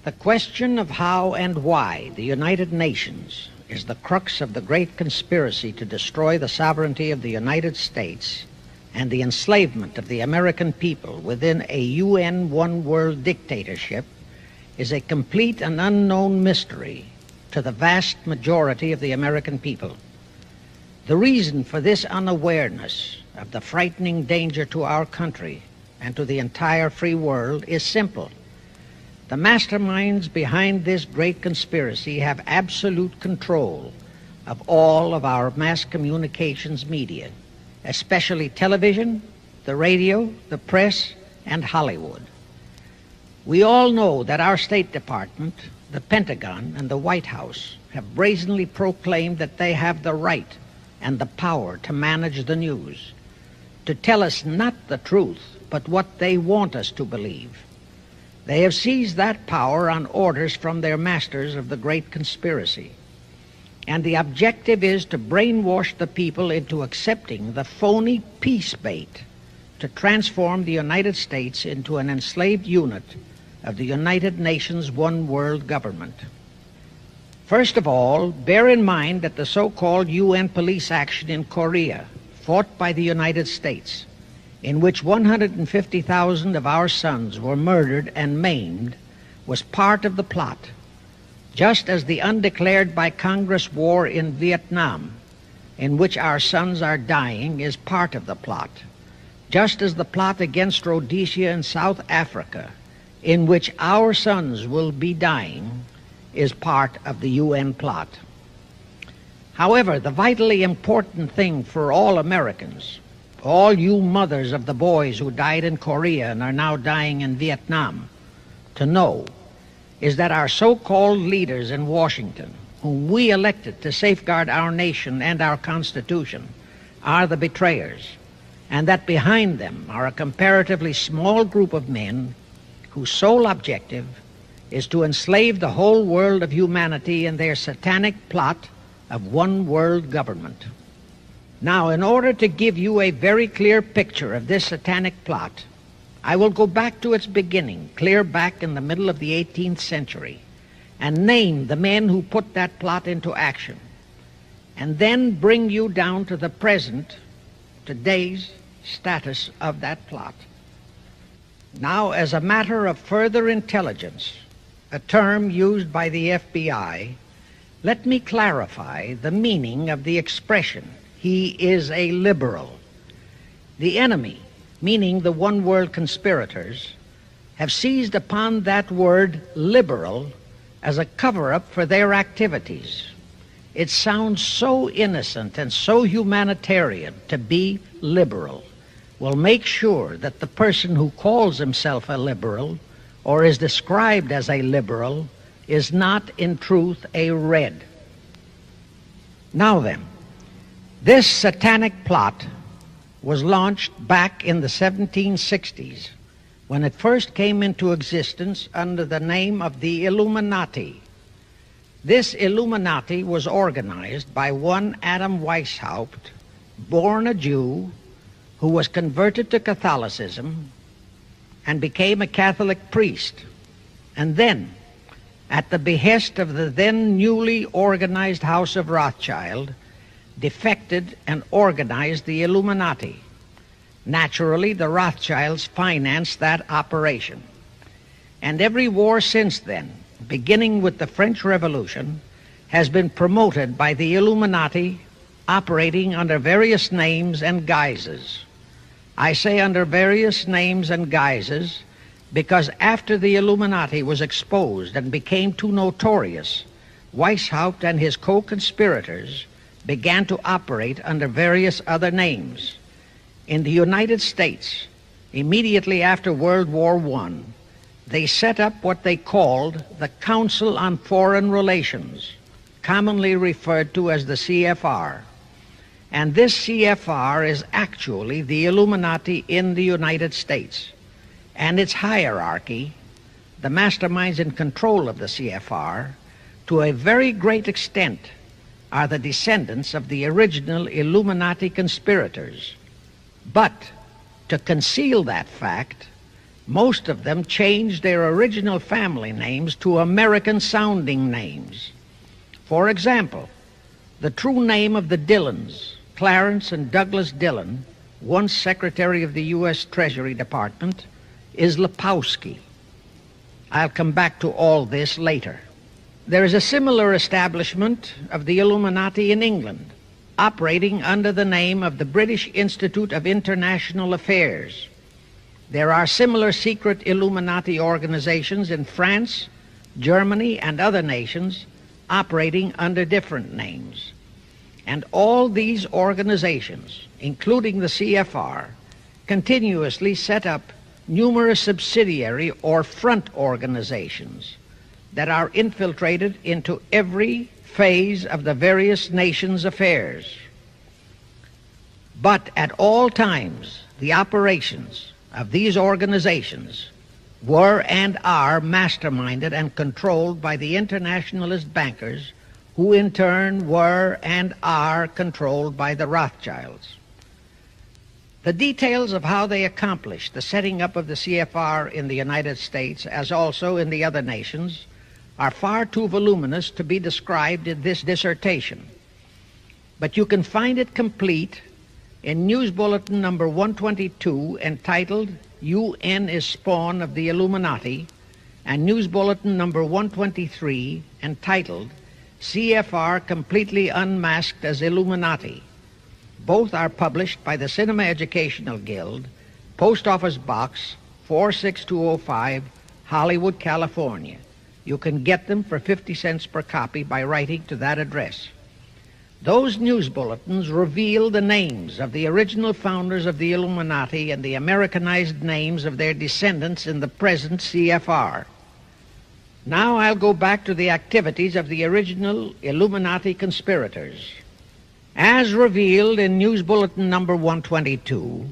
The question of how and why the United Nations is the crux of the great conspiracy to destroy the sovereignty of the United States and the enslavement of the American people within a UN one-world dictatorship is a complete and unknown mystery to the vast majority of the American people. The reason for this unawareness of the frightening danger to our country and to the entire free world is simple. The masterminds behind this great conspiracy have absolute control of all of our mass communications media, especially television, the radio, the press, and Hollywood. We all know that our State Department, the Pentagon, and the White House have brazenly proclaimed that they have the right and the power to manage the news, to tell us not the truth, but what they want us to believe. They have seized that power on orders from their masters of the great conspiracy. And the objective is to brainwash the people into accepting the phony peace bait to transform the United States into an enslaved unit of the United Nations one world government. First of all, bear in mind that the so-called UN police action in Korea, fought by the United States, in which 150,000 of our sons were murdered and maimed, was part of the plot, just as the undeclared by Congress war in Vietnam, in which our sons are dying, is part of the plot, just as the plot against Rhodesia and South Africa, in which our sons will be dying, is part of the UN plot. However, the vitally important thing for all Americans, all you mothers of the boys who died in Korea and are now dying in Vietnam, to know is that our so-called leaders in Washington, whom we elected to safeguard our nation and our Constitution, are the betrayers, and that behind them are a comparatively small group of men whose sole objective is to enslave the whole world of humanity in their satanic plot of one world government. Now, in order to give you a very clear picture of this satanic plot, I will go back to its beginning, clear back in the middle of the 18th century, and name the men who put that plot into action, and then bring you down to the present, today's status of that plot. Now, as a matter of further intelligence, a term used by the FBI, let me clarify the meaning of the expression, "He is a liberal." The enemy, meaning the one-world conspirators, have seized upon that word liberal as a cover-up for their activities. It sounds so innocent and so humanitarian to be liberal. We'll make sure that the person who calls himself a liberal or is described as a liberal is not in truth a red. Now then, this satanic plot was launched back in the 1760s when it first came into existence under the name of the Illuminati. This Illuminati was organized by one Adam Weishaupt, born a Jew, who was converted to Catholicism and became a Catholic priest, and then, at the behest of the then newly organized House of Rothschild, defected and organized the Illuminati. Naturally, the Rothschilds financed that operation. And every war since then, beginning with the French Revolution, has been promoted by the Illuminati, operating under various names and guises. I say under various names and guises because after the Illuminati was exposed and became too notorious, Weishaupt and his co-conspirators began to operate under various other names. In the United States, immediately after World War I, they set up what they called the Council on Foreign Relations, commonly referred to as the CFR. And this CFR is actually the Illuminati in the United States. And its hierarchy, the masterminds in control of the CFR, to a very great extent are the descendants of the original Illuminati conspirators. But to conceal that fact, Most of them changed their original family names to American-sounding names. For example, the true name of the Dillons, Clarence and Douglas Dillon, once Secretary of the U.S. Treasury Department, is Lepowski. I'll come back to all this later. There is a similar establishment of the Illuminati in England, operating under the name of the British Institute of International Affairs. There are similar secret Illuminati organizations in France, Germany, and other nations operating under different names. And all these organizations, including the CFR, continuously set up numerous subsidiary or front organizations that are infiltrated into every phase of the various nations' affairs. But at all times, the operations of these organizations were and are masterminded and controlled by the internationalist bankers, who in turn were and are controlled by the Rothschilds. The details of how they accomplished the setting up of the CFR in the United States, as also in the other nations, are far too voluminous to be described in this dissertation. But you can find it complete in News Bulletin number 122, entitled UN is Spawn of the Illuminati, and News Bulletin number 123, entitled CFR Completely Unmasked as Illuminati. Both are published by the Cinema Educational Guild, Post Office Box 46205, Hollywood, California. You can get them for 50 cents per copy by writing to that address. Those news bulletins reveal the names of the original founders of the Illuminati and the Americanized names of their descendants in the present CFR. Now I'll go back to the activities of the original Illuminati conspirators. As revealed in News Bulletin number 122,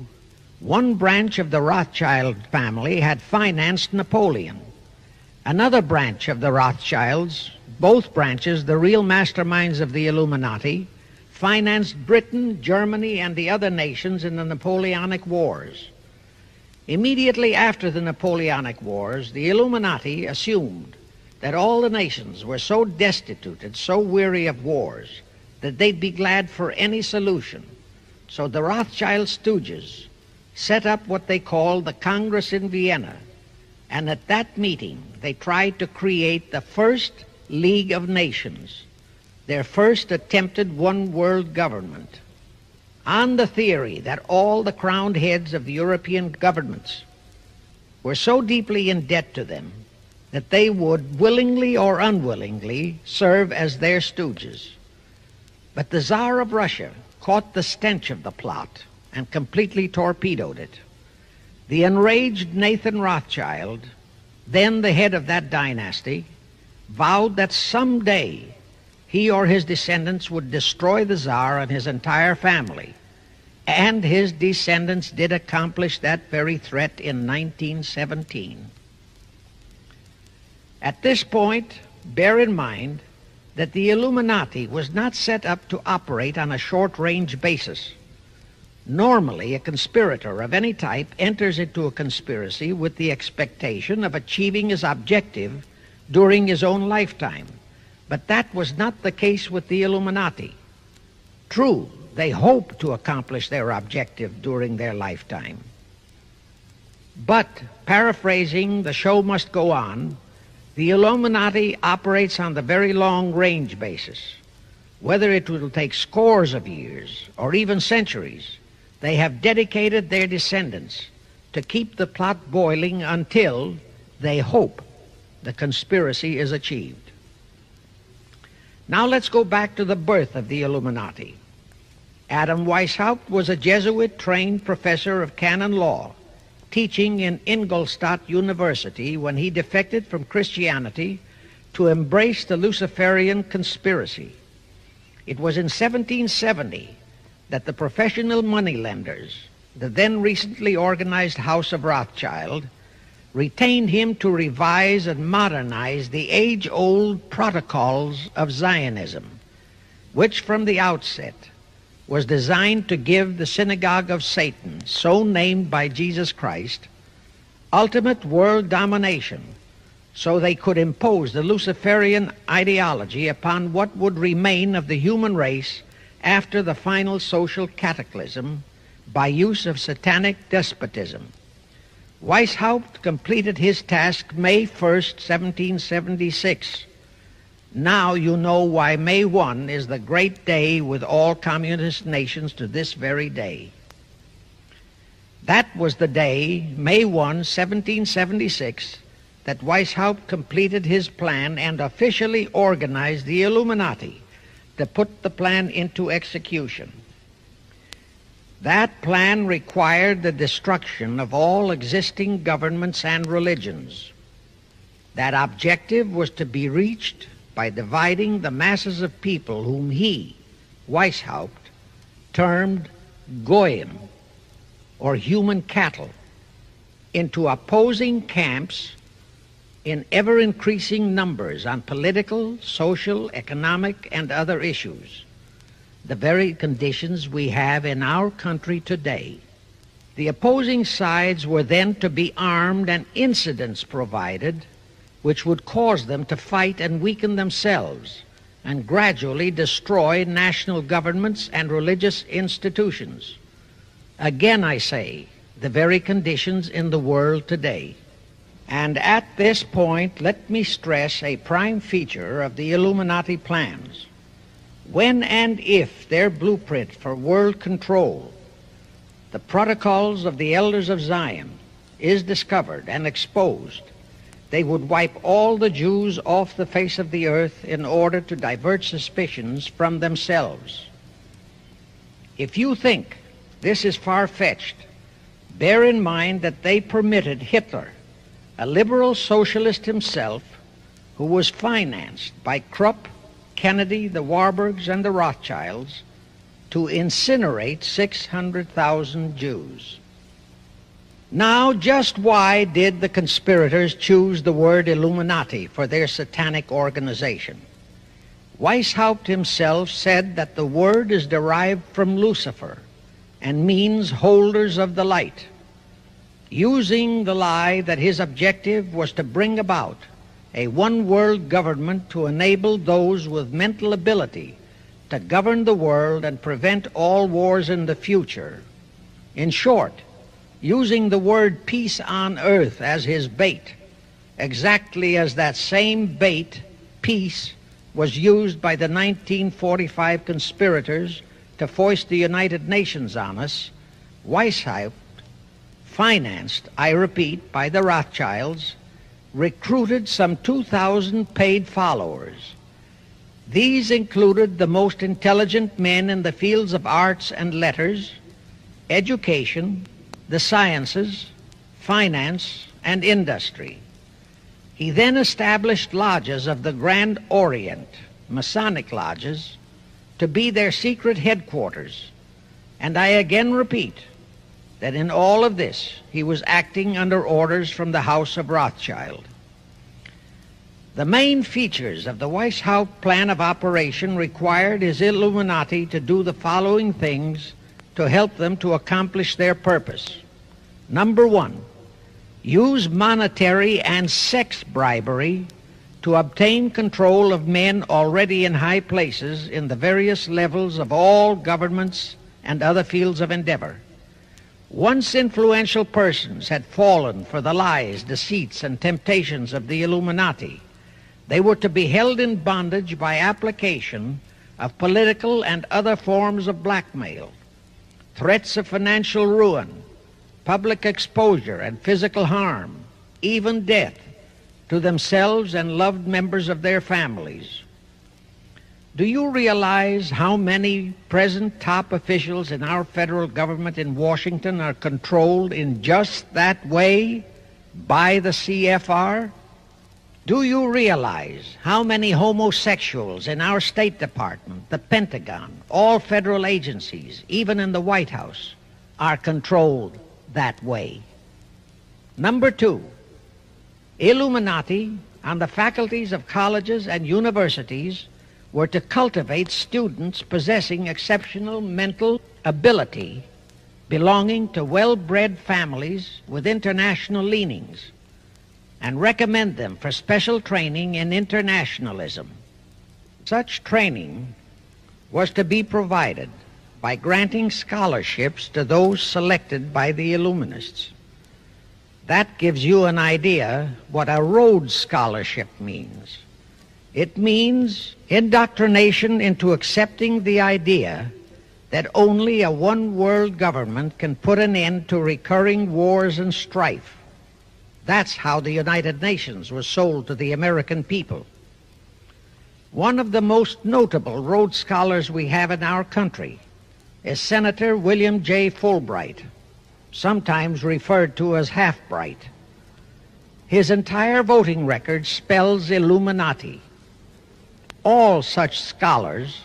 one branch of the Rothschild family had financed Napoleon. Another branch of the Rothschilds, both branches the real masterminds of the Illuminati, financed Britain, Germany, and the other nations in the Napoleonic Wars. Immediately after the Napoleonic Wars, the Illuminati assumed that all the nations were so destitute and so weary of wars that they'd be glad for any solution. So the Rothschild stooges set up what they called the Congress in Vienna, and at that meeting they tried to create the first League of Nations, their first attempted one world government, on the theory that all the crowned heads of the European governments were so deeply in debt to them that they would willingly or unwillingly serve as their stooges. But the Tsar of Russia caught the stench of the plot and completely torpedoed it. The enraged Nathan Rothschild, then the head of that dynasty, vowed that someday he or his descendants would destroy the Tsar and his entire family. And his descendants did accomplish that very threat in 1917. At this point, bear in mind that the Illuminati was not set up to operate on a short-range basis. Normally, a conspirator of any type enters into a conspiracy with the expectation of achieving his objective during his own lifetime. But that was not the case with the Illuminati. True, they hoped to accomplish their objective during their lifetime. But, paraphrasing The Show Must Go On, the Illuminati operates on the very long-range basis. Whether it will take scores of years or even centuries, they have dedicated their descendants to keep the plot boiling until they hope the conspiracy is achieved. Now let's go back to the birth of the Illuminati. Adam Weishaupt was a Jesuit-trained professor of canon law, teaching in Ingolstadt University when he defected from Christianity to embrace the Luciferian conspiracy. It was in 1770 that the professional moneylenders, the then recently organized House of Rothschild, retained him to revise and modernize the age-old protocols of Zionism, which from the outset was designed to give the synagogue of Satan, so named by Jesus Christ, ultimate world domination, so they could impose the Luciferian ideology upon what would remain of the human race after the final social cataclysm by use of satanic despotism. Weishaupt completed his task May 1st, 1776. Now you know why May 1 is the great day with all communist nations to this very day. That was the day, May 1, 1776, that Weishaupt completed his plan and officially organized the Illuminati to put the plan into execution. That plan required the destruction of all existing governments and religions. That objective was to be reached by dividing the masses of people whom he, Weishaupt, termed Goyim, or human cattle, into opposing camps in ever-increasing numbers on political, social, economic, and other issues, the very conditions we have in our country today. The opposing sides were then to be armed and incidents provided which would cause them to fight and weaken themselves and gradually destroy national governments and religious institutions. Again, I say, the very conditions in the world today. And at this point, let me stress a prime feature of the Illuminati plans. When and if their blueprint for world control, the protocols of the elders of Zion, is discovered and exposed, they would wipe all the Jews off the face of the earth in order to divert suspicions from themselves. If you think this is far-fetched, bear in mind that they permitted Hitler, a liberal socialist himself, who was financed by Krupp, Kennedy, the Warburgs, and the Rothschilds, to incinerate 600,000 Jews. Now, just why did the conspirators choose the word Illuminati for their satanic organization? Weishaupt himself said that the word is derived from Lucifer and means holders of the light, using the lie that his objective was to bring about a one-world government to enable those with mental ability to govern the world and prevent all wars in the future. In short, using the word peace on earth as his bait, exactly as that same bait, peace, was used by the 1945 conspirators to foist the United Nations on us. Weishaupt, financed, I repeat, by the Rothschilds, recruited some 2,000 paid followers. These included the most intelligent men in the fields of arts and letters, education, the sciences, finance, and industry. He then established lodges of the Grand Orient, Masonic lodges, to be their secret headquarters. And I again repeat that in all of this he was acting under orders from the House of Rothschild. The main features of the Weishaupt plan of operation required his Illuminati to do the following things to help them to accomplish their purpose. Number one, use monetary and sex bribery to obtain control of men already in high places in the various levels of all governments and other fields of endeavor. Once influential persons had fallen for the lies, deceits, and temptations of the Illuminati, they were to be held in bondage by application of political and other forms of blackmail, threats of financial ruin, public exposure and physical harm, even death, to themselves and loved members of their families. Do you realize how many present top officials in our federal government in Washington are controlled in just that way by the CFR? Do you realize how many homosexuals in our State Department, the Pentagon, all federal agencies, even in the White House, are controlled that way? Number two, Illuminati on the faculties of colleges and universities were to cultivate students possessing exceptional mental ability belonging to well-bred families with international leanings and recommend them for special training in internationalism. Such training was to be provided by granting scholarships to those selected by the Illuminists. That gives you an idea what a Rhodes Scholarship means. It means indoctrination into accepting the idea that only a one-world government can put an end to recurring wars and strife. That's how the United Nations was sold to the American people. One of the most notable Rhodes Scholars we have in our country is Senator William J. Fulbright, sometimes referred to as Half-Bright. His entire voting record spells Illuminati. All such scholars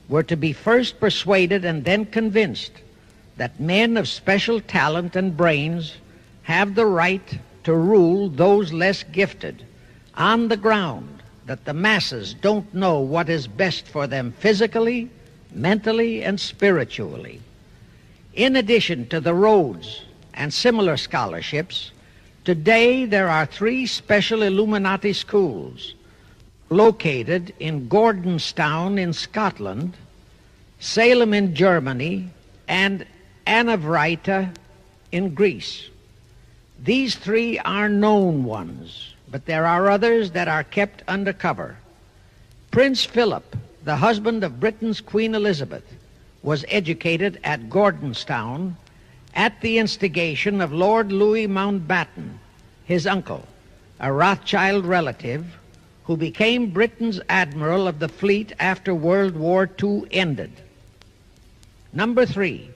were to be first persuaded and then convinced that men of special talent and brains have the right to rule those less gifted on the ground that the masses don't know what is best for them physically, mentally, and spiritually. In addition to the Rhodes and similar scholarships, today there are 3 special Illuminati schools located in Gordonstown in Scotland, Salem in Germany, and Anavrita in Greece. These 3 are known ones, but there are others that are kept under cover. Prince Philip, the husband of Britain's Queen Elizabeth, was educated at Gordonstown at the instigation of Lord Louis Mountbatten, his uncle, a Rothschild relative, who became Britain's admiral of the fleet after World War II ended. Number 3,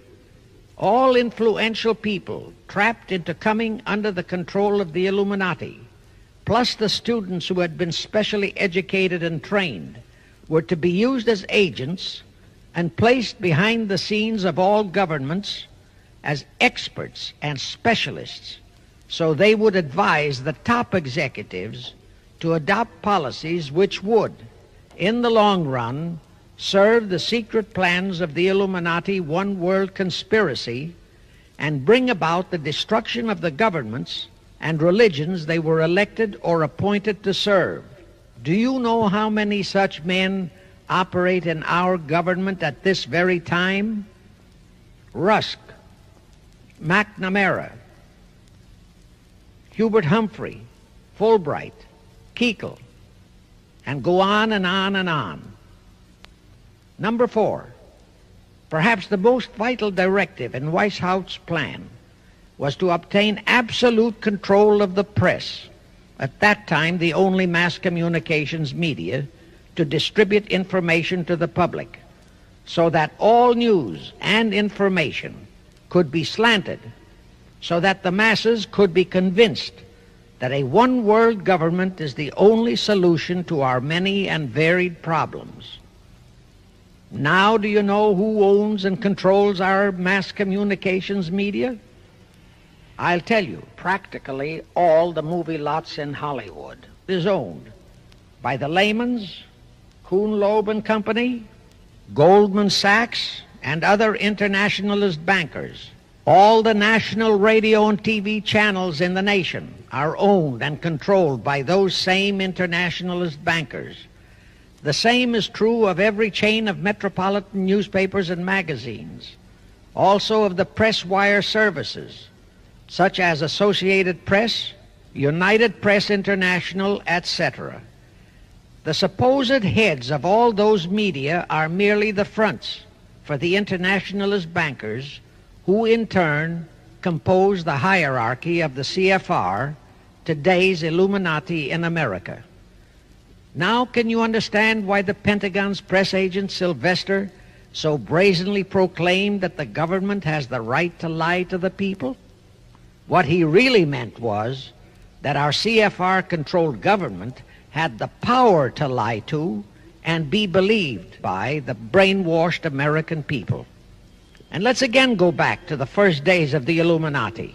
all influential people trapped into coming under the control of the Illuminati, plus the students who had been specially educated and trained, were to be used as agents and placed behind the scenes of all governments as experts and specialists, so they would advise the top executives to adopt policies which would, in the long run, serve the secret plans of the Illuminati one-world conspiracy and bring about the destruction of the governments and religions they were elected or appointed to serve. Do you know how many such men operate in our government at this very time? Rusk, McNamara, Hubert Humphrey, Fulbright, Kuchel, and go on and on and on. Number 4, perhaps the most vital directive in Weishaupt's plan was to obtain absolute control of the press, at that time the only mass communications media, to distribute information to the public, so that all news and information could be slanted, so that the masses could be convinced that a one-world government is the only solution to our many and varied problems. Now do you know who owns and controls our mass communications media? I'll tell you, practically all the movie lots in Hollywood is owned by the Lehmans, Kuhn Loeb and Company, Goldman Sachs, and other internationalist bankers. All the national radio and TV channels in the nation are owned and controlled by those same internationalist bankers. The same is true of every chain of metropolitan newspapers and magazines, also of the press wire services, such as Associated Press, United Press International, etc. The supposed heads of all those media are merely the fronts for the internationalist bankers, who in turn compose the hierarchy of the CFR, today's Illuminati in America. Now can you understand why the Pentagon's press agent Sylvester so brazenly proclaimed that the government has the right to lie to the people? What he really meant was that our CFR-controlled government had the power to lie to and be believed by the brainwashed American people. And let's again go back to the first days of the Illuminati.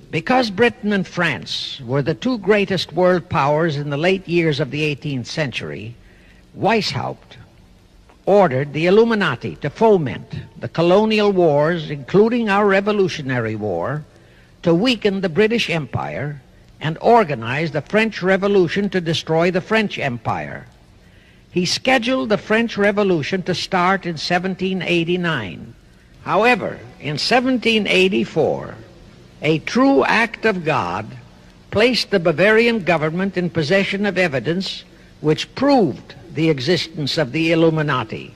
Because Britain and France were the 2 greatest world powers in the late years of the 18th century, Weishaupt ordered the Illuminati to foment the colonial wars, including our Revolutionary War, to weaken the British Empire and organize the French Revolution to destroy the French Empire. He scheduled the French Revolution to start in 1789. However, in 1784, a true act of God placed the Bavarian government in possession of evidence which proved the existence of the Illuminati,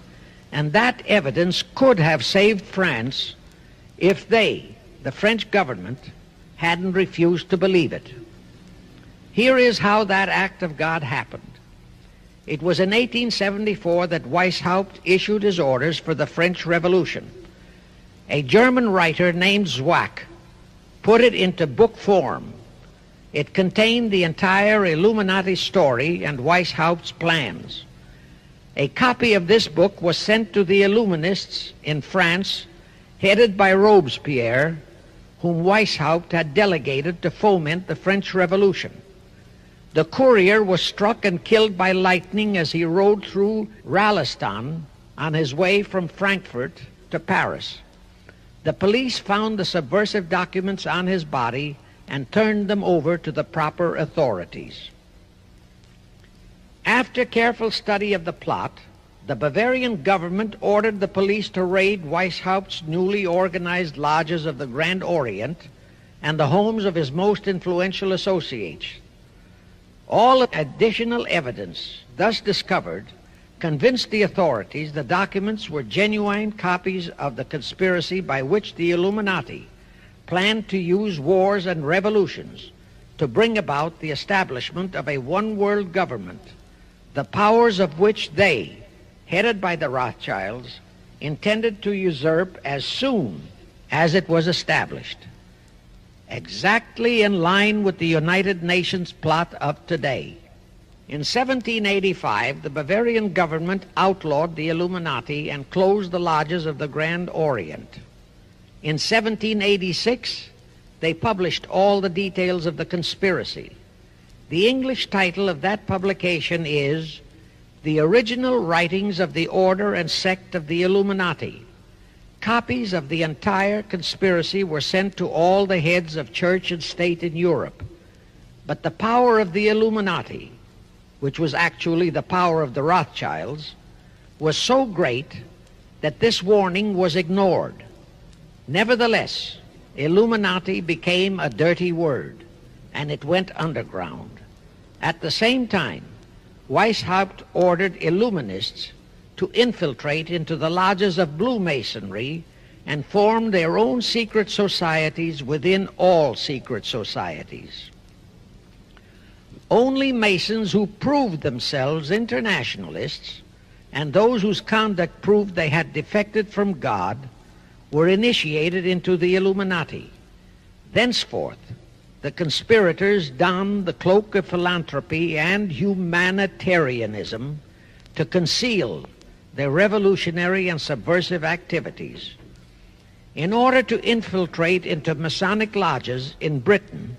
and that evidence could have saved France if they, the French government, hadn't refused to believe it. Here is how that act of God happened. It was in 1874 that Weishaupt issued his orders for the French Revolution. A German writer named Zwack put it into book form. It contained the entire Illuminati story and Weishaupt's plans. A copy of this book was sent to the Illuminists in France, headed by Robespierre, whom Weishaupt had delegated to foment the French Revolution. The courier was struck and killed by lightning as he rode through Ralston on his way from Frankfurt to Paris. The police found the subversive documents on his body and turned them over to the proper authorities. After careful study of the plot, the Bavarian government ordered the police to raid Weishaupt's newly organized lodges of the Grand Orient and the homes of his most influential associates. All additional evidence thus discovered convinced the authorities the documents were genuine copies of the conspiracy by which the Illuminati planned to use wars and revolutions to bring about the establishment of a one-world government, the powers of which they, headed by the Rothschilds, intended to usurp as soon as it was established, exactly in line with the United Nations plot of today. In 1785, the Bavarian government outlawed the Illuminati and closed the lodges of the Grand Orient. In 1786, they published all the details of the conspiracy. The English title of that publication is The Original Writings of the Order and Sect of the Illuminati. Copies of the entire conspiracy were sent to all the heads of church and state in Europe. But the power of the Illuminati, which was actually the power of the Rothschilds, was so great that this warning was ignored. Nevertheless, Illuminati became a dirty word, and it went underground. At the same time, Weishaupt ordered Illuminists to infiltrate into the lodges of Blue Masonry and form their own secret societies within all secret societies. Only Masons who proved themselves internationalists and those whose conduct proved they had defected from God were initiated into the Illuminati. Thenceforth, the conspirators donned the cloak of philanthropy and humanitarianism to conceal their revolutionary and subversive activities. In order to infiltrate into Masonic lodges in Britain,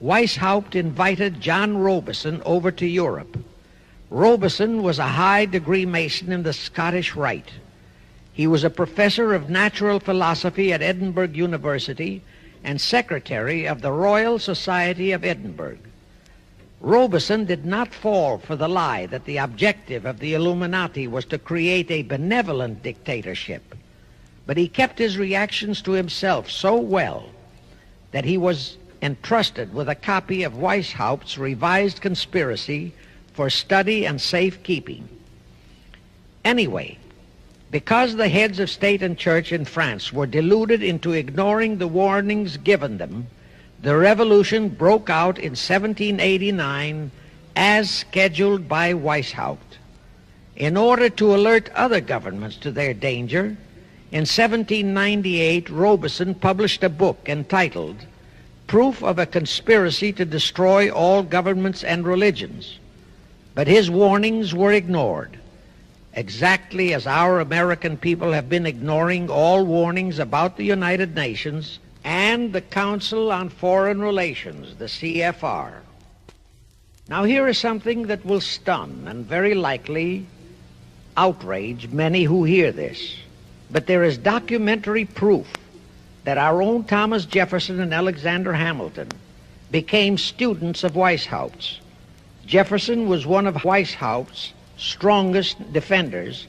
Weishaupt invited John Robison over to Europe. Robison was a high-degree Mason in the Scottish Rite. He was a professor of natural philosophy at Edinburgh University and secretary of the Royal Society of Edinburgh. Robison did not fall for the lie that the objective of the Illuminati was to create a benevolent dictatorship, but he kept his reactions to himself so well that he was entrusted with a copy of Weishaupt's revised conspiracy for study and safekeeping. Anyway, because the heads of state and church in France were deluded into ignoring the warnings given them, the revolution broke out in 1789 as scheduled by Weishaupt. In order to alert other governments to their danger, in 1798 Robison published a book entitled Proof of a Conspiracy to Destroy All Governments and Religions. But his warnings were ignored, exactly as our American people have been ignoring all warnings about the United Nations and the Council on Foreign Relations, the CFR. Now here is something that will stun and very likely outrage many who hear this, but there is documentary proof that our own Thomas Jefferson and Alexander Hamilton became students of Weishaupt's. Jefferson was one of Weishaupt's strongest defenders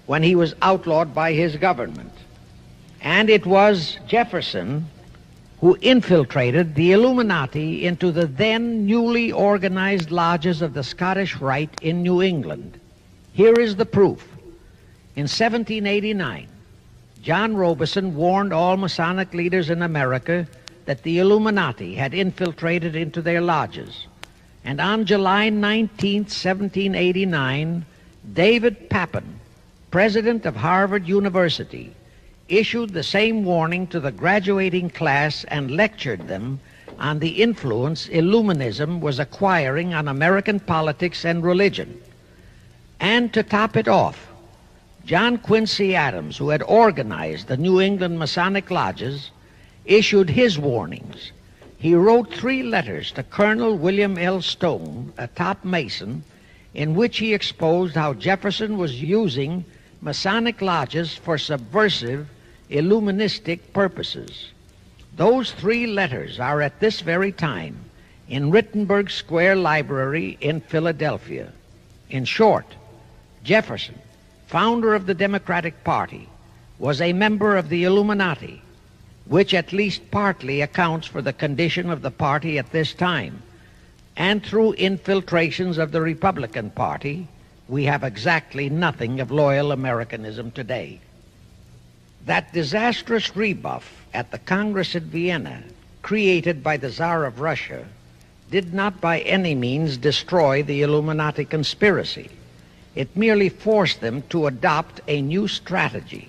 when he was outlawed by his government. And it was Jefferson who infiltrated the Illuminati into the then newly organized lodges of the Scottish Rite in New England. Here is the proof. In 1789, John Robeson warned all Masonic leaders in America that the Illuminati had infiltrated into their lodges. And on July 19, 1789, David Papin, president of Harvard University, issued the same warning to the graduating class and lectured them on the influence Illuminism was acquiring on American politics and religion. And to top it off, John Quincy Adams, who had organized the New England Masonic lodges, issued his warnings. He wrote 3 letters to Colonel William L. Stone, a top Mason, in which he exposed how Jefferson was using Masonic lodges for subversive, illuministic purposes. Those 3 letters are at this very time in Rittenberg Square Library in Philadelphia. In short, Jefferson, founder of the Democratic Party, was a member of the Illuminati, which at least partly accounts for the condition of the party at this time. And through infiltrations of the Republican Party, we have exactly nothing of loyal Americanism today. That disastrous rebuff at the Congress at Vienna, created by the Tsar of Russia, did not by any means destroy the Illuminati conspiracy. It merely forced them to adopt a new strategy.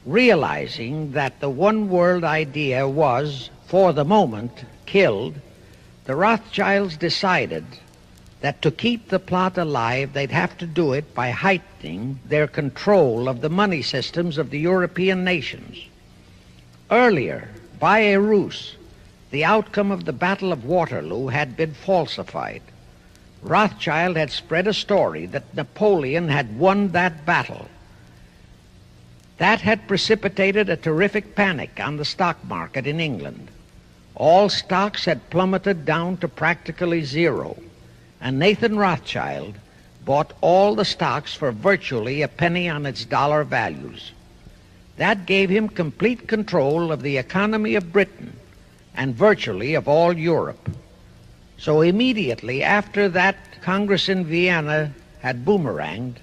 Realizing that the one world idea was, for the moment, killed, the Rothschilds decided that to keep the plot alive, they'd have to do it by heightening their control of the money systems of the European nations. Earlier, by a ruse, the outcome of the Battle of Waterloo had been falsified. Rothschild had spread a story that Napoleon had won that battle. That had precipitated a terrific panic on the stock market in England. All stocks had plummeted down to practically zero, and Nathan Rothschild bought all the stocks for virtually a penny on its dollar values. That gave him complete control of the economy of Britain and virtually of all Europe. So immediately after that Congress in Vienna had boomeranged,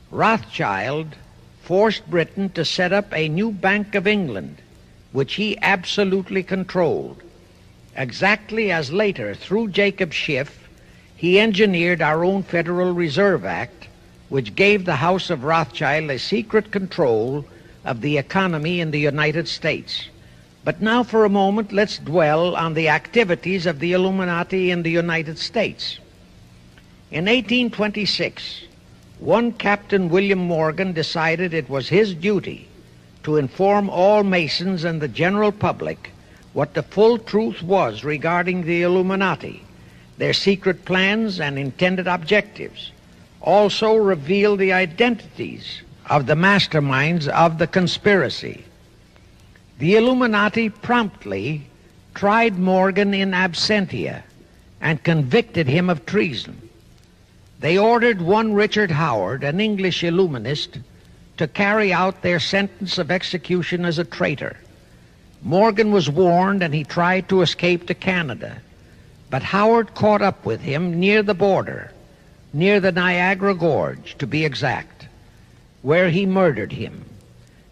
Rothschild forced Britain to set up a new Bank of England, which he absolutely controlled, exactly as later, through Jacob Schiff, he engineered our own Federal Reserve Act, which gave the House of Rothschild a secret control of the economy in the United States. But now for a moment, let's dwell on the activities of the Illuminati in the United States. In 1826, one Captain William Morgan decided it was his duty to inform all Masons and the general public what the full truth was regarding the Illuminati, their secret plans and intended objectives. Also revealed the identities of the masterminds of the conspiracy. The Illuminati promptly tried Morgan in absentia and convicted him of treason. They ordered one Richard Howard, an English Illuminist, to carry out their sentence of execution as a traitor. Morgan was warned and he tried to escape to Canada, but Howard caught up with him near the border, near the Niagara Gorge to be exact, where he murdered him.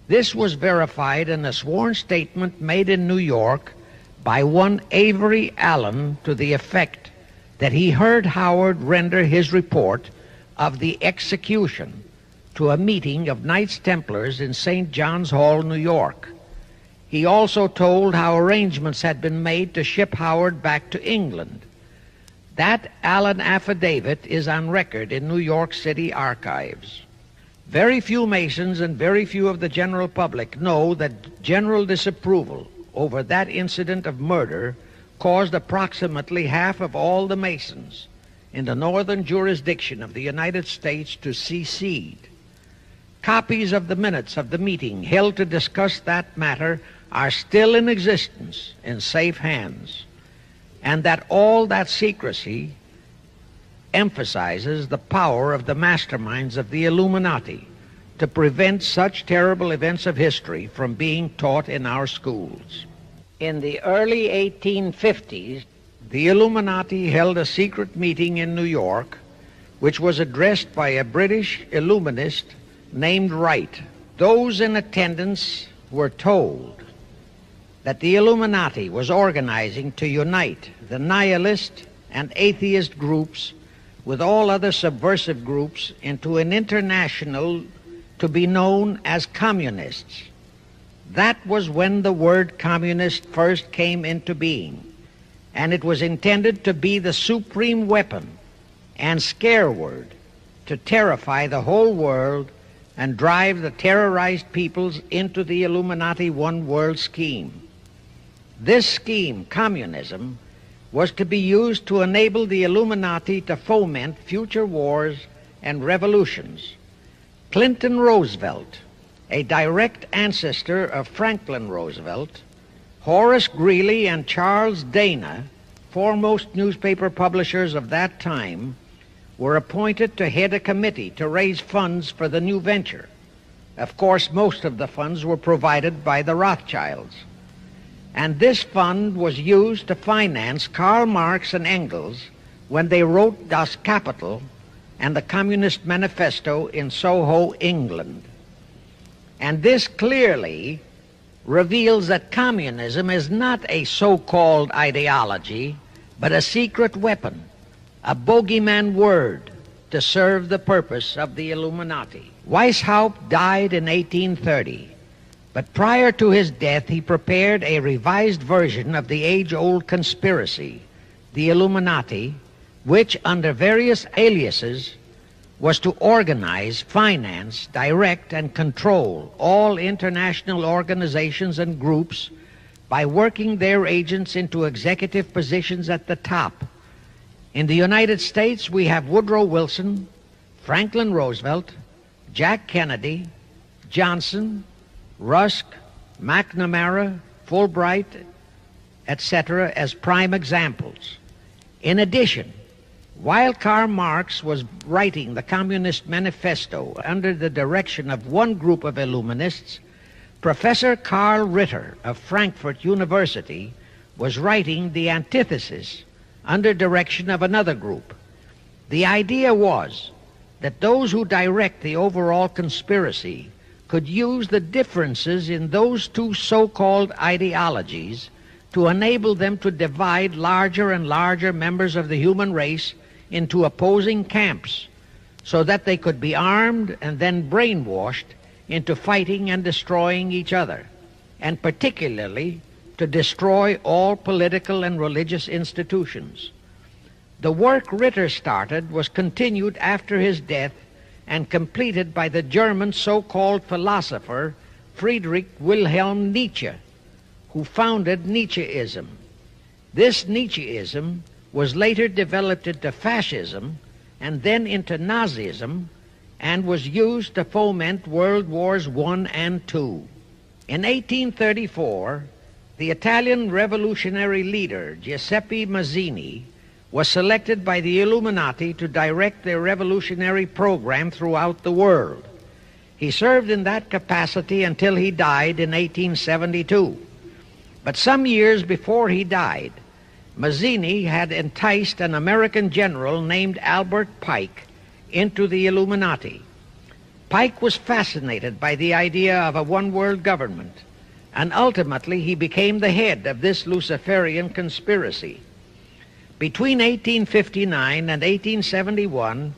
This was verified in a sworn statement made in New York by one Avery Allen to the effect that he heard Howard render his report of the execution to a meeting of Knights Templars in St. John's Hall, New York. He also told how arrangements had been made to ship Howard back to England. That Allen affidavit is on record in New York City archives. Very few Masons and very few of the general public know that general disapproval over that incident of murder caused approximately half of all the Masons in the northern jurisdiction of the United States to secede. Copies of the minutes of the meeting held to discuss that matter are still in existence in safe hands, and that all that secrecy emphasizes the power of the masterminds of the Illuminati to prevent such terrible events of history from being taught in our schools. In the early 1850s, the Illuminati held a secret meeting in New York, which was addressed by a British illuminist named Wright. Those in attendance were told that the Illuminati was organizing to unite the nihilist and atheist groups with all other subversive groups into an international to be known as communists. That was when the word communist first came into being, and it was intended to be the supreme weapon and scare word to terrify the whole world and drive the terrorized peoples into the Illuminati one world scheme. This scheme, communism, was to be used to enable the Illuminati to foment future wars and revolutions. Clinton Roosevelt, a direct ancestor of Franklin Roosevelt, Horace Greeley and Charles Dana, foremost newspaper publishers of that time, were appointed to head a committee to raise funds for the new venture. Of course, most of the funds were provided by the Rothschilds. And this fund was used to finance Karl Marx and Engels when they wrote Das Kapital and the Communist Manifesto in Soho, England. And this clearly reveals that communism is not a so-called ideology, but a secret weapon, a bogeyman word to serve the purpose of the Illuminati. Weishaupt died in 1830, but prior to his death he prepared a revised version of the age-old conspiracy, the Illuminati, which under various aliases was to organize, finance, direct, and control all international organizations and groups by working their agents into executive positions at the top. In the United States, we have Woodrow Wilson, Franklin Roosevelt, Jack Kennedy, Johnson, Rusk, McNamara, Fulbright, etc., as prime examples. In addition, while Karl Marx was writing the Communist Manifesto under the direction of one group of Illuminists, Professor Karl Ritter of Frankfurt University was writing the antithesis under direction of another group. The idea was that those who direct the overall conspiracy could use the differences in those two so-called ideologies to enable them to divide larger and larger members of the human race into opposing camps so that they could be armed and then brainwashed into fighting and destroying each other, and particularly to destroy all political and religious institutions. The work Ritter started was continued after his death and completed by the German so-called philosopher Friedrich Wilhelm Nietzsche, who founded Nietzscheism. This Nietzscheism was later developed into fascism and then into Nazism and was used to foment World Wars I and II. In 1834, the Italian revolutionary leader Giuseppe Mazzini was selected by the Illuminati to direct their revolutionary program throughout the world. He served in that capacity until he died in 1872. But some years before he died, Mazzini had enticed an American general named Albert Pike into the Illuminati. Pike was fascinated by the idea of a one-world government, and ultimately he became the head of this Luciferian conspiracy. Between 1859 and 1871,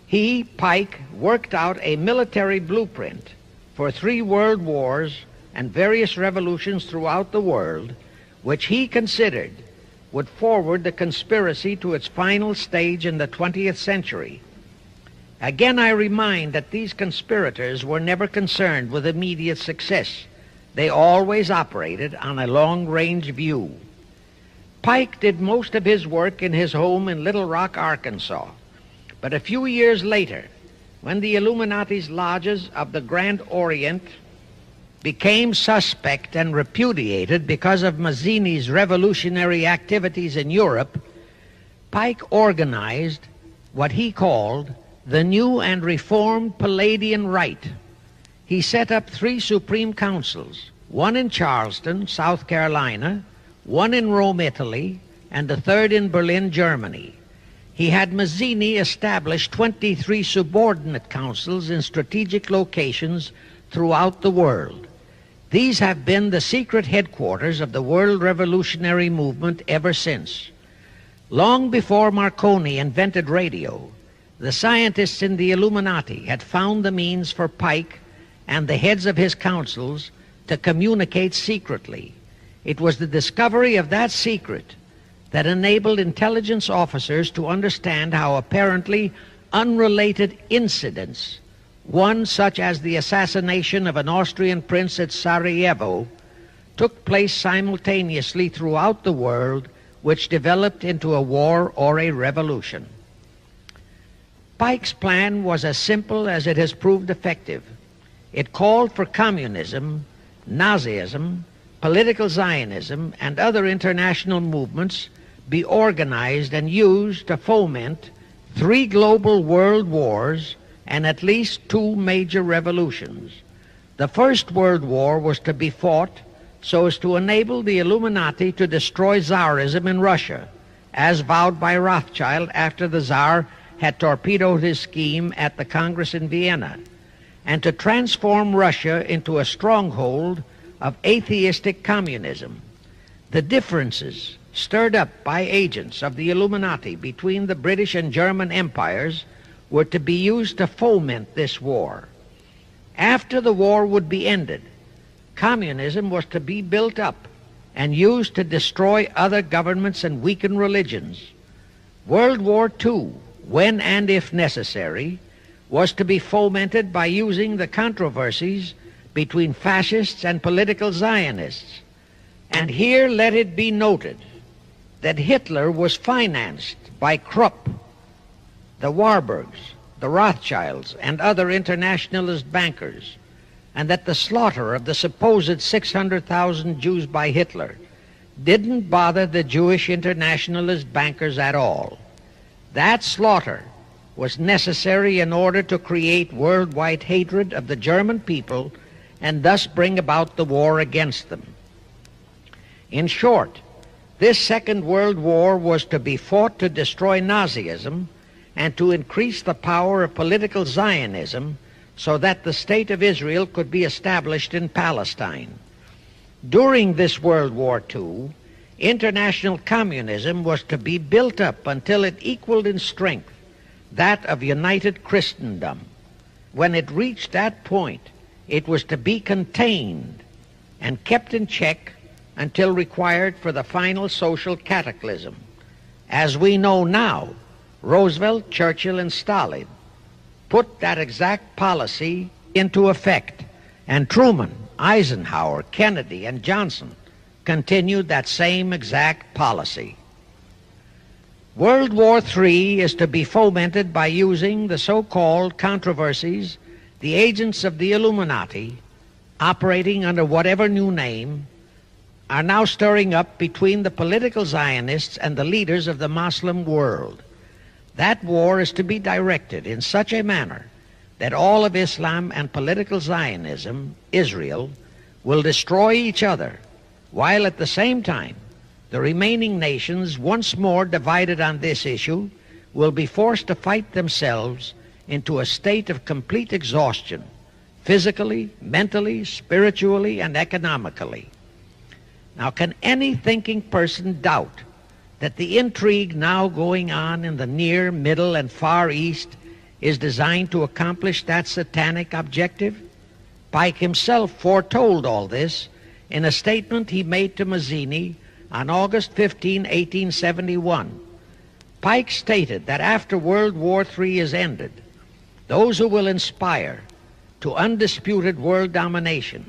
he, Pike, worked out a military blueprint for 3 world wars and various revolutions throughout the world, which he considered would forward the conspiracy to its final stage in the 20th century. Again, I remind that these conspirators were never concerned with immediate success. They always operated on a long-range view. Pike did most of his work in his home in Little Rock, Arkansas. But a few years later, when the Illuminati's lodges of the Grand Orient became suspect and repudiated because of Mazzini's revolutionary activities in Europe, Pike organized what he called the New and Reformed Palladian Rite. He set up 3 Supreme Councils, one in Charleston, South Carolina, one in Rome, Italy, and the third in Berlin, Germany. He had Mazzini establish 23 subordinate councils in strategic locations throughout the world. These have been the secret headquarters of the world revolutionary movement ever since. Long before Marconi invented radio, the scientists in the Illuminati had found the means for Pike and the heads of his councils to communicate secretly. It was the discovery of that secret that enabled intelligence officers to understand how apparently unrelated incidents, one such as the assassination of an Austrian prince at Sarajevo, took place simultaneously throughout the world, which developed into a war or a revolution. Pike's plan was as simple as it has proved effective. It called for communism, Nazism, political Zionism, and other international movements be organized and used to foment 3 global world wars and at least 2 major revolutions. The First World War was to be fought so as to enable the Illuminati to destroy Tsarism in Russia, as vowed by Rothschild after the Tsar had torpedoed his scheme at the Congress in Vienna, and to transform Russia into a stronghold of atheistic communism. The differences stirred up by agents of the Illuminati between the British and German empires were to be used to foment this war. After the war would be ended, communism was to be built up and used to destroy other governments and weaken religions. World War II, when and if necessary, was to be fomented by using the controversies between fascists and political Zionists. And here let it be noted that Hitler was financed by Krupp, the Warburgs, the Rothschilds, and other internationalist bankers, and that the slaughter of the supposed 600,000 Jews by Hitler didn't bother the Jewish internationalist bankers at all. That slaughter was necessary in order to create worldwide hatred of the German people and thus bring about the war against them. In short, this Second World War was to be fought to destroy Nazism and to increase the power of political Zionism so that the State of Israel could be established in Palestine. During this World War II, international communism was to be built up until it equaled in strength that of united Christendom. When it reached that point, it was to be contained and kept in check until required for the final social cataclysm. As we know now, Roosevelt, Churchill, and Stalin put that exact policy into effect, and Truman, Eisenhower, Kennedy, and Johnson continued that same exact policy. World War III is to be fomented by using the so-called controversies the agents of the Illuminati, operating under whatever new name, are now stirring up between the political Zionists and the leaders of the Muslim world. That war is to be directed in such a manner that all of Islam and political Zionism, Israel, will destroy each other, while at the same time the remaining nations, once more divided on this issue, will be forced to fight themselves into a state of complete exhaustion, physically, mentally, spiritually, and economically. Now, can any thinking person doubt that the intrigue now going on in the Near, Middle, and Far East is designed to accomplish that satanic objective? Pike himself foretold all this in a statement he made to Mazzini on August 15, 1871. Pike stated that after World War III is ended, those who will inspire to undisputed world domination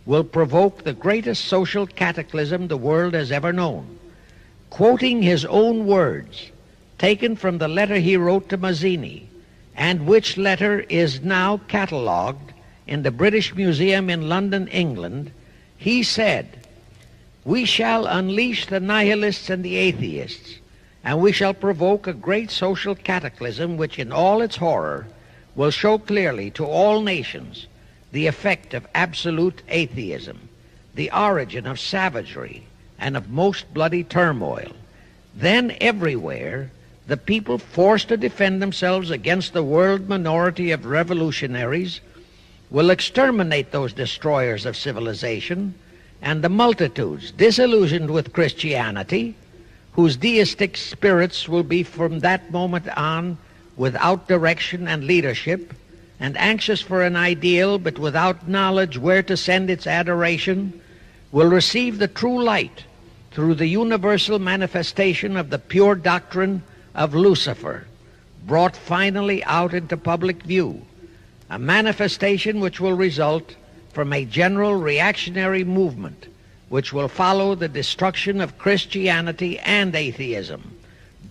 will provoke the greatest social cataclysm the world has ever known. Quoting his own words, taken from the letter he wrote to Mazzini, and which letter is now catalogued in the British Museum in London, England, he said, "We shall unleash the nihilists and the atheists, and we shall provoke a great social cataclysm which in all its horror will show clearly to all nations the effect of absolute atheism, the origin of savagery and of most bloody turmoil. Then everywhere the people, forced to defend themselves against the world minority of revolutionaries, will exterminate those destroyers of civilization, and the multitudes disillusioned with Christianity, whose deistic spirits will be from that moment on without direction and leadership, and anxious for an ideal but without knowledge where to send its adoration, will receive the true light through the universal manifestation of the pure doctrine of Lucifer, brought finally out into public view, a manifestation which will result from a general reactionary movement which will follow the destruction of Christianity and atheism,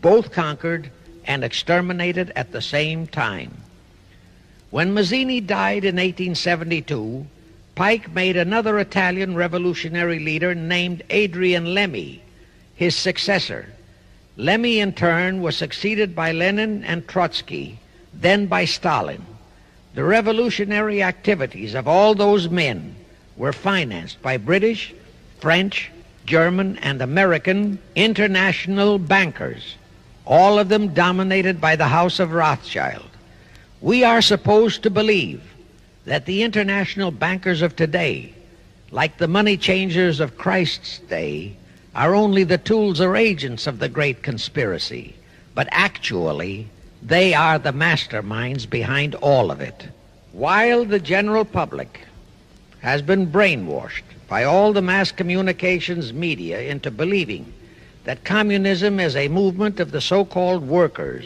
both conquered and exterminated at the same time." When Mazzini died in 1872, Pike made another Italian revolutionary leader named Adrian Lemmy his successor. Lemmy, in turn, was succeeded by Lenin and Trotsky, then by Stalin. The revolutionary activities of all those men were financed by British, French, German, and American international bankers, all of them dominated by the House of Rothschild. We are supposed to believe that the international bankers of today, like the money changers of Christ's day, are only the tools or agents of the great conspiracy, but actually they are the masterminds behind all of it. While the general public has been brainwashed by all the mass communications media into believing that communism is a movement of the so-called workers,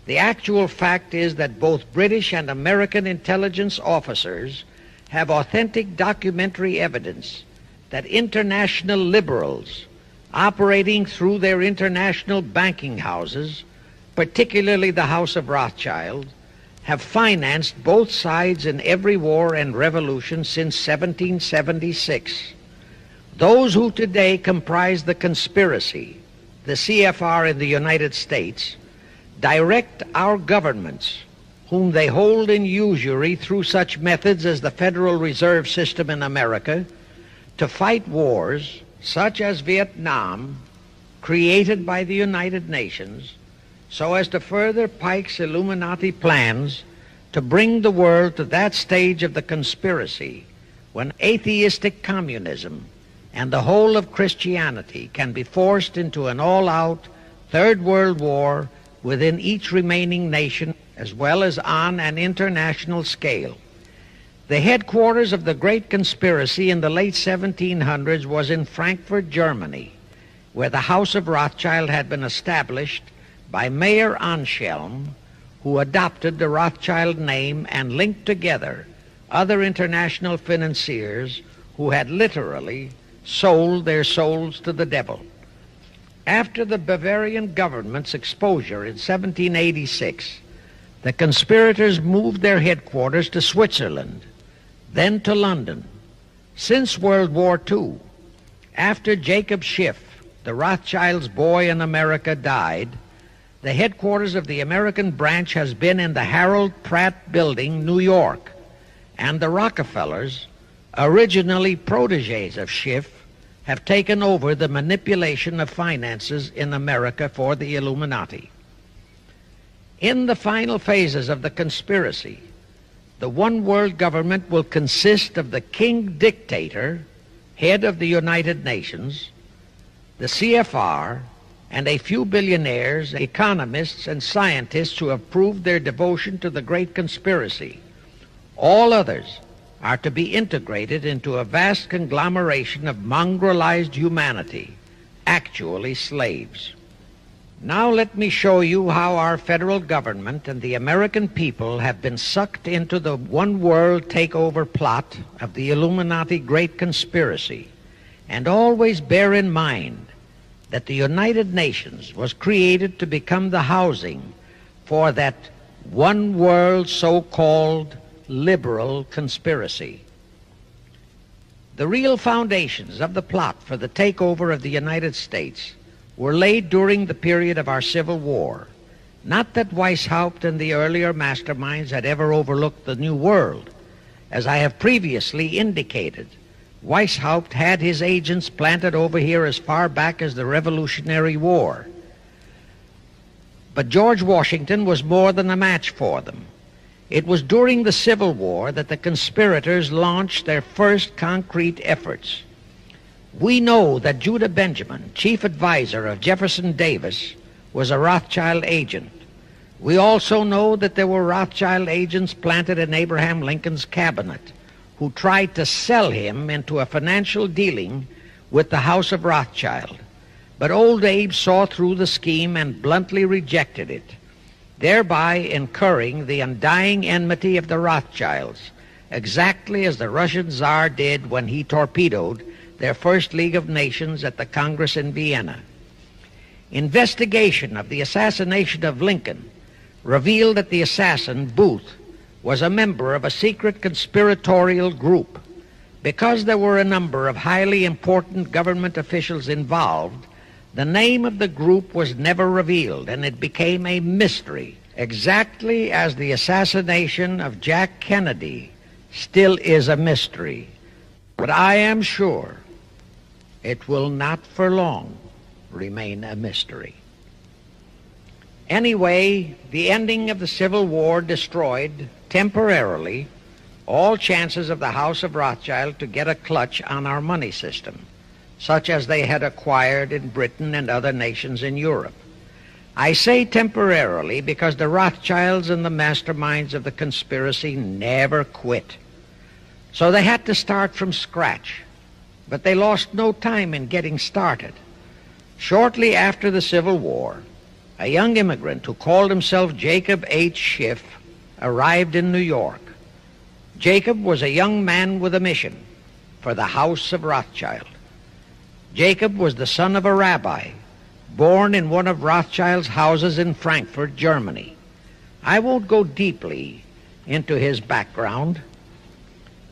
the actual fact is that both British and American intelligence officers have authentic documentary evidence that international liberals operating through their international banking houses, particularly the House of Rothschild, have financed both sides in every war and revolution since 1776. Those who today comprise the conspiracy, the CFR in the United States, direct our governments, whom they hold in usury through such methods as the Federal Reserve System in America, to fight wars such as Vietnam, created by the United Nations, so as to further Pike's Illuminati plans to bring the world to that stage of the conspiracy when atheistic communism and the whole of Christianity can be forced into an all-out Third World War within each remaining nation, as well as on an international scale. The headquarters of the great conspiracy in the late 1700s was in Frankfurt, Germany, where the House of Rothschild had been established by Mayer Anschelm, who adopted the Rothschild name and linked together other international financiers who had literally sold their souls to the devil. After the Bavarian government's exposure in 1786, the conspirators moved their headquarters to Switzerland, then to London. Since World War II, after Jacob Schiff, the Rothschilds' boy in America, died, the headquarters of the American branch has been in the Harold Pratt Building, New York, and the Rockefellers, originally protégés of Schiff, have taken over the manipulation of finances in America for the Illuminati. In the final phases of the conspiracy, the one world government will consist of the king dictator, head of the United Nations, the CFR, and a few billionaires, economists, and scientists who have proved their devotion to the great conspiracy. All others are to be integrated into a vast conglomeration of mongrelized humanity, actually slaves. Now let me show you how our federal government and the American people have been sucked into the one world takeover plot of the Illuminati great conspiracy. And always bear in mind that the United Nations was created to become the housing for that one world so-called liberal conspiracy. The real foundations of the plot for the takeover of the United States were laid during the period of our Civil War. Not that Weishaupt and the earlier masterminds had ever overlooked the New World. As I have previously indicated, Weishaupt had his agents planted over here as far back as the Revolutionary War. But George Washington was more than a match for them. It was during the Civil War that the conspirators launched their first concrete efforts. We know that Judah Benjamin, chief advisor of Jefferson Davis, was a Rothschild agent. We also know that there were Rothschild agents planted in Abraham Lincoln's cabinet who tried to sell him into a financial dealing with the House of Rothschild. But old Abe saw through the scheme and bluntly rejected it, thereby incurring the undying enmity of the Rothschilds, exactly as the Russian Tsar did when he torpedoed their first League of Nations at the Congress in Vienna. Investigation of the assassination of Lincoln revealed that the assassin, Booth, was a member of a secret conspiratorial group. Because there were a number of highly important government officials involved, the name of the group was never revealed, and it became a mystery, exactly as the assassination of Jack Kennedy still is a mystery. But I am sure it will not for long remain a mystery. Anyway, the ending of the Civil War destroyed, temporarily, all chances of the House of Rothschild to get a clutch on our money system, such as they had acquired in Britain and other nations in Europe. I say temporarily because the Rothschilds and the masterminds of the conspiracy never quit. So they had to start from scratch, but they lost no time in getting started. Shortly after the Civil War, a young immigrant who called himself Jacob H. Schiff arrived in New York. Jacob was a young man with a mission for the House of Rothschild. Jacob was the son of a rabbi, born in one of Rothschild's houses in Frankfurt, Germany. I won't go deeply into his background.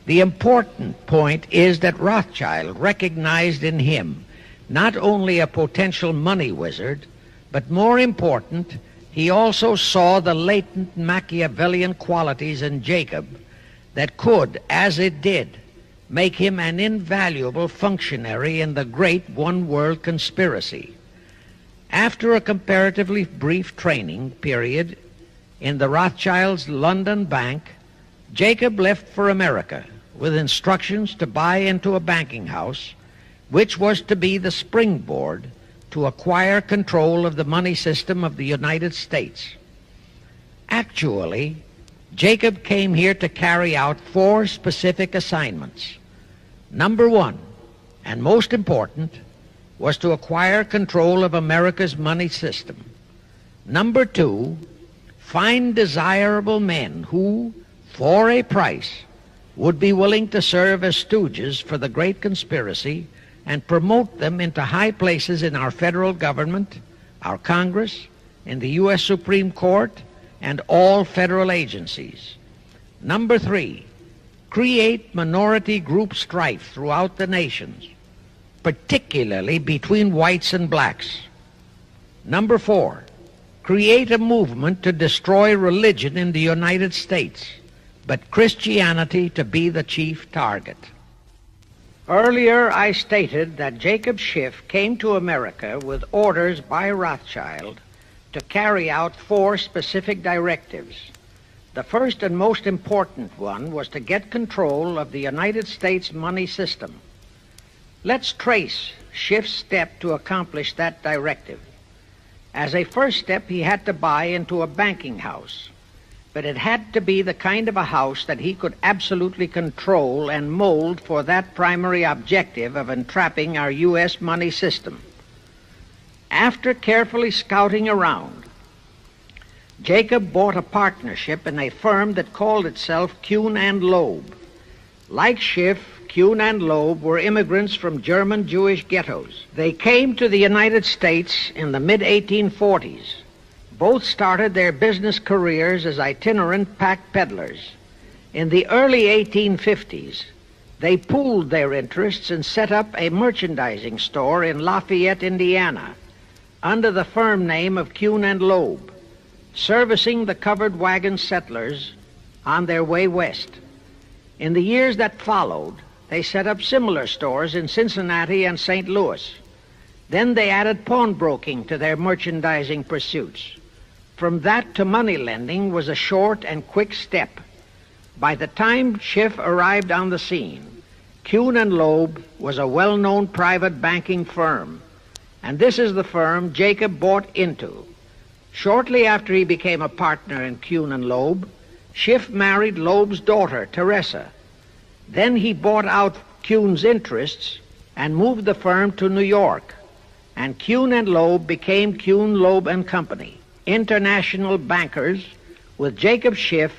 The important point is that Rothschild recognized in him not only a potential money wizard, but more important, he also saw the latent Machiavellian qualities in Jacob that could, as it did, make him an invaluable functionary in the great one-world conspiracy. After a comparatively brief training period in the Rothschilds' London bank, Jacob left for America with instructions to buy into a banking house, which was to be the springboard to acquire control of the money system of the United States. Actually, Jacob came here to carry out 4 specific assignments. Number 1, and most important, was to acquire control of America's money system. Number 2, find desirable men who, for a price, would be willing to serve as stooges for the great conspiracy and promote them into high places in our federal government, our Congress, in the U.S. Supreme Court, and all federal agencies. Number 3, create minority group strife throughout the nations, particularly between whites and blacks. Number 4, create a movement to destroy religion in the United States, but Christianity to be the chief target. Earlier, I stated that Jacob Schiff came to America with orders by Rothschild to carry out 4 specific directives. The first and most important one was to get control of the United States money system. Let's trace Schiff's step to accomplish that directive. As a first step, he had to buy into a banking house, but it had to be the kind of a house that he could absolutely control and mold for that primary objective of entrapping our U.S. money system. After carefully scouting around, Jacob bought a partnership in a firm that called itself Kuhn and Loeb. Like Schiff, Kuhn and Loeb were immigrants from German Jewish ghettos. They came to the United States in the mid-1840s. Both started their business careers as itinerant pack peddlers. In the early 1850s, they pooled their interests and set up a merchandising store in Lafayette, Indiana, under the firm name of Kuhn and Loeb, servicing the covered wagon settlers on their way west. In the years that followed, they set up similar stores in Cincinnati and St. Louis. Then they added pawnbroking to their merchandising pursuits. From that to money lending was a short and quick step. By the time Schiff arrived on the scene, Kuhn and Loeb was a well-known private banking firm, and this is the firm Jacob bought into. Shortly after he became a partner in Kuhn and Loeb, Schiff married Loeb's daughter, Teresa. Then he bought out Kuhn's interests and moved the firm to New York, and Kuhn and Loeb became Kuhn, Loeb and Company, international bankers, with Jacob Schiff,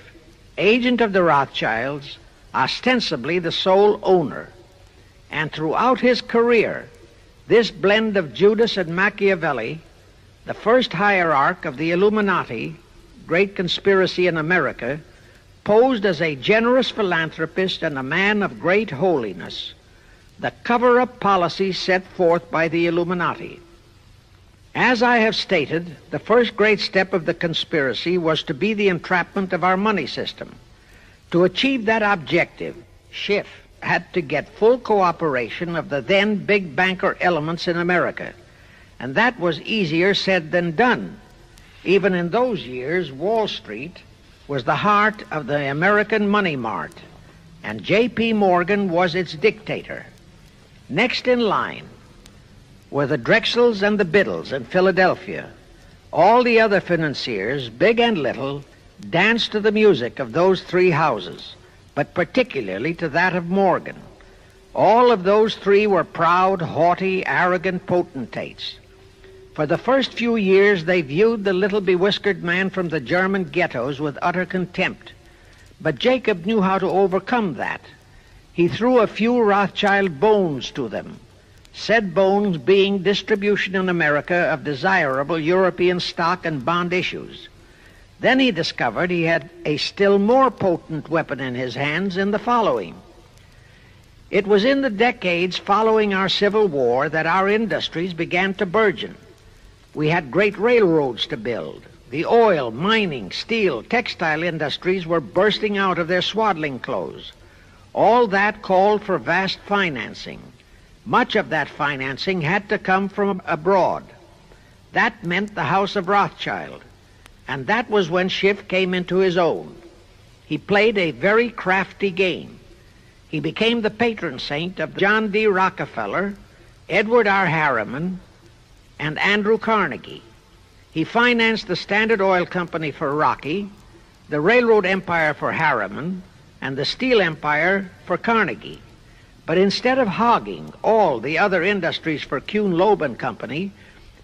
agent of the Rothschilds, ostensibly the sole owner. And throughout his career, this blend of Judas and Machiavelli, the first hierarch of the Illuminati, great conspiracy in America, posed as a generous philanthropist and a man of great holiness, the cover-up policy set forth by the Illuminati. As I have stated, the first great step of the conspiracy was to be the entrapment of our money system. To achieve that objective, Schiff had to get full cooperation of the then big banker elements in America, and that was easier said than done. Even in those years, Wall Street was the heart of the American money mart, and J.P. Morgan was its dictator. Next in line were the Drexels and the Biddles in Philadelphia. All the other financiers, big and little, danced to the music of those three houses, but particularly to that of Morgan. All of those three were proud, haughty, arrogant potentates. For the first few years they viewed the little bewhiskered man from the German ghettos with utter contempt. But Jacob knew how to overcome that. He threw a few Rothschild bones to them, said bones being distribution in America of desirable European stock and bond issues. Then he discovered he had a still more potent weapon in his hands in the following. It was in the decades following our Civil War that our industries began to burgeon. We had great railroads to build. The oil, mining, steel, textile industries were bursting out of their swaddling clothes. All that called for vast financing. Much of that financing had to come from abroad. That meant the House of Rothschild, and that was when Schiff came into his own. He played a very crafty game. He became the patron saint of John D. Rockefeller, Edward R. Harriman, and Andrew Carnegie. He financed the Standard Oil Company for Rocky, the railroad empire for Harriman, and the steel empire for Carnegie. But instead of hogging all the other industries for Kuhn, Loeb and Company,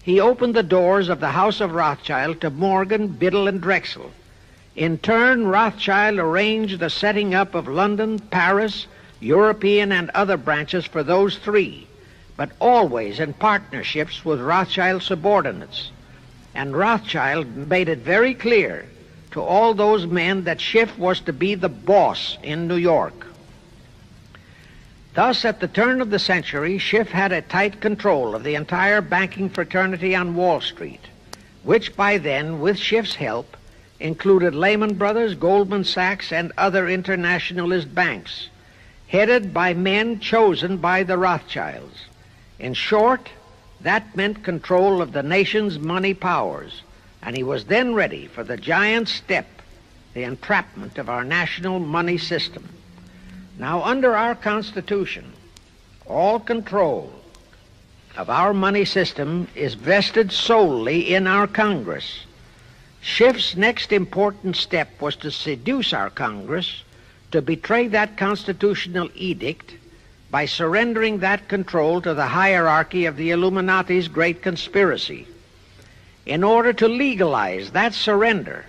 he opened the doors of the House of Rothschild to Morgan, Biddle, and Drexel. In turn, Rothschild arranged the setting up of London, Paris, European, and other branches for those three, but always in partnerships with Rothschild subordinates. And Rothschild made it very clear to all those men that Schiff was to be the boss in New York. Thus, at the turn of the century, Schiff had a tight control of the entire banking fraternity on Wall Street, which by then, with Schiff's help, included Lehman Brothers, Goldman Sachs, and other internationalist banks, headed by men chosen by the Rothschilds. In short, that meant control of the nation's money powers, and he was then ready for the giant step, the entrapment of our national money system. Now, under our Constitution, all control of our money system is vested solely in our Congress. Schiff's next important step was to seduce our Congress to betray that constitutional edict by surrendering that control to the hierarchy of the Illuminati's great conspiracy. In order to legalize that surrender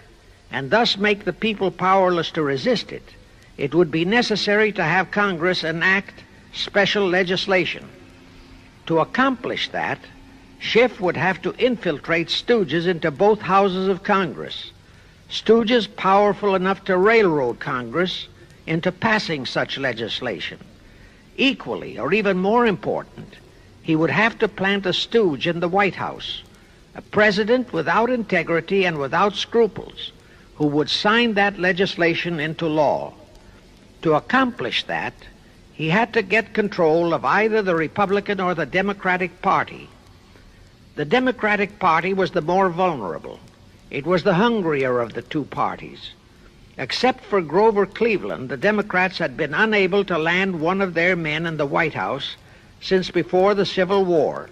and thus make the people powerless to resist it, it would be necessary to have Congress enact special legislation. To accomplish that, Schiff would have to infiltrate stooges into both houses of Congress, stooges powerful enough to railroad Congress into passing such legislation. Equally, or even more important, he would have to plant a stooge in the White House, a president without integrity and without scruples, who would sign that legislation into law. To accomplish that, he had to get control of either the Republican or the Democratic Party. The Democratic Party was the more vulnerable. It was the hungrier of the two parties. Except for Grover Cleveland, the Democrats had been unable to land one of their men in the White House since before the Civil War.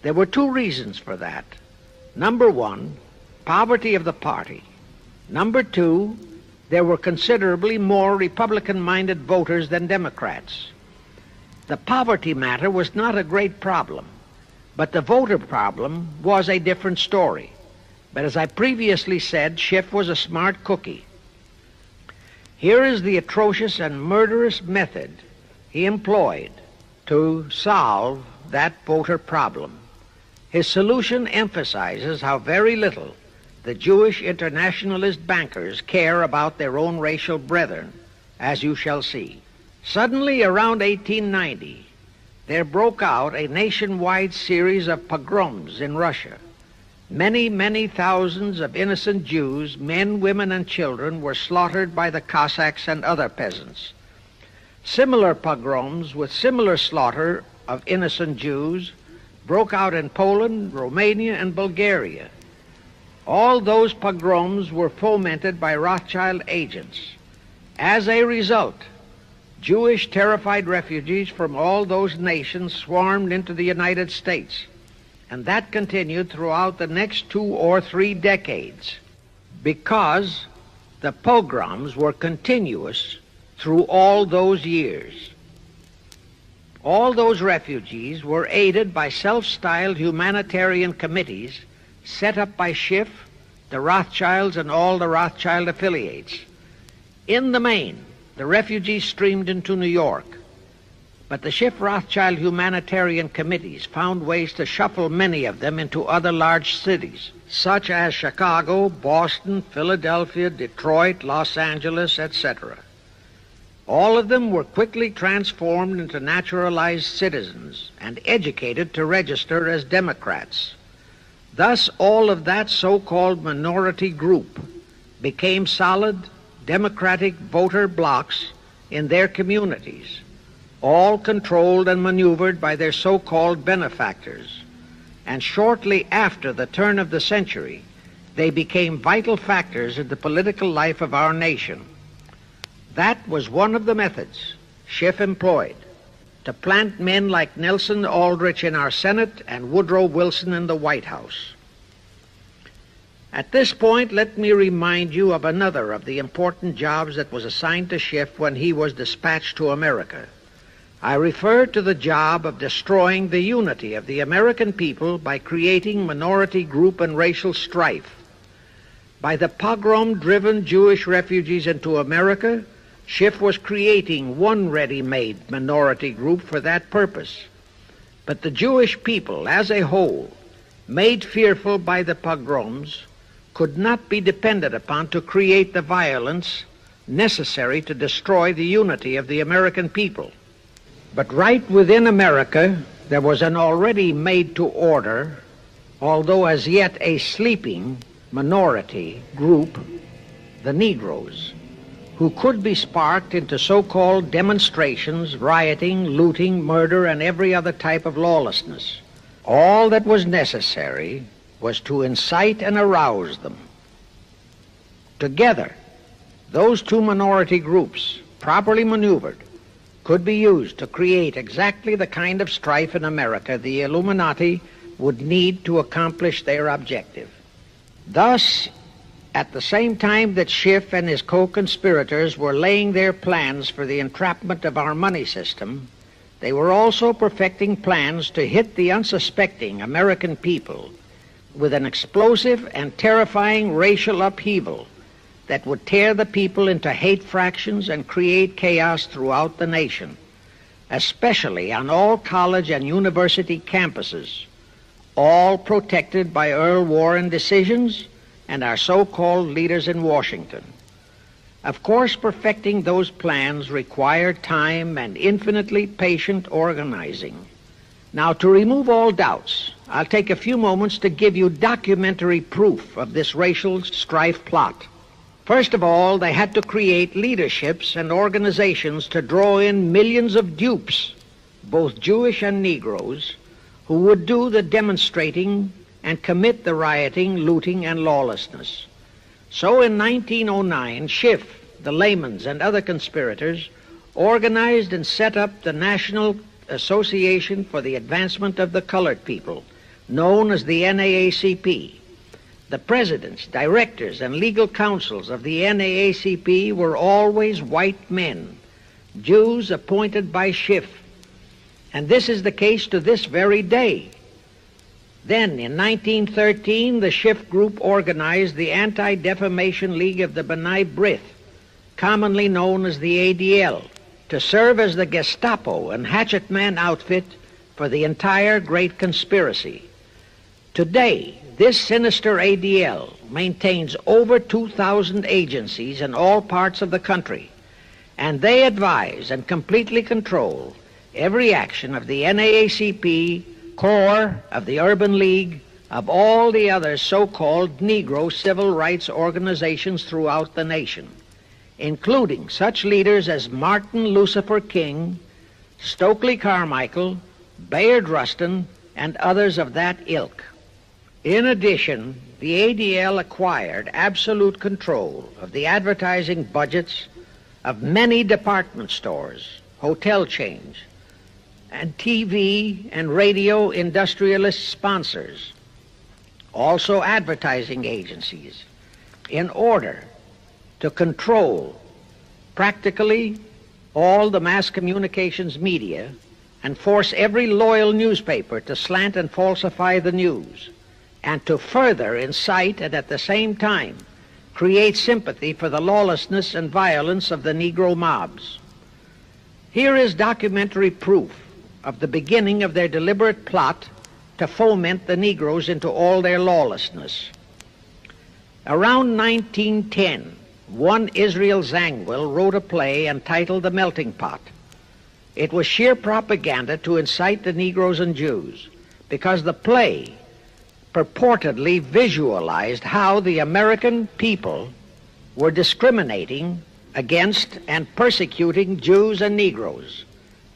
There were two reasons for that. Number one, poverty of the party. Number two, there were considerably more Republican-minded voters than Democrats. The poverty matter was not a great problem, but the voter problem was a different story. But as I previously said, Schiff was a smart cookie. Here is the atrocious and murderous method he employed to solve that voter problem. His solution emphasizes how very little the Jewish internationalist bankers care about their own racial brethren, as you shall see. Suddenly, around 1890, there broke out a nationwide series of pogroms in Russia. Many, many thousands of innocent Jews, men, women, and children, were slaughtered by the Cossacks and other peasants. Similar pogroms with similar slaughter of innocent Jews broke out in Poland, Romania, and Bulgaria. All those pogroms were fomented by Rothschild agents. As a result, Jewish terrified refugees from all those nations swarmed into the United States, and that continued throughout the next 2 or 3 decades because the pogroms were continuous through all those years. All those refugees were aided by self-styled humanitarian committees set up by Schiff, the Rothschilds, and all the Rothschild affiliates. In the main, the refugees streamed into New York, but the Schiff-Rothschild humanitarian committees found ways to shuffle many of them into other large cities, such as Chicago, Boston, Philadelphia, Detroit, Los Angeles, etc. All of them were quickly transformed into naturalized citizens and educated to register as Democrats. Thus, all of that so-called minority group became solid Democratic voter blocs in their communities, all controlled and maneuvered by their so-called benefactors. And shortly after the turn of the century, they became vital factors in the political life of our nation. That was one of the methods Schiff employed to plant men like Nelson Aldrich in our Senate and Woodrow Wilson in the White House. At this point, let me remind you of another of the important jobs that was assigned to Schiff when he was dispatched to America. I refer to the job of destroying the unity of the American people by creating minority group and racial strife. By the pogrom-driven Jewish refugees into America, Schiff was creating one ready-made minority group for that purpose. But the Jewish people as a whole, made fearful by the pogroms, could not be depended upon to create the violence necessary to destroy the unity of the American people. But right within America, there was an already made-to-order, although as yet a sleeping minority group, the Negroes, who could be sparked into so-called demonstrations, rioting, looting, murder, and every other type of lawlessness. All that was necessary was to incite and arouse them. Together, those two minority groups, properly maneuvered, could be used to create exactly the kind of strife in America the Illuminati would need to accomplish their objective. Thus, at the same time that Schiff and his co-conspirators were laying their plans for the entrapment of our money system, they were also perfecting plans to hit the unsuspecting American people with an explosive and terrifying racial upheaval that would tear the people into hate fractions and create chaos throughout the nation, especially on all college and university campuses. all protected by Earl Warren decisions and our so-called leaders in Washington. Of course, perfecting those plans required time and infinitely patient organizing. Now, to remove all doubts, I'll take a few moments to give you documentary proof of this racial strife plot. First of all, they had to create leaderships and organizations to draw in millions of dupes, both Jewish and Negroes, who would do the demonstrating and commit the rioting, looting, and lawlessness. So in 1909, Schiff, the Laymans, and other conspirators organized and set up the National Association for the Advancement of the Colored People, known as the NAACP. The presidents, directors, and legal counsels of the NAACP were always white men, Jews appointed by Schiff. And this is the case to this very day. Then, in 1913, the Schiff Group organized the Anti-Defamation League of the B'nai B'rith, commonly known as the ADL, to serve as the Gestapo and hatchet man outfit for the entire great conspiracy. Today, this sinister ADL maintains over 2,000 agencies in all parts of the country, and they advise and completely control every action of the NAACP, core of the Urban League, of all the other so-called Negro civil rights organizations throughout the nation, including such leaders as Martin Lucifer King, Stokely Carmichael, Bayard Rustin, and others of that ilk. In addition, the ADL acquired absolute control of the advertising budgets of many department stores, hotel chains, and TV and radio industrialist sponsors, also advertising agencies, in order to control practically all the mass communications media and force every loyal newspaper to slant and falsify the news, and to further incite and at the same time create sympathy for the lawlessness and violence of the Negro mobs. Here is documentary proof of the beginning of their deliberate plot to foment the Negroes into all their lawlessness. Around 1910, one Israel Zangwill wrote a play entitled The Melting Pot. It was sheer propaganda to incite the Negroes and Jews, because the play purportedly visualized how the American people were discriminating against and persecuting Jews and Negroes.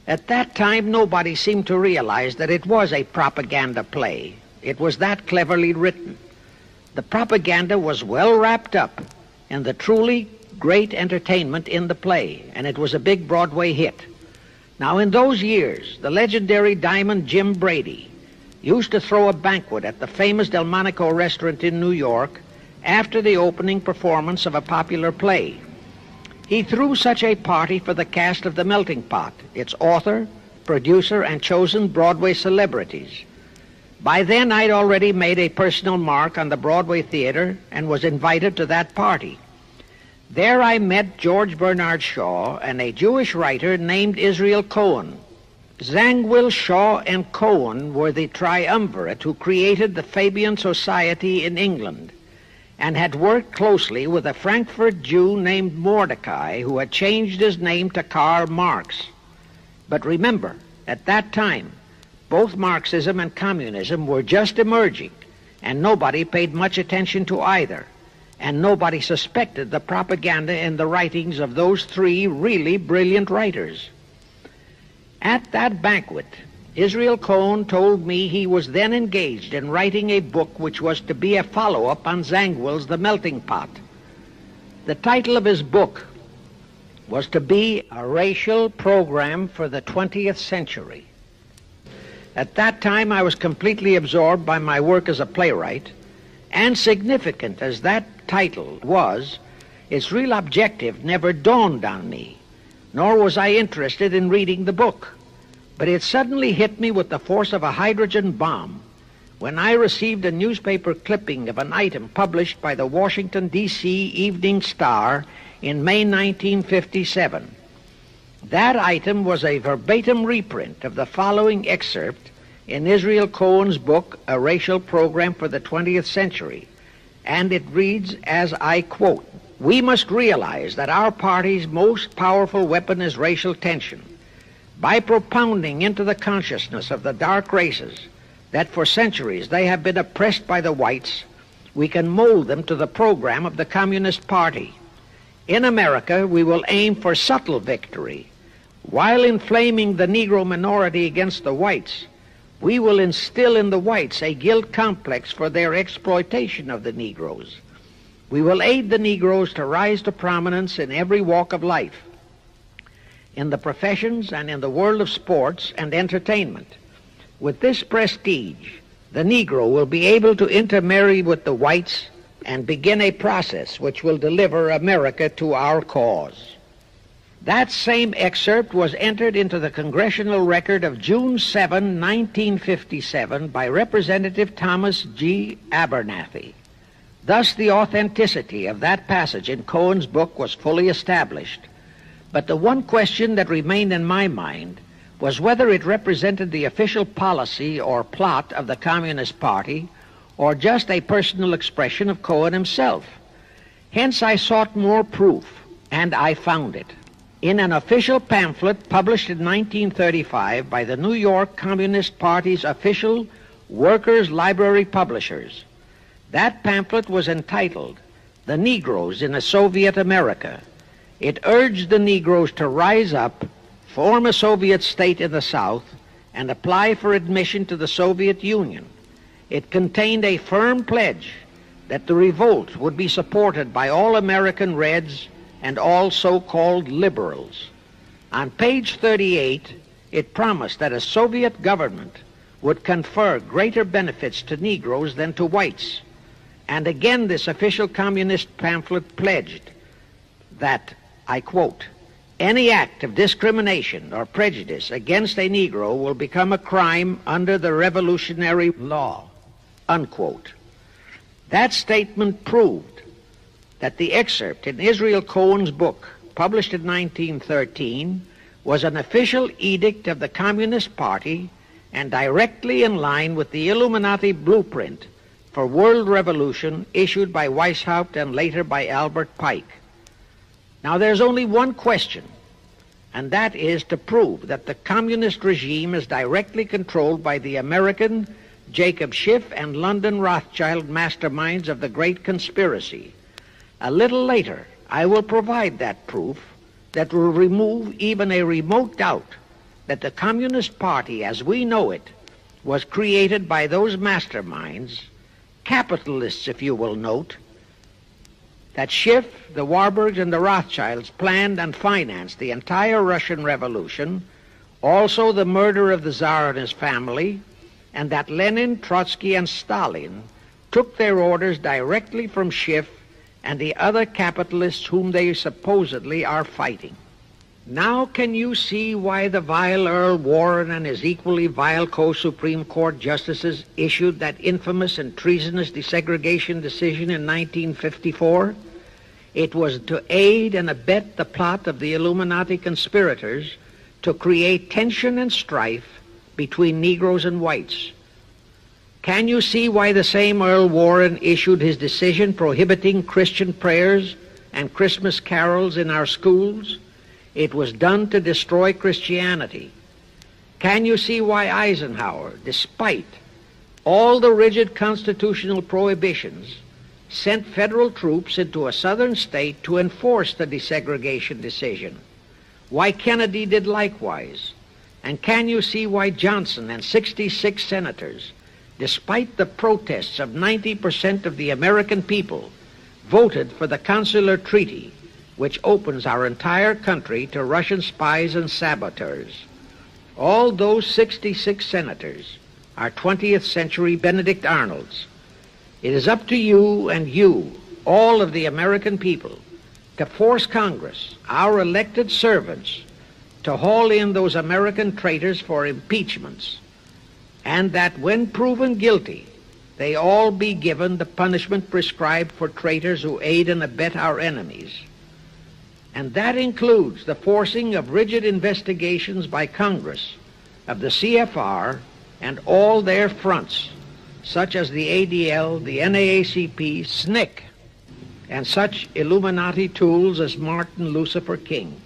At that time, nobody seemed to realize that it was a propaganda play. It was that cleverly written. The propaganda was well wrapped up in the truly great entertainment in the play, and it was a big Broadway hit. Now, in those years, the legendary Diamond Jim Brady used to throw a banquet at the famous Delmonico restaurant in New York after the opening performance of a popular play. He threw such a party for the cast of The Melting Pot, its author, producer, and chosen Broadway celebrities. By then, I'd already made a personal mark on the Broadway theater and was invited to that party. There I met George Bernard Shaw and a Jewish writer named Israel Cohen. Zangwill, Shaw, and Cohen were the triumvirate who created the Fabian Society in England and had worked closely with a Frankfurt Jew named Mordecai, who had changed his name to Karl Marx. But remember, at that time, both Marxism and communism were just emerging, and nobody paid much attention to either, and nobody suspected the propaganda in the writings of those three really brilliant writers. At that banquet, Israel Cohen told me he was then engaged in writing a book which was to be a follow-up on Zangwill's The Melting Pot. The title of his book was to be A Racial Program for the 20th Century. At that time, I was completely absorbed by my work as a playwright, and significant as that title was, its real objective never dawned on me, nor was I interested in reading the book. But it suddenly hit me with the force of a hydrogen bomb when I received a newspaper clipping of an item published by the Washington, D.C. Evening Star in May 1957. That item was a verbatim reprint of the following excerpt in Israel Cohen's book, A Racial Program for the 20th Century, and it reads, as I quote, "We must realize that our party's most powerful weapon is racial tension. By propounding into the consciousness of the dark races that for centuries they have been oppressed by the whites, we can mold them to the program of the Communist Party. In America, we will aim for subtle victory. While inflaming the Negro minority against the whites, we will instill in the whites a guilt complex for their exploitation of the Negroes. We will aid the Negroes to rise to prominence in every walk of life, in the professions and in the world of sports and entertainment. With this prestige, the Negro will be able to intermarry with the whites and begin a process which will deliver America to our cause." That same excerpt was entered into the Congressional Record of June 7, 1957 by Representative Thomas G. Abernathy. Thus the authenticity of that passage in Cohen's book was fully established. But the one question that remained in my mind was whether it represented the official policy or plot of the Communist Party or just a personal expression of Cohen himself. Hence I sought more proof, and I found it. In an official pamphlet published in 1935 by the New York Communist Party's official Workers' Library Publishers. That pamphlet was entitled, "The Negroes in a Soviet America." It urged the Negroes to rise up, form a Soviet state in the South, and apply for admission to the Soviet Union. It contained a firm pledge that the revolt would be supported by all American Reds and all so-called liberals. On page 38, it promised that a Soviet government would confer greater benefits to Negroes than to whites. And again, this official communist pamphlet pledged that, I quote, "Any act of discrimination or prejudice against a Negro will become a crime under the revolutionary law," unquote. That statement proved that the excerpt in Israel Cohen's book, published in 1913, was an official edict of the Communist Party and directly in line with the Illuminati blueprint for world revolution issued by Weishaupt and later by Albert Pike. Now there's only one question, and that is to prove that the communist regime is directly controlled by the American Jacob Schiff and London Rothschild masterminds of the Great Conspiracy. A little later, I will provide that proof that will remove even a remote doubt that the Communist Party as we know it was created by those masterminds, capitalists if you will note, that Schiff, the Warburgs, and the Rothschilds planned and financed the entire Russian Revolution, also the murder of the Tsar and his family, and that Lenin, Trotsky, and Stalin took their orders directly from Schiff and the other capitalists whom they supposedly are fighting. Now can you see why the vile Earl Warren and his equally vile co-Supreme Court justices issued that infamous and treasonous desegregation decision in 1954? It was to aid and abet the plot of the Illuminati conspirators to create tension and strife between Negroes and whites. Can you see why the same Earl Warren issued his decision prohibiting Christian prayers and Christmas carols in our schools? It was done to destroy Christianity. Can you see why Eisenhower, despite all the rigid constitutional prohibitions, sent federal troops into a southern state to enforce the desegregation decision? Why Kennedy did likewise? And can you see why Johnson and 66 senators, despite the protests of 90% of the American people, voted for the Consular Treaty, which opens our entire country to Russian spies and saboteurs? All those 66 senators are 20th century Benedict Arnolds. It is up to you and you, all of the American people, to force Congress, our elected servants, to haul in those American traitors for impeachments, and that when proven guilty, they all be given the punishment prescribed for traitors who aid and abet our enemies. And that includes the forcing of rigid investigations by Congress of the CFR and all their fronts, such as the ADL, the NAACP, SNCC, and such Illuminati tools as Martin Lucifer King.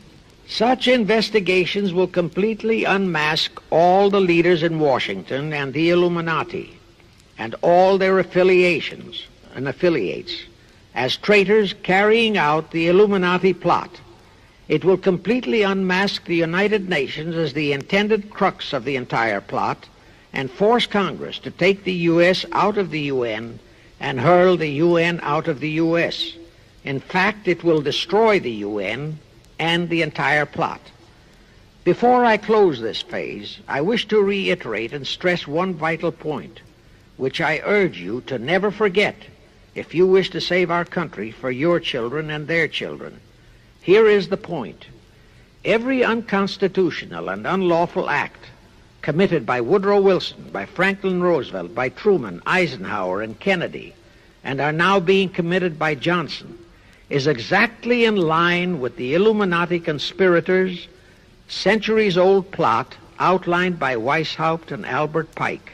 Such investigations will completely unmask all the leaders in Washington and the Illuminati and all their affiliations and affiliates as traitors carrying out the Illuminati plot. It will completely unmask the United Nations as the intended crux of the entire plot and force Congress to take the U.S. out of the UN and hurl the UN out of the U.S. In fact, it will destroy the UN and the entire plot. Before I close this phase, I wish to reiterate and stress one vital point, which I urge you to never forget if you wish to save our country for your children and their children. Here is the point. Every unconstitutional and unlawful act committed by Woodrow Wilson, by Franklin Roosevelt, by Truman, Eisenhower, and Kennedy, and are now being committed by Johnson, is exactly in line with the Illuminati conspirators' centuries-old plot outlined by Weishaupt and Albert Pike.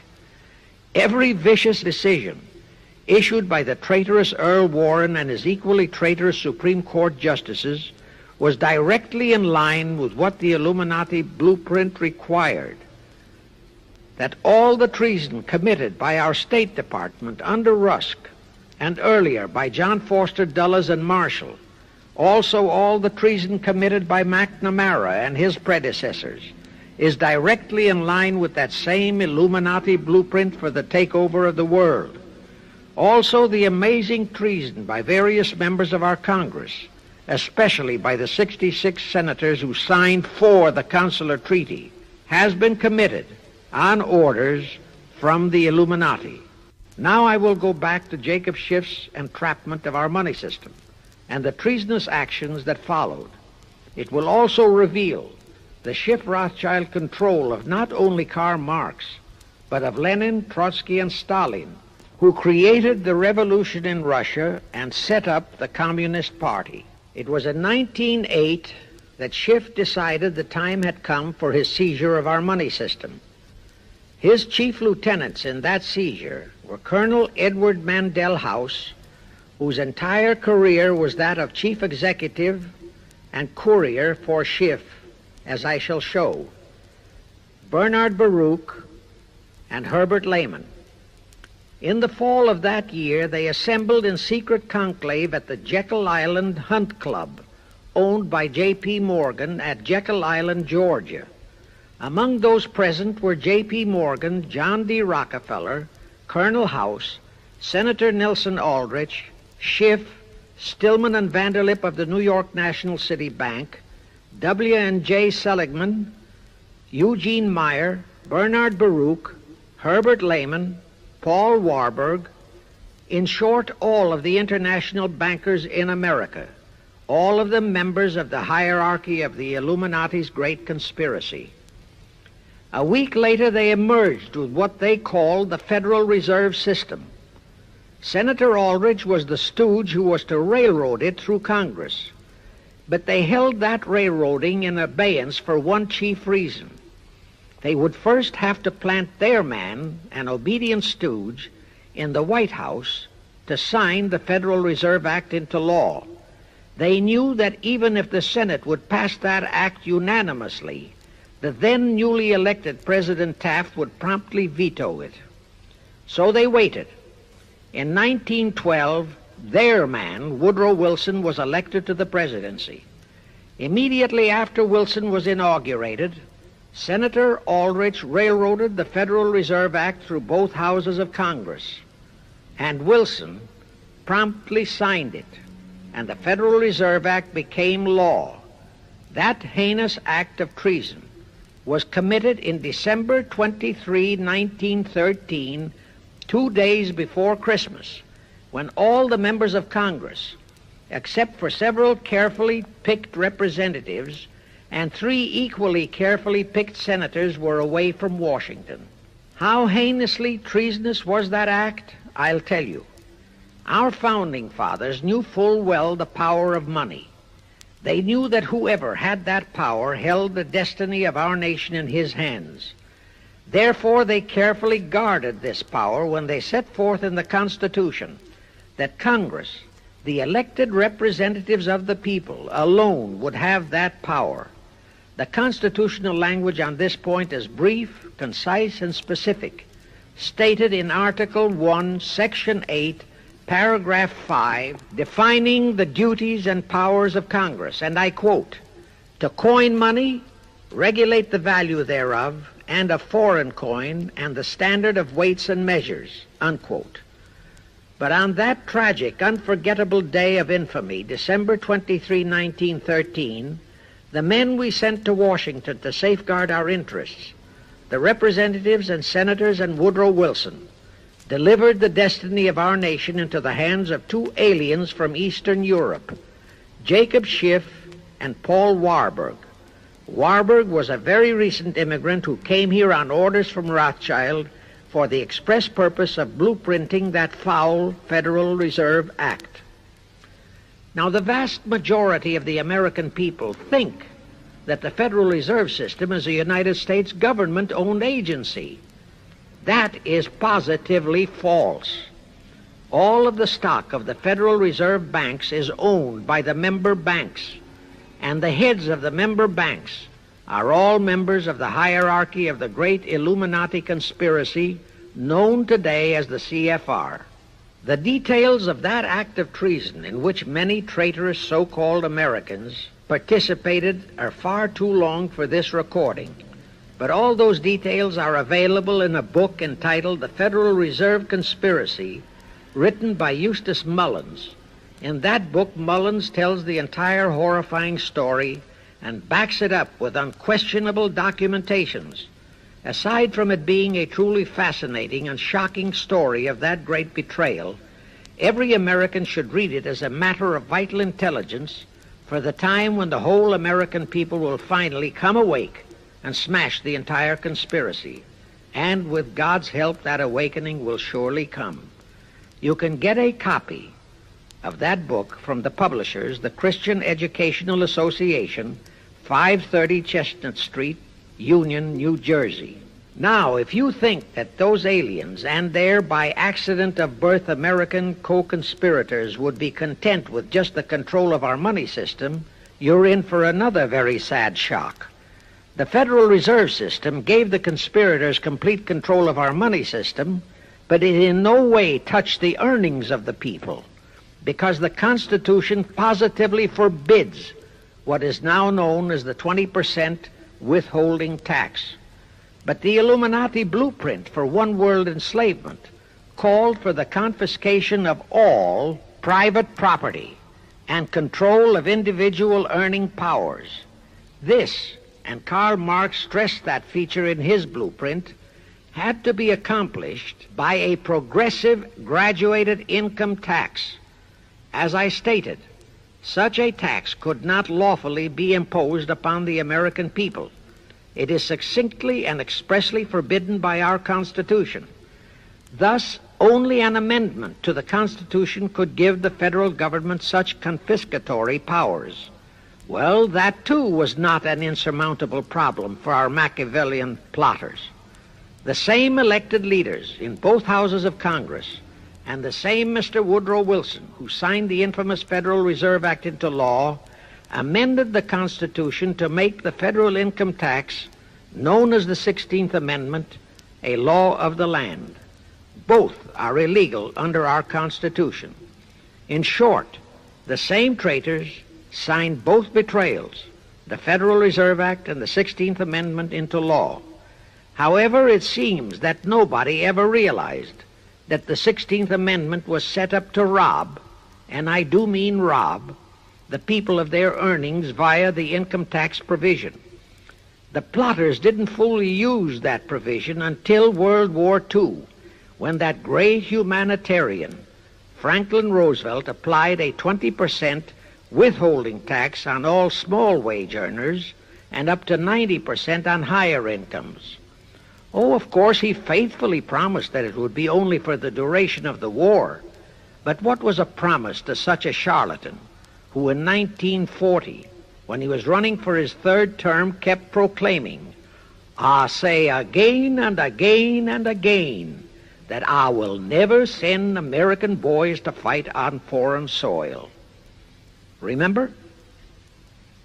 Every vicious decision issued by the traitorous Earl Warren and his equally traitorous Supreme Court justices was directly in line with what the Illuminati blueprint required. That all the treason committed by our State Department under Rusk and earlier by John Foster Dulles and Marshall, also all the treason committed by McNamara and his predecessors, is directly in line with that same Illuminati blueprint for the takeover of the world. Also the amazing treason by various members of our Congress, especially by the 66 senators who signed for the Consular Treaty, has been committed on orders from the Illuminati. Now I will go back to Jacob Schiff's entrapment of our money system and the treasonous actions that followed. It will also reveal the Schiff-Rothschild control of not only Karl Marx, but of Lenin, Trotsky, and Stalin, who created the revolution in Russia and set up the Communist Party. It was in 1908 that Schiff decided the time had come for his seizure of our money system. His chief lieutenants in that seizure were Colonel Edward Mandel House, whose entire career was that of chief executive and courier for Schiff, as I shall show, Bernard Baruch, and Herbert Lehman. In the fall of that year, they assembled in secret conclave at the Jekyll Island Hunt Club, owned by J.P. Morgan at Jekyll Island, Georgia. Among those present were J.P. Morgan, John D. Rockefeller, Colonel House, Senator Nelson Aldrich, Schiff, Stillman and Vanderlip of the New York National City Bank, W.N.J. Seligman, Eugene Meyer, Bernard Baruch, Herbert Lehman, Paul Warburg, in short, all of the international bankers in America, all of them members of the hierarchy of the Illuminati's great conspiracy. A week later, they emerged with what they called the Federal Reserve System. Senator Aldrich was the stooge who was to railroad it through Congress. But they held that railroading in abeyance for one chief reason. They would first have to plant their man, an obedient stooge, in the White House to sign the Federal Reserve Act into law. They knew that even if the Senate would pass that act unanimously, the then newly elected President Taft would promptly veto it. So they waited. In 1912, their man, Woodrow Wilson, was elected to the presidency. Immediately after Wilson was inaugurated, Senator Aldrich railroaded the Federal Reserve Act through both houses of Congress, and Wilson promptly signed it, and the Federal Reserve Act became law. That heinous act of treason was committed in December 23, 1913, 2 days before Christmas, when all the members of Congress, except for several carefully picked representatives and 3 equally carefully picked senators, were away from Washington. How heinously treasonous was that act? I'll tell you. Our founding fathers knew full well the power of money. They knew that whoever had that power held the destiny of our nation in his hands. Therefore, they carefully guarded this power when they set forth in the Constitution that Congress, the elected representatives of the people, alone would have that power. The constitutional language on this point is brief, concise, and specific, stated in Article 1, Section 8, Paragraph 5, defining the duties and powers of Congress, and I quote, "To coin money, regulate the value thereof, and of foreign coin, and the standard of weights and measures," unquote. But on that tragic, unforgettable day of infamy, December 23, 1913, the men we sent to Washington to safeguard our interests, the representatives and senators and Woodrow Wilson, delivered the destiny of our nation into the hands of two aliens from Eastern Europe, Jacob Schiff and Paul Warburg. Warburg was a very recent immigrant who came here on orders from Rothschild for the express purpose of blueprinting that foul Federal Reserve Act. Now, the vast majority of the American people think that the Federal Reserve System is a United States government-owned agency. That is positively false. All of the stock of the Federal Reserve banks is owned by the member banks, and the heads of the member banks are all members of the hierarchy of the great Illuminati conspiracy known today as the CFR. The details of that act of treason in which many traitorous so-called Americans participated are far too long for this recording, but all those details are available in a book entitled The Federal Reserve Conspiracy, written by Eustace Mullins. In that book, Mullins tells the entire horrifying story and backs it up with unquestionable documentations. Aside from it being a truly fascinating and shocking story of that great betrayal, every American should read it as a matter of vital intelligence for the time when the whole American people will finally come awake and smash the entire conspiracy. And with God's help, that awakening will surely come. You can get a copy of that book from the publishers, the Christian Educational Association, 530 Chestnut Street, Union, New Jersey. Now, if you think that those aliens and their by accident of birth American co-conspirators would be content with just the control of our money system, you're in for another very sad shock. The Federal Reserve System gave the conspirators complete control of our money system, but it in no way touched the earnings of the people, because the Constitution positively forbids what is now known as the 20% withholding tax. But the Illuminati blueprint for one-world enslavement called for the confiscation of all private property and control of individual earning powers. This, and Karl Marx stressed that feature in his blueprint, had to be accomplished by a progressive graduated income tax. As I stated, such a tax could not lawfully be imposed upon the American people. It is succinctly and expressly forbidden by our Constitution. Thus, only an amendment to the Constitution could give the federal government such confiscatory powers. Well, that too was not an insurmountable problem for our Machiavellian plotters. The same elected leaders in both houses of Congress and the same Mr. Woodrow Wilson, who signed the infamous Federal Reserve Act into law, amended the Constitution to make the federal income tax, known as the 16th Amendment, a law of the land. Both are illegal under our Constitution. In short, the same traitors signed both betrayals, the Federal Reserve Act and the 16th Amendment, into law. However, it seems that nobody ever realized that the 16th Amendment was set up to rob, and I do mean rob, the people of their earnings via the income tax provision. The plotters didn't fully use that provision until World War II, when that great humanitarian, Franklin Roosevelt, applied a 20% withholding tax on all small wage earners and up to 90% on higher incomes. Oh, of course, he faithfully promised that it would be only for the duration of the war. But what was a promise to such a charlatan who in 1940, when he was running for his third term, kept proclaiming, I say again and again and again that I will never send American boys to fight on foreign soil. Remember?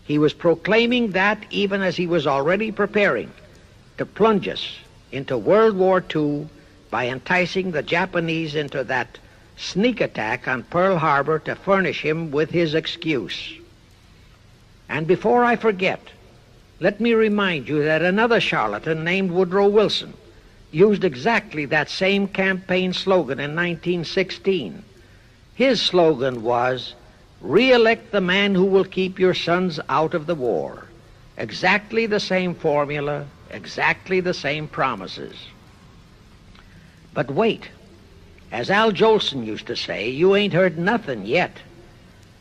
He was proclaiming that even as he was already preparing to plunge us into World War II by enticing the Japanese into that sneak attack on Pearl Harbor to furnish him with his excuse. And before I forget, let me remind you that another charlatan named Woodrow Wilson used exactly that same campaign slogan in 1916. His slogan was, "Re-elect the man who will keep your sons out of the war." Exactly the same formula, exactly the same promises. But wait, as Al Jolson used to say, you ain't heard nothing yet.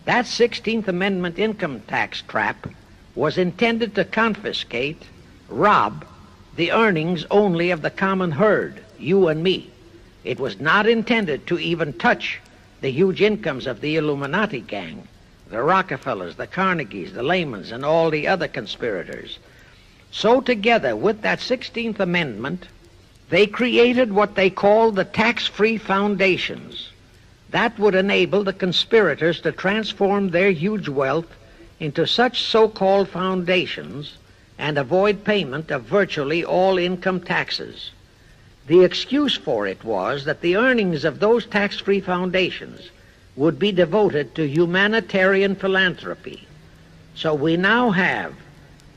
That 16th Amendment income tax trap was intended to confiscate, rob, the earnings only of the common herd, you and me. It was not intended to even touch the huge incomes of the Illuminati gang, the Rockefellers, the Carnegies, the Lehmans, and all the other conspirators. So together with that 16th Amendment, they created what they called the tax-free foundations. That would enable the conspirators to transform their huge wealth into such so-called foundations and avoid payment of virtually all income taxes. The excuse for it was that the earnings of those tax-free foundations would be devoted to humanitarian philanthropy. So we now have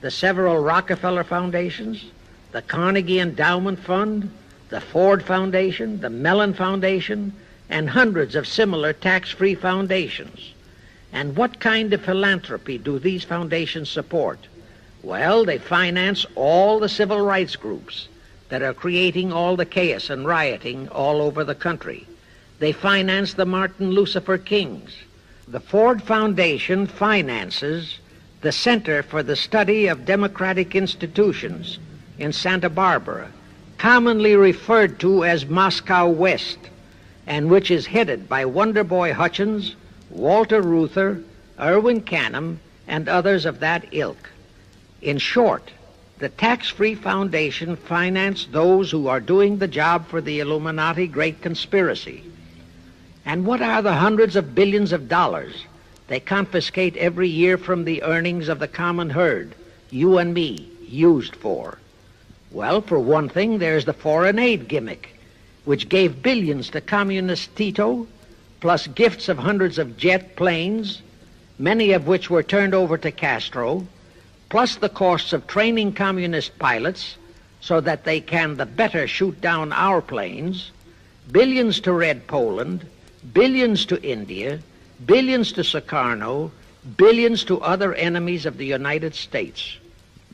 the several Rockefeller foundations, the Carnegie Endowment Fund, the Ford Foundation, the Mellon Foundation, and hundreds of similar tax-free foundations. And what kind of philanthropy do these foundations support? Well, they finance all the civil rights groups that are creating all the chaos and rioting all over the country. They finance the Martin Lucifer Kings. The Ford Foundation finances the Center for the Study of Democratic Institutions in Santa Barbara, commonly referred to as Moscow West, and which is headed by Wonderboy Hutchins, Walter Reuther, Irwin Canham, and others of that ilk. In short, the tax-free foundation financed those who are doing the job for the Illuminati great conspiracy. And what are the hundreds of billions of dollars they confiscate every year from the earnings of the common herd, you and me, used for? Well, for one thing, there's the foreign aid gimmick, which gave billions to communist Tito, plus gifts of hundreds of jet planes, many of which were turned over to Castro, plus the costs of training communist pilots so that they can the better shoot down our planes, billions to Red Poland, billions to India, billions to Sukarno, billions to other enemies of the United States.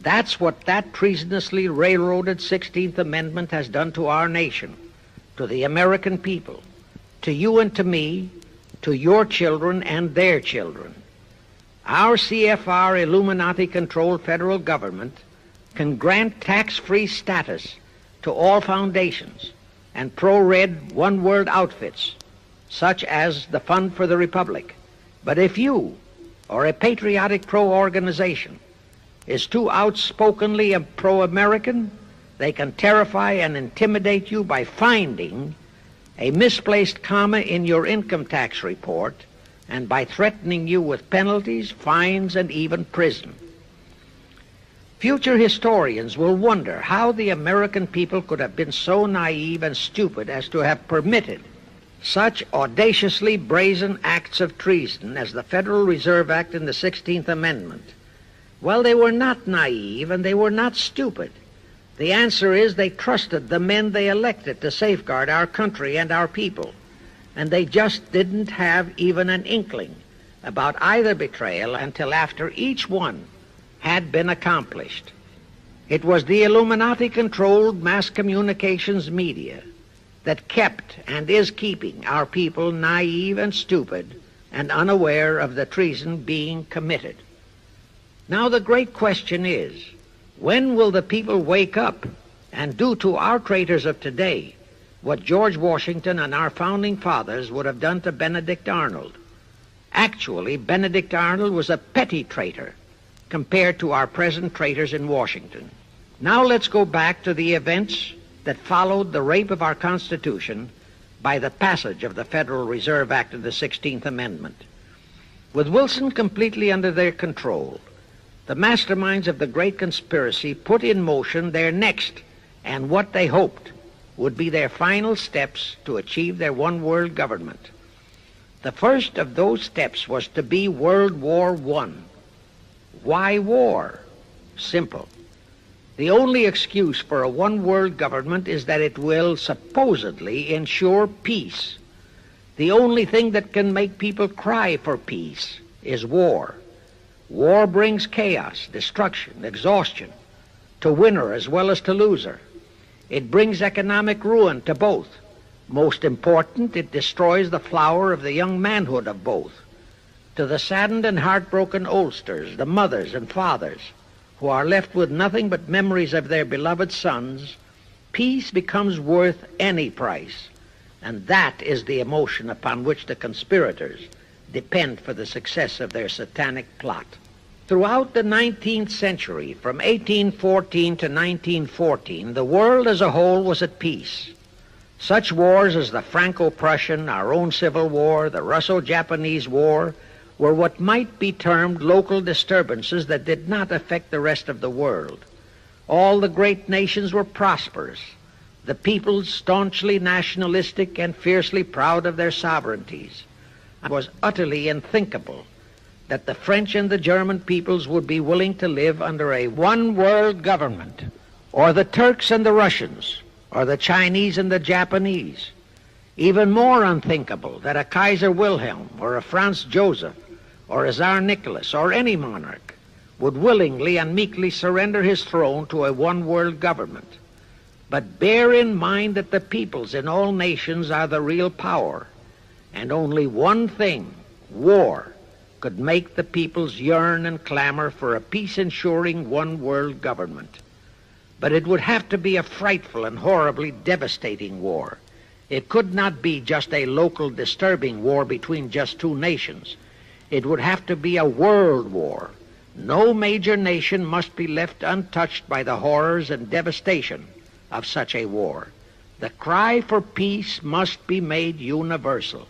That's what that treasonously railroaded 16th Amendment has done to our nation, to the American people, to you and to me, to your children and their children. Our CFR Illuminati-controlled federal government can grant tax-free status to all foundations and pro-red one-world outfits, such as the Fund for the Republic. But if you, or a patriotic pro-organization, is too outspokenly pro-American, they can terrify and intimidate you by finding a misplaced comma in your income tax report and by threatening you with penalties, fines, and even prison. Future historians will wonder how the American people could have been so naive and stupid as to have permitted such audaciously brazen acts of treason as the Federal Reserve Act and the 16th Amendment. Well, they were not naive and they were not stupid. The answer is they trusted the men they elected to safeguard our country and our people, and they just didn't have even an inkling about either betrayal until after each one had been accomplished. It was the Illuminati-controlled mass communications media that kept and is keeping our people naive and stupid and unaware of the treason being committed. Now the great question is, when will the people wake up and do to our traitors of today what George Washington and our founding fathers would have done to Benedict Arnold? Actually, Benedict Arnold was a petty traitor compared to our present traitors in Washington. Now let's go back to the events that followed the rape of our Constitution by the passage of the Federal Reserve Act of the 16th Amendment. With Wilson completely under their control, the masterminds of the great conspiracy put in motion their next and what they hoped would be their final steps to achieve their one-world government. The first of those steps was to be World War I. Why war? Simple. The only excuse for a one-world government is that it will supposedly ensure peace. The only thing that can make people cry for peace is war. War brings chaos, destruction, exhaustion, to winner as well as to loser. It brings economic ruin to both. Most important, it destroys the flower of the young manhood of both. To the saddened and heartbroken oldsters, the mothers and fathers, who are left with nothing but memories of their beloved sons, peace becomes worth any price. And that is the emotion upon which the conspirators depend for the success of their satanic plot. Throughout the 19th century, from 1814 to 1914, the world as a whole was at peace. Such wars as the Franco-Prussian, our own Civil War, the Russo-Japanese War, were what might be termed local disturbances that did not affect the rest of the world. All the great nations were prosperous, the peoples staunchly nationalistic and fiercely proud of their sovereignties. It was utterly unthinkable that the French and the German peoples would be willing to live under a one-world government, or the Turks and the Russians, or the Chinese and the Japanese. Even more unthinkable that a Kaiser Wilhelm or a Franz Joseph or a Tsar Nicholas or any monarch would willingly and meekly surrender his throne to a one-world government. But bear in mind that the peoples in all nations are the real power, and only one thing, war, could make the peoples yearn and clamor for a peace-ensuring one-world government. But it would have to be a frightful and horribly devastating war. It could not be just a local disturbing war between just two nations. It would have to be a world war. No major nation must be left untouched by the horrors and devastation of such a war. The cry for peace must be made universal.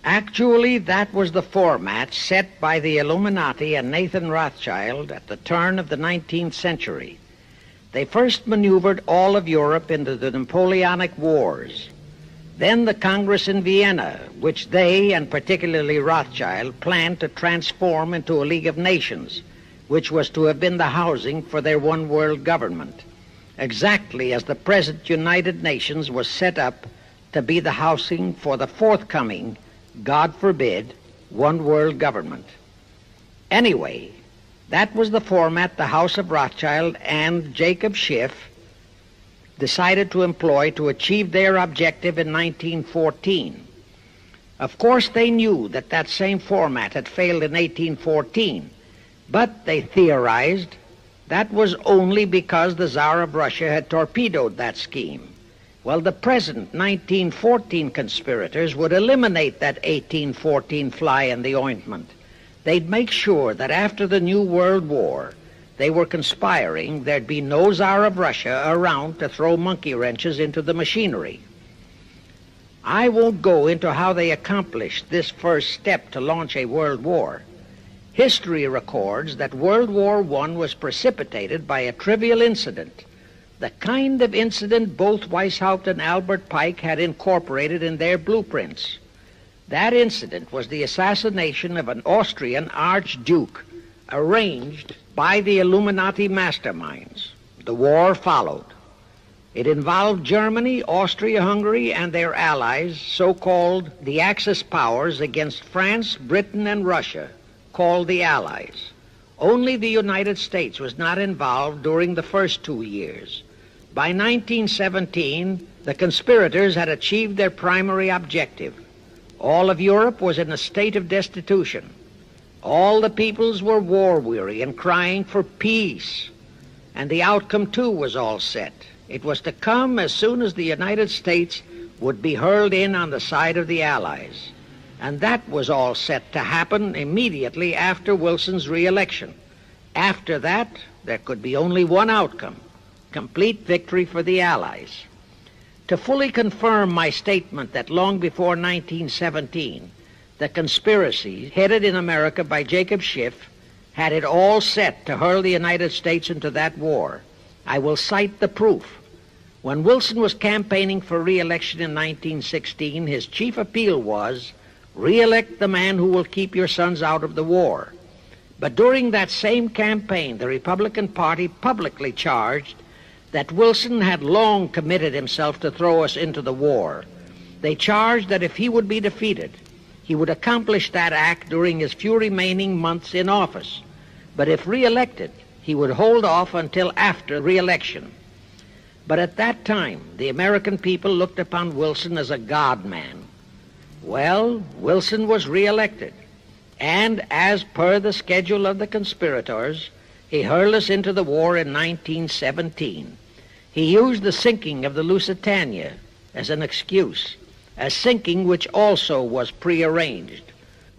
Actually, that was the format set by the Illuminati and Nathan Rothschild at the turn of the 19th century. They first maneuvered all of Europe into the Napoleonic Wars. Then the Congress in Vienna, which they, and particularly Rothschild, planned to transform into a League of Nations, which was to have been the housing for their one-world government, exactly as the present United Nations was set up to be the housing for the forthcoming, God forbid, one-world government. Anyway, that was the format the House of Rothschild and Jacob Schiff decided to employ to achieve their objective in 1914. Of course, they knew that that same format had failed in 1814, but they theorized that was only because the Tsar of Russia had torpedoed that scheme. Well, the present 1914 conspirators would eliminate that 1814 fly in the ointment. They'd make sure that after the New World War, they were conspiring, there'd be no Tsar of Russia around to throw monkey wrenches into the machinery. I won't go into how they accomplished this first step to launch a world war. History records that World War I was precipitated by a trivial incident, the kind of incident both Weishaupt and Albert Pike had incorporated in their blueprints. That incident was the assassination of an Austrian archduke, arranged by the Illuminati masterminds. The war followed. It involved Germany, Austria-Hungary, and their allies, so-called the Axis powers, against France, Britain, and Russia, called the Allies. Only the United States was not involved during the first 2 years. By 1917, the conspirators had achieved their primary objective. All of Europe was in a state of destitution. All the peoples were war-weary and crying for peace. And the outcome, too, was all set. It was to come as soon as the United States would be hurled in on the side of the Allies. And that was all set to happen immediately after Wilson's re-election. After that, there could be only one outcome: complete victory for the Allies. To fully confirm my statement that long before 1917, the conspiracy headed in America by Jacob Schiff had it all set to hurl the United States into that war, I will cite the proof. When Wilson was campaigning for re-election in 1916, his chief appeal was, "Re-elect the man who will keep your sons out of the war." But during that same campaign, the Republican Party publicly charged that Wilson had long committed himself to throw us into the war. They charged that if he would be defeated, he would accomplish that act during his few remaining months in office. But if re-elected, he would hold off until after re-election. But at that time, the American people looked upon Wilson as a God-man. Well, Wilson was re-elected, and as per the schedule of the conspirators, he hurled us into the war in 1917. He used the sinking of the Lusitania as an excuse, a sinking which also was prearranged.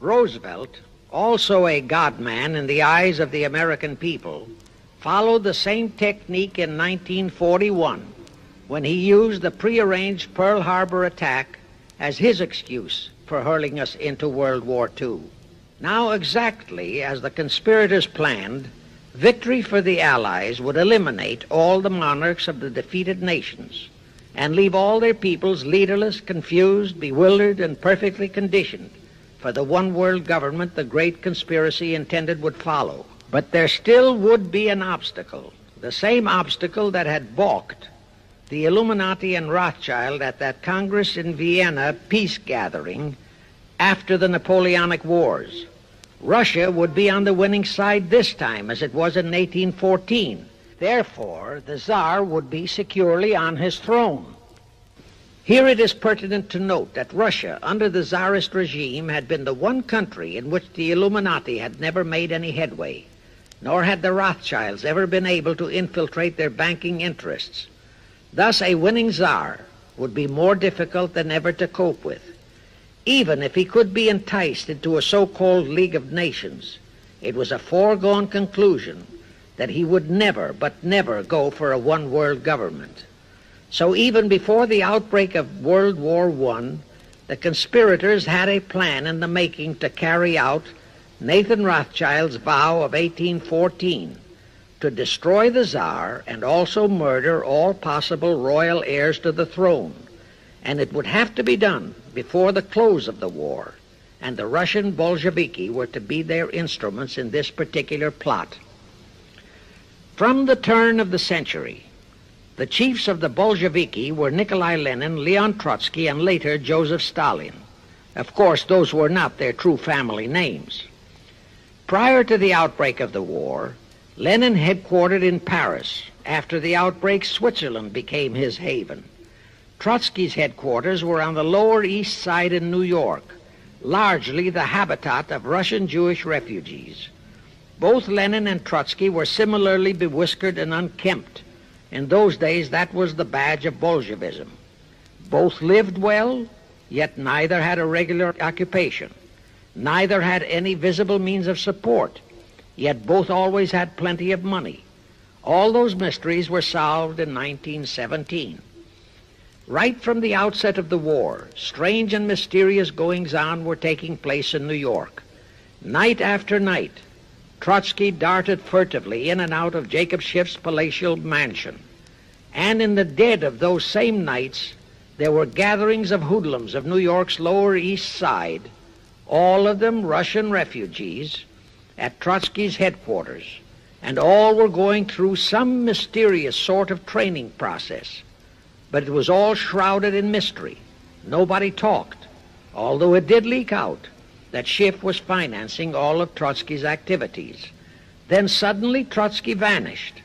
Roosevelt, also a God-man in the eyes of the American people, followed the same technique in 1941 when he used the prearranged Pearl Harbor attack as his excuse for hurling us into World War II. Now, exactly as the conspirators planned, victory for the Allies would eliminate all the monarchs of the defeated nations and leave all their peoples leaderless, confused, bewildered, and perfectly conditioned for the one world government the great conspiracy intended would follow. But there still would be an obstacle, the same obstacle that had balked the Illuminati and Rothschild at that Congress in Vienna peace gathering after the Napoleonic Wars. Russia would be on the winning side this time, as it was in 1814. Therefore, the Tsar would be securely on his throne. Here it is pertinent to note that Russia, under the Tsarist regime, had been the one country in which the Illuminati had never made any headway, nor had the Rothschilds ever been able to infiltrate their banking interests. Thus, a winning Tsar would be more difficult than ever to cope with. Even if he could be enticed into a so-called League of Nations, it was a foregone conclusion that he would never, but never go for a one-world government. So even before the outbreak of World War I, the conspirators had a plan in the making to carry out Nathan Rothschild's vow of 1814 to destroy the Tsar and also murder all possible royal heirs to the throne. And it would have to be done before the close of the war, and the Russian Bolsheviki were to be their instruments in this particular plot. From the turn of the century, the chiefs of the Bolsheviki were Nikolai Lenin, Leon Trotsky, and later Joseph Stalin. Of course, those were not their true family names. Prior to the outbreak of the war, Lenin headquartered in Paris. After the outbreak, Switzerland became his haven. Trotsky's headquarters were on the Lower East Side in New York, largely the habitat of Russian Jewish refugees. Both Lenin and Trotsky were similarly bewhiskered and unkempt. In those days, that was the badge of Bolshevism. Both lived well, yet neither had a regular occupation. Neither had any visible means of support, yet both always had plenty of money. All those mysteries were solved in 1917. Right from the outset of the war, strange and mysterious goings-on were taking place in New York. Night after night, Trotsky darted furtively in and out of Jacob Schiff's palatial mansion. And in the dead of those same nights, there were gatherings of hoodlums of New York's Lower East Side, all of them Russian refugees, at Trotsky's headquarters, and all were going through some mysterious sort of training process. But it was all shrouded in mystery. Nobody talked, although it did leak out that Schiff was financing all of Trotsky's activities. Then suddenly Trotsky vanished.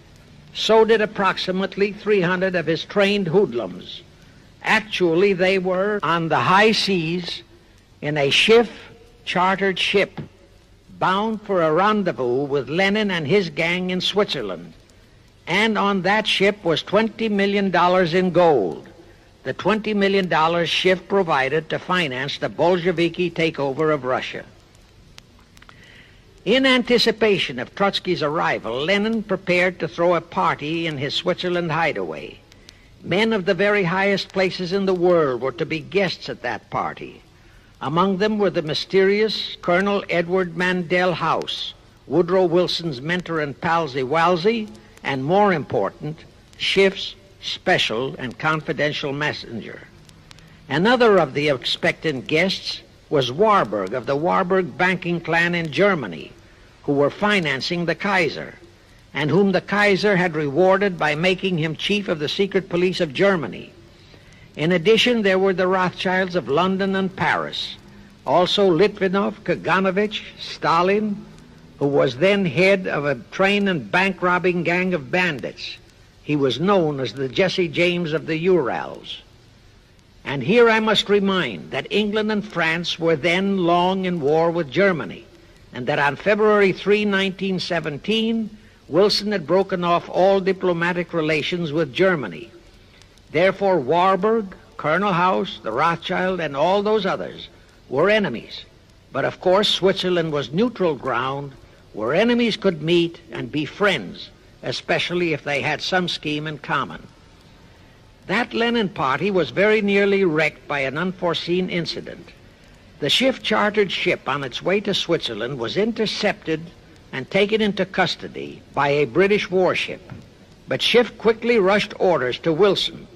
So did approximately 300 of his trained hoodlums. Actually, they were on the high seas in a Schiff-chartered ship bound for a rendezvous with Lenin and his gang in Switzerland. And on that ship was $20 million in gold, the $20 million Schiff provided to finance the Bolsheviki takeover of Russia. In anticipation of Trotsky's arrival, Lenin prepared to throw a party in his Switzerland hideaway. Men of the very highest places in the world were to be guests at that party. Among them were the mysterious Colonel Edward Mandell House, Woodrow Wilson's mentor and palsy-walsy, and more important, Schiff's special and confidential messenger. Another of the expectant guests was Warburg of the Warburg banking clan in Germany, who were financing the Kaiser, and whom the Kaiser had rewarded by making him chief of the secret police of Germany. In addition, there were the Rothschilds of London and Paris, also Litvinov, Kaganovich, Stalin, who was then head of a train and bank-robbing gang of bandits. He was known as the Jesse James of the Urals. And here I must remind that England and France were then long in war with Germany, and that on February 3, 1917, Wilson had broken off all diplomatic relations with Germany. Therefore, Warburg, Colonel House, the Rothschild, and all those others were enemies. But of course, Switzerland was neutral ground where enemies could meet and be friends, especially if they had some scheme in common. That Lenin party was very nearly wrecked by an unforeseen incident. The Schiff-chartered ship on its way to Switzerland was intercepted and taken into custody by a British warship. But Schiff quickly rushed orders to Wilson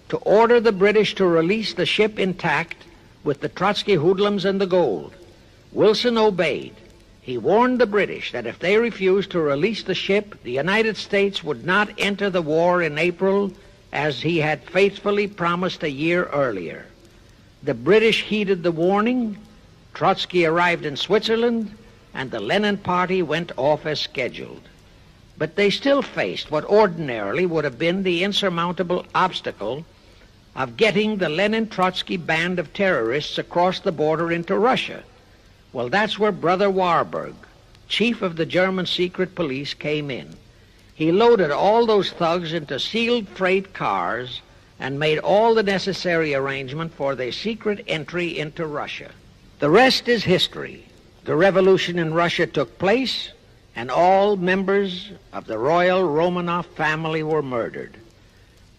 to order the British to release the ship intact with the Trotsky hoodlums and the gold. Wilson obeyed. He warned the British that if they refused to release the ship, the United States would not enter the war in April as he had faithfully promised a year earlier. The British heeded the warning. Trotsky arrived in Switzerland, and the Lenin party went off as scheduled. But they still faced what ordinarily would have been the insurmountable obstacle of getting the Lenin-Trotsky band of terrorists across the border into Russia. Well, that's where Brother Warburg, chief of the German secret police, came in. He loaded all those thugs into sealed freight cars and made all the necessary arrangement for their secret entry into Russia. The rest is history. The revolution in Russia took place, and all members of the royal Romanov family were murdered.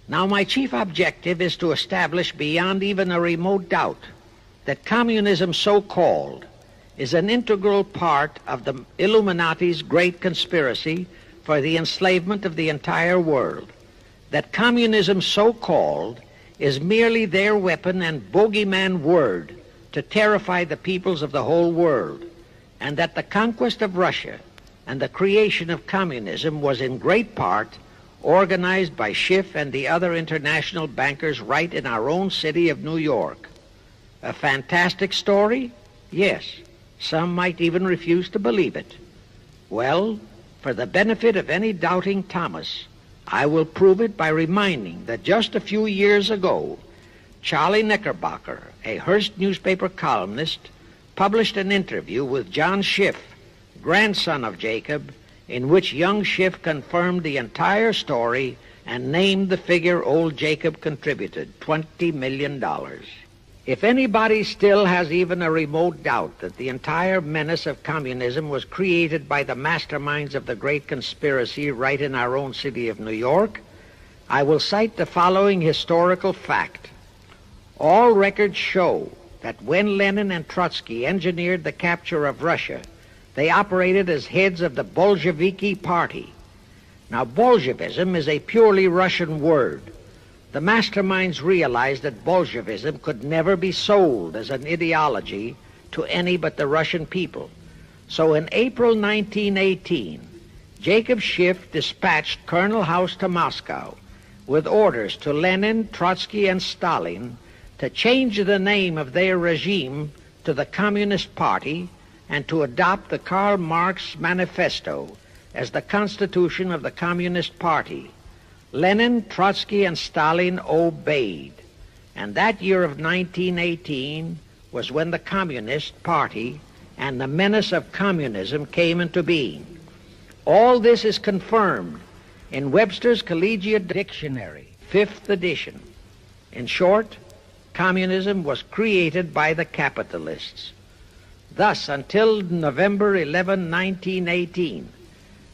Now, my chief objective is to establish beyond even a remote doubt that communism, so-called, is an integral part of the Illuminati's great conspiracy for the enslavement of the entire world, that communism, so-called, is merely their weapon and bogeyman word to terrify the peoples of the whole world, and that the conquest of Russia and the creation of communism was in great part organized by Schiff and the other international bankers right in our own city of New York. A fantastic story? Yes. Some might even refuse to believe it. Well, for the benefit of any doubting Thomas, I will prove it by reminding that just a few years ago, Charlie Knickerbocker, a Hearst newspaper columnist, published an interview with John Schiff, grandson of Jacob, in which young Schiff confirmed the entire story and named the figure old Jacob contributed, $20 million. If anybody still has even a remote doubt that the entire menace of communism was created by the masterminds of the great conspiracy right in our own city of New York, I will cite the following historical fact. All records show that when Lenin and Trotsky engineered the capture of Russia, they operated as heads of the Bolsheviki party. Now, Bolshevism is a purely Russian word. The masterminds realized that Bolshevism could never be sold as an ideology to any but the Russian people. So in April 1918, Jacob Schiff dispatched Colonel House to Moscow with orders to Lenin, Trotsky, and Stalin to change the name of their regime to the Communist Party and to adopt the Karl Marx Manifesto as the constitution of the Communist Party. Lenin, Trotsky, and Stalin obeyed. And that year of 1918 was when the Communist Party and the menace of communism came into being. All this is confirmed in Webster's Collegiate Dictionary, 5th edition. In short, communism was created by the capitalists. Thus, until November 11, 1918,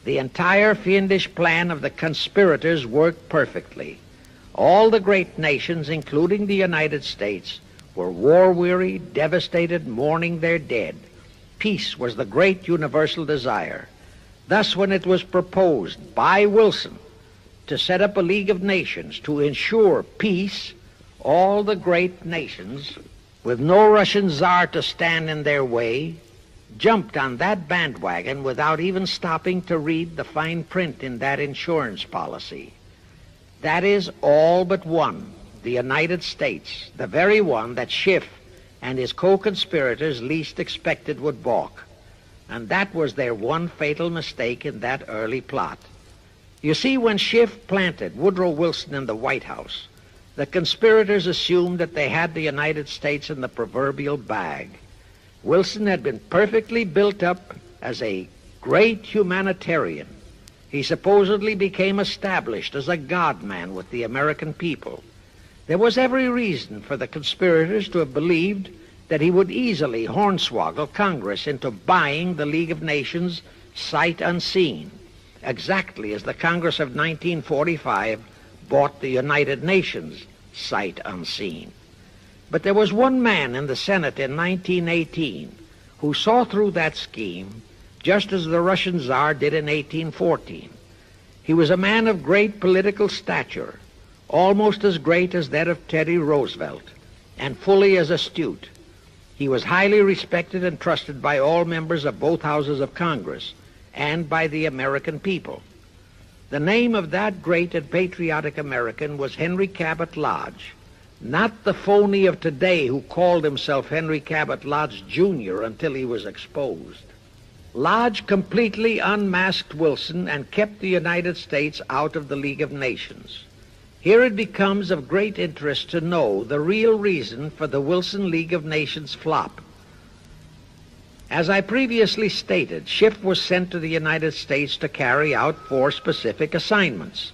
the entire fiendish plan of the conspirators worked perfectly. All the great nations, including the United States, were war-weary, devastated, mourning their dead. Peace was the great universal desire. Thus, when it was proposed by Wilson to set up a League of Nations to ensure peace, all the great nations, with no Russian Tsar to stand in their way, jumped on that bandwagon without even stopping to read the fine print in that insurance policy. That is, all but one, the United States, the very one that Schiff and his co-conspirators least expected would balk. And that was their one fatal mistake in that early plot. You see, when Schiff planted Woodrow Wilson in the White House, the conspirators assumed that they had the United States in the proverbial bag. Wilson had been perfectly built up as a great humanitarian. He supposedly became established as a God-man with the American people. There was every reason for the conspirators to have believed that he would easily hornswoggle Congress into buying the League of Nations sight unseen, exactly as the Congress of 1945 bought the United Nations sight unseen. But there was one man in the Senate in 1918 who saw through that scheme just as the Russian Tsar did in 1814. He was a man of great political stature, almost as great as that of Teddy Roosevelt, and fully as astute. He was highly respected and trusted by all members of both houses of Congress and by the American people. The name of that great and patriotic American was Henry Cabot Lodge, not the phony of today who called himself Henry Cabot Lodge, Jr. until he was exposed. Lodge completely unmasked Wilson and kept the United States out of the League of Nations. Here it becomes of great interest to know the real reason for the Wilson League of Nations flop. As I previously stated, Schiff was sent to the United States to carry out 4 specific assignments.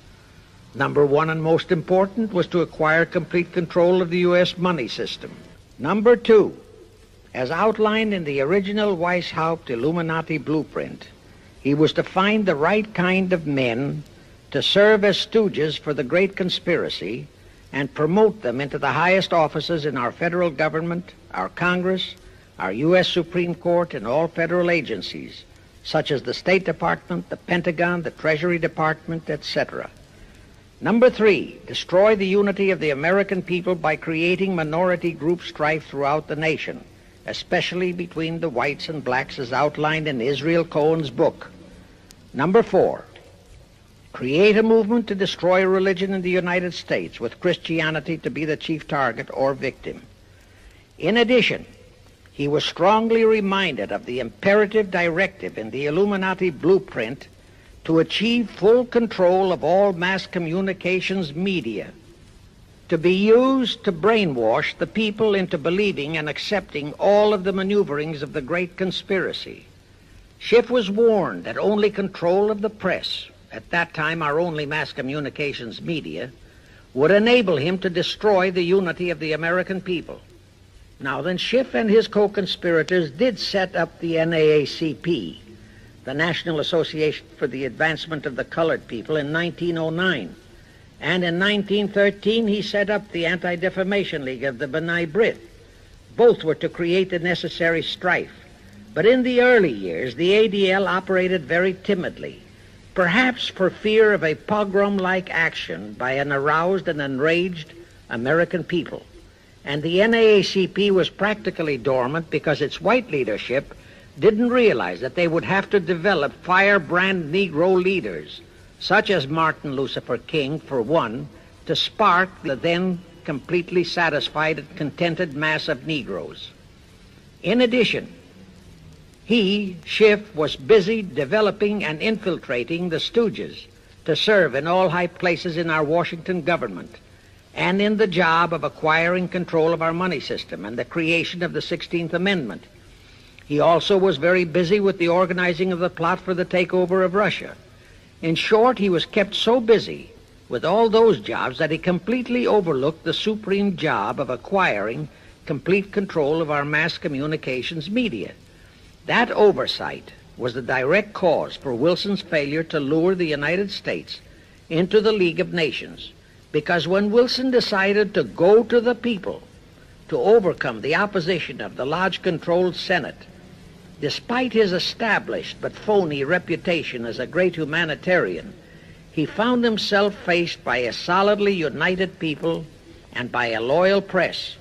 Number 1, and most important, was to acquire complete control of the U.S. money system. Number 2, as outlined in the original Weishaupt Illuminati blueprint, he was to find the right kind of men to serve as stooges for the great conspiracy and promote them into the highest offices in our federal government, our Congress, our U.S. Supreme Court, and all federal agencies, such as the State Department, the Pentagon, the Treasury Department, etc. Number 3, destroy the unity of the American people by creating minority group strife throughout the nation, especially between the whites and blacks as outlined in Israel Cohen's book. Number 4, create a movement to destroy religion in the United States, with Christianity to be the chief target or victim. In addition, he was strongly reminded of the imperative directive in the Illuminati blueprint to achieve full control of all mass communications media, to be used to brainwash the people into believing and accepting all of the maneuverings of the great conspiracy. Schiff was warned that only control of the press, at that time our only mass communications media, would enable him to destroy the unity of the American people. Now then, Schiff and his co-conspirators did set up the NAACP, the National Association for the Advancement of the Colored People, in 1909. And in 1913, he set up the Anti-Defamation League of the B'nai B'rith. Both were to create the necessary strife. But in the early years, the ADL operated very timidly, perhaps for fear of a pogrom-like action by an aroused and enraged American people. And the NAACP was practically dormant because its white leadership didn't realize that they would have to develop firebrand Negro leaders, such as Martin Lucifer King, for one, to spark the then completely satisfied and contented mass of Negroes. In addition, he, Schiff, was busy developing and infiltrating the stooges to serve in all high places in our Washington government and in the job of acquiring control of our money system and the creation of the 16th Amendment. He also was very busy with the organizing of the plot for the takeover of Russia. In short, he was kept so busy with all those jobs that he completely overlooked the supreme job of acquiring complete control of our mass communications media, That oversight was the direct cause for Wilson's failure to lure the United States into the League of Nations, because when Wilson decided to go to the people to overcome the opposition of the Lodge-controlled Senate, despite his established but phony reputation as a great humanitarian, he found himself faced by a solidly united people and by a loyal press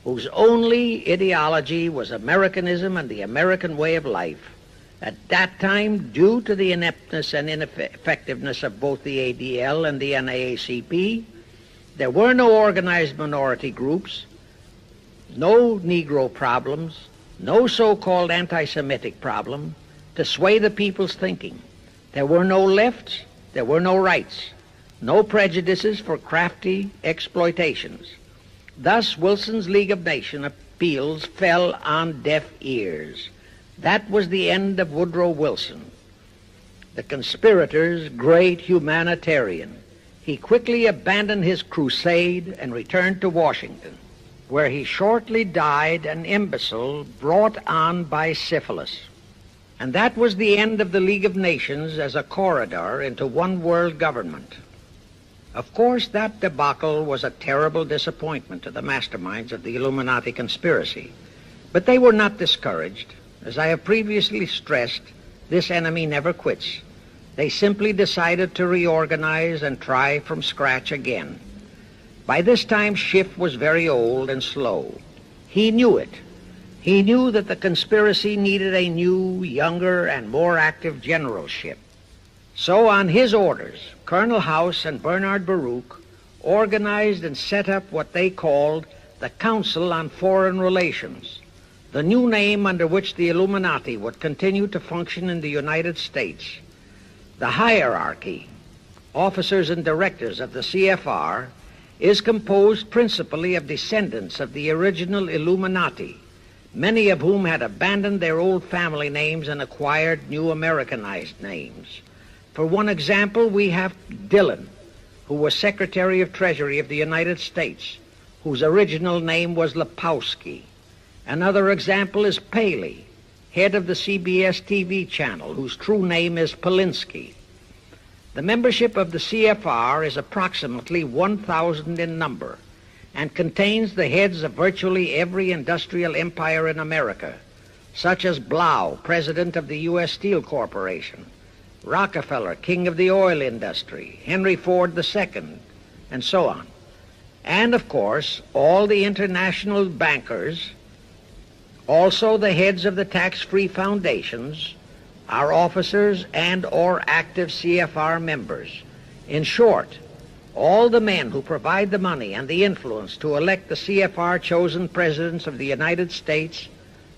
whose only ideology was Americanism and the American way of life. At that time, due to the ineptness and ineffectiveness of both the ADL and the NAACP, there were no organized minority groups, no Negro problems, no so-called anti-Semitic problem to sway the people's thinking. There were no lefts, there were no rights, no prejudices for crafty exploitations. Thus, Wilson's League of Nations appeals fell on deaf ears. That was the end of Woodrow Wilson, the conspirator's great humanitarian. He quickly abandoned his crusade and returned to Washington, where he shortly died an imbecile brought on by syphilis. And that was the end of the League of Nations as a corridor into one world government. Of course, that debacle was a terrible disappointment to the masterminds of the Illuminati conspiracy. But they were not discouraged. As I have previously stressed, this enemy never quits. They simply decided to reorganize and try from scratch again. By this time, Schiff was very old and slow. He knew it. He knew that the conspiracy needed a new, younger, and more active generalship. So on his orders, Colonel House and Bernard Baruch organized and set up what they called the Council on Foreign Relations, the new name under which the Illuminati would continue to function in the United States. The hierarchy, officers and directors of the CFR, is composed principally of descendants of the original Illuminati, many of whom had abandoned their old family names and acquired new Americanized names. For one example, we have Dillon, who was Secretary of Treasury of the United States, whose original name was Lepowski. Another example is Paley, head of the CBS TV channel, whose true name is Polinsky. The membership of the CFR is approximately 1,000 in number and contains the heads of virtually every industrial empire in America, such as Blau, president of the U.S. Steel Corporation, Rockefeller, king of the oil industry, Henry Ford II, and so on. And, of course, all the international bankers, also the heads of the tax-free foundations, are officers and or active CFR members. In short, all the men who provide the money and the influence to elect the CFR chosen presidents of the United States,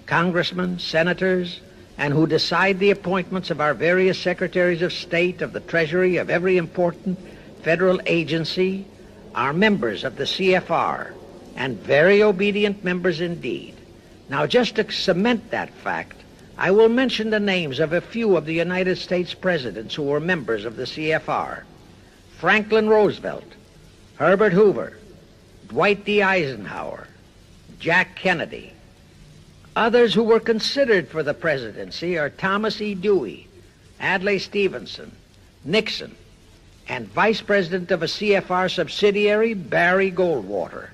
congressmen, senators, and who decide the appointments of our various secretaries of state, of the Treasury, of every important federal agency, are members of the CFR, and very obedient members indeed. Now, just to cement that fact, I will mention the names of a few of the United States presidents who were members of the CFR. Franklin Roosevelt, Herbert Hoover, Dwight D. Eisenhower, Jack Kennedy. Others who were considered for the presidency are Thomas E. Dewey, Adlai Stevenson, Nixon, and Vice President of a CFR subsidiary, Barry Goldwater.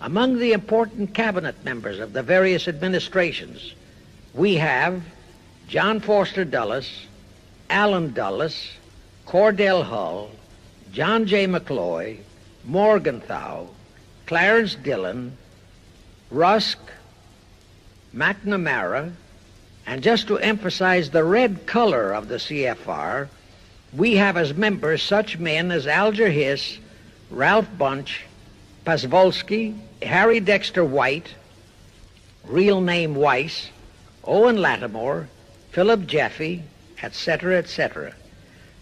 Among the important cabinet members of the various administrations, we have John Foster Dulles, Allen Dulles, Cordell Hull, John J. McCloy, Morgenthau, Clarence Dillon, Rusk, McNamara, and just to emphasize the red color of the CFR, we have as members such men as Alger Hiss, Ralph Bunch, Pasvolsky, Harry Dexter White, real name Weiss, Owen Lattimore, Philip Jeffy, etc., etc.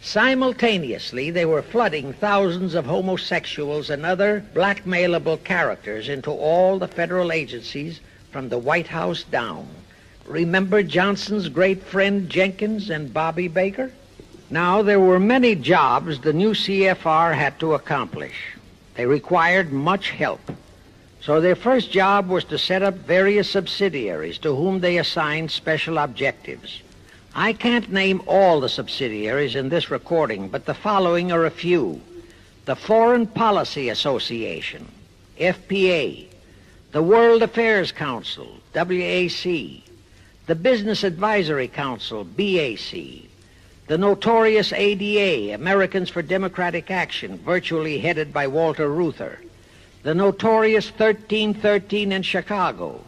Simultaneously, they were flooding thousands of homosexuals and other blackmailable characters into all the federal agencies from the White House down. Remember Johnson's great friend Jenkins and Bobby Baker? Now, there were many jobs the new CFR had to accomplish. They required much help. So their first job was to set up various subsidiaries to whom they assigned special objectives. I can't name all the subsidiaries in this recording, but the following are a few. The Foreign Policy Association, FPA, the World Affairs Council, WAC, the Business Advisory Council, BAC, the notorious ADA, Americans for Democratic Action, virtually headed by Walter Reuther, the notorious 1313 in Chicago.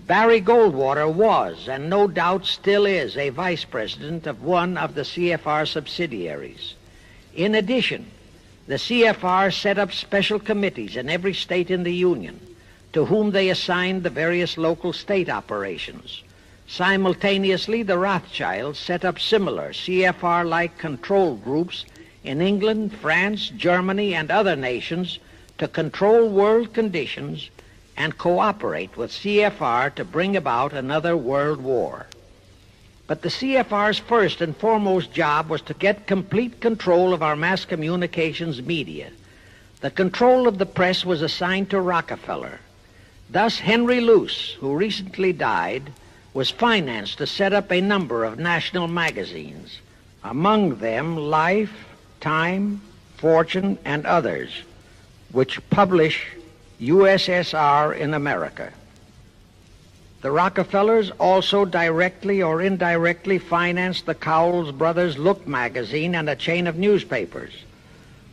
Barry Goldwater was, and no doubt still is, a vice president of one of the CFR subsidiaries. In addition, the CFR set up special committees in every state in the Union, to whom they assigned the various local state operations. Simultaneously, the Rothschilds set up similar CFR-like control groups in England, France, Germany, and other nations to control world conditions and cooperate with CFR to bring about another world war. But the CFR's first and foremost job was to get complete control of our mass communications media. The control of the press was assigned to Rockefeller. Thus, Henry Luce, who recently died, was financed to set up a number of national magazines, among them Life, Time, Fortune, and others, which publish USSR in America. The Rockefellers also directly or indirectly financed the Cowles Brothers Look magazine and a chain of newspapers.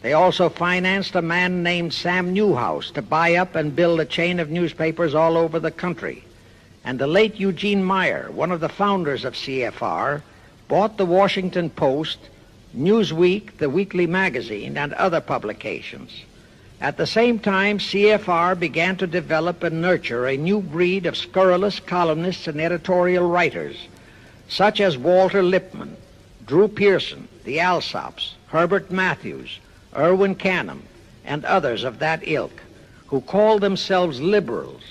They also financed a man named Sam Newhouse to buy up and build a chain of newspapers all over the country. And the late Eugene Meyer, one of the founders of CFR, bought the Washington Post, Newsweek, the weekly magazine, and other publications. At the same time, CFR began to develop and nurture a new breed of scurrilous columnists and editorial writers, such as Walter Lippmann, Drew Pearson, the Alsops, Herbert Matthews, Irwin Canham, and others of that ilk, who called themselves liberals,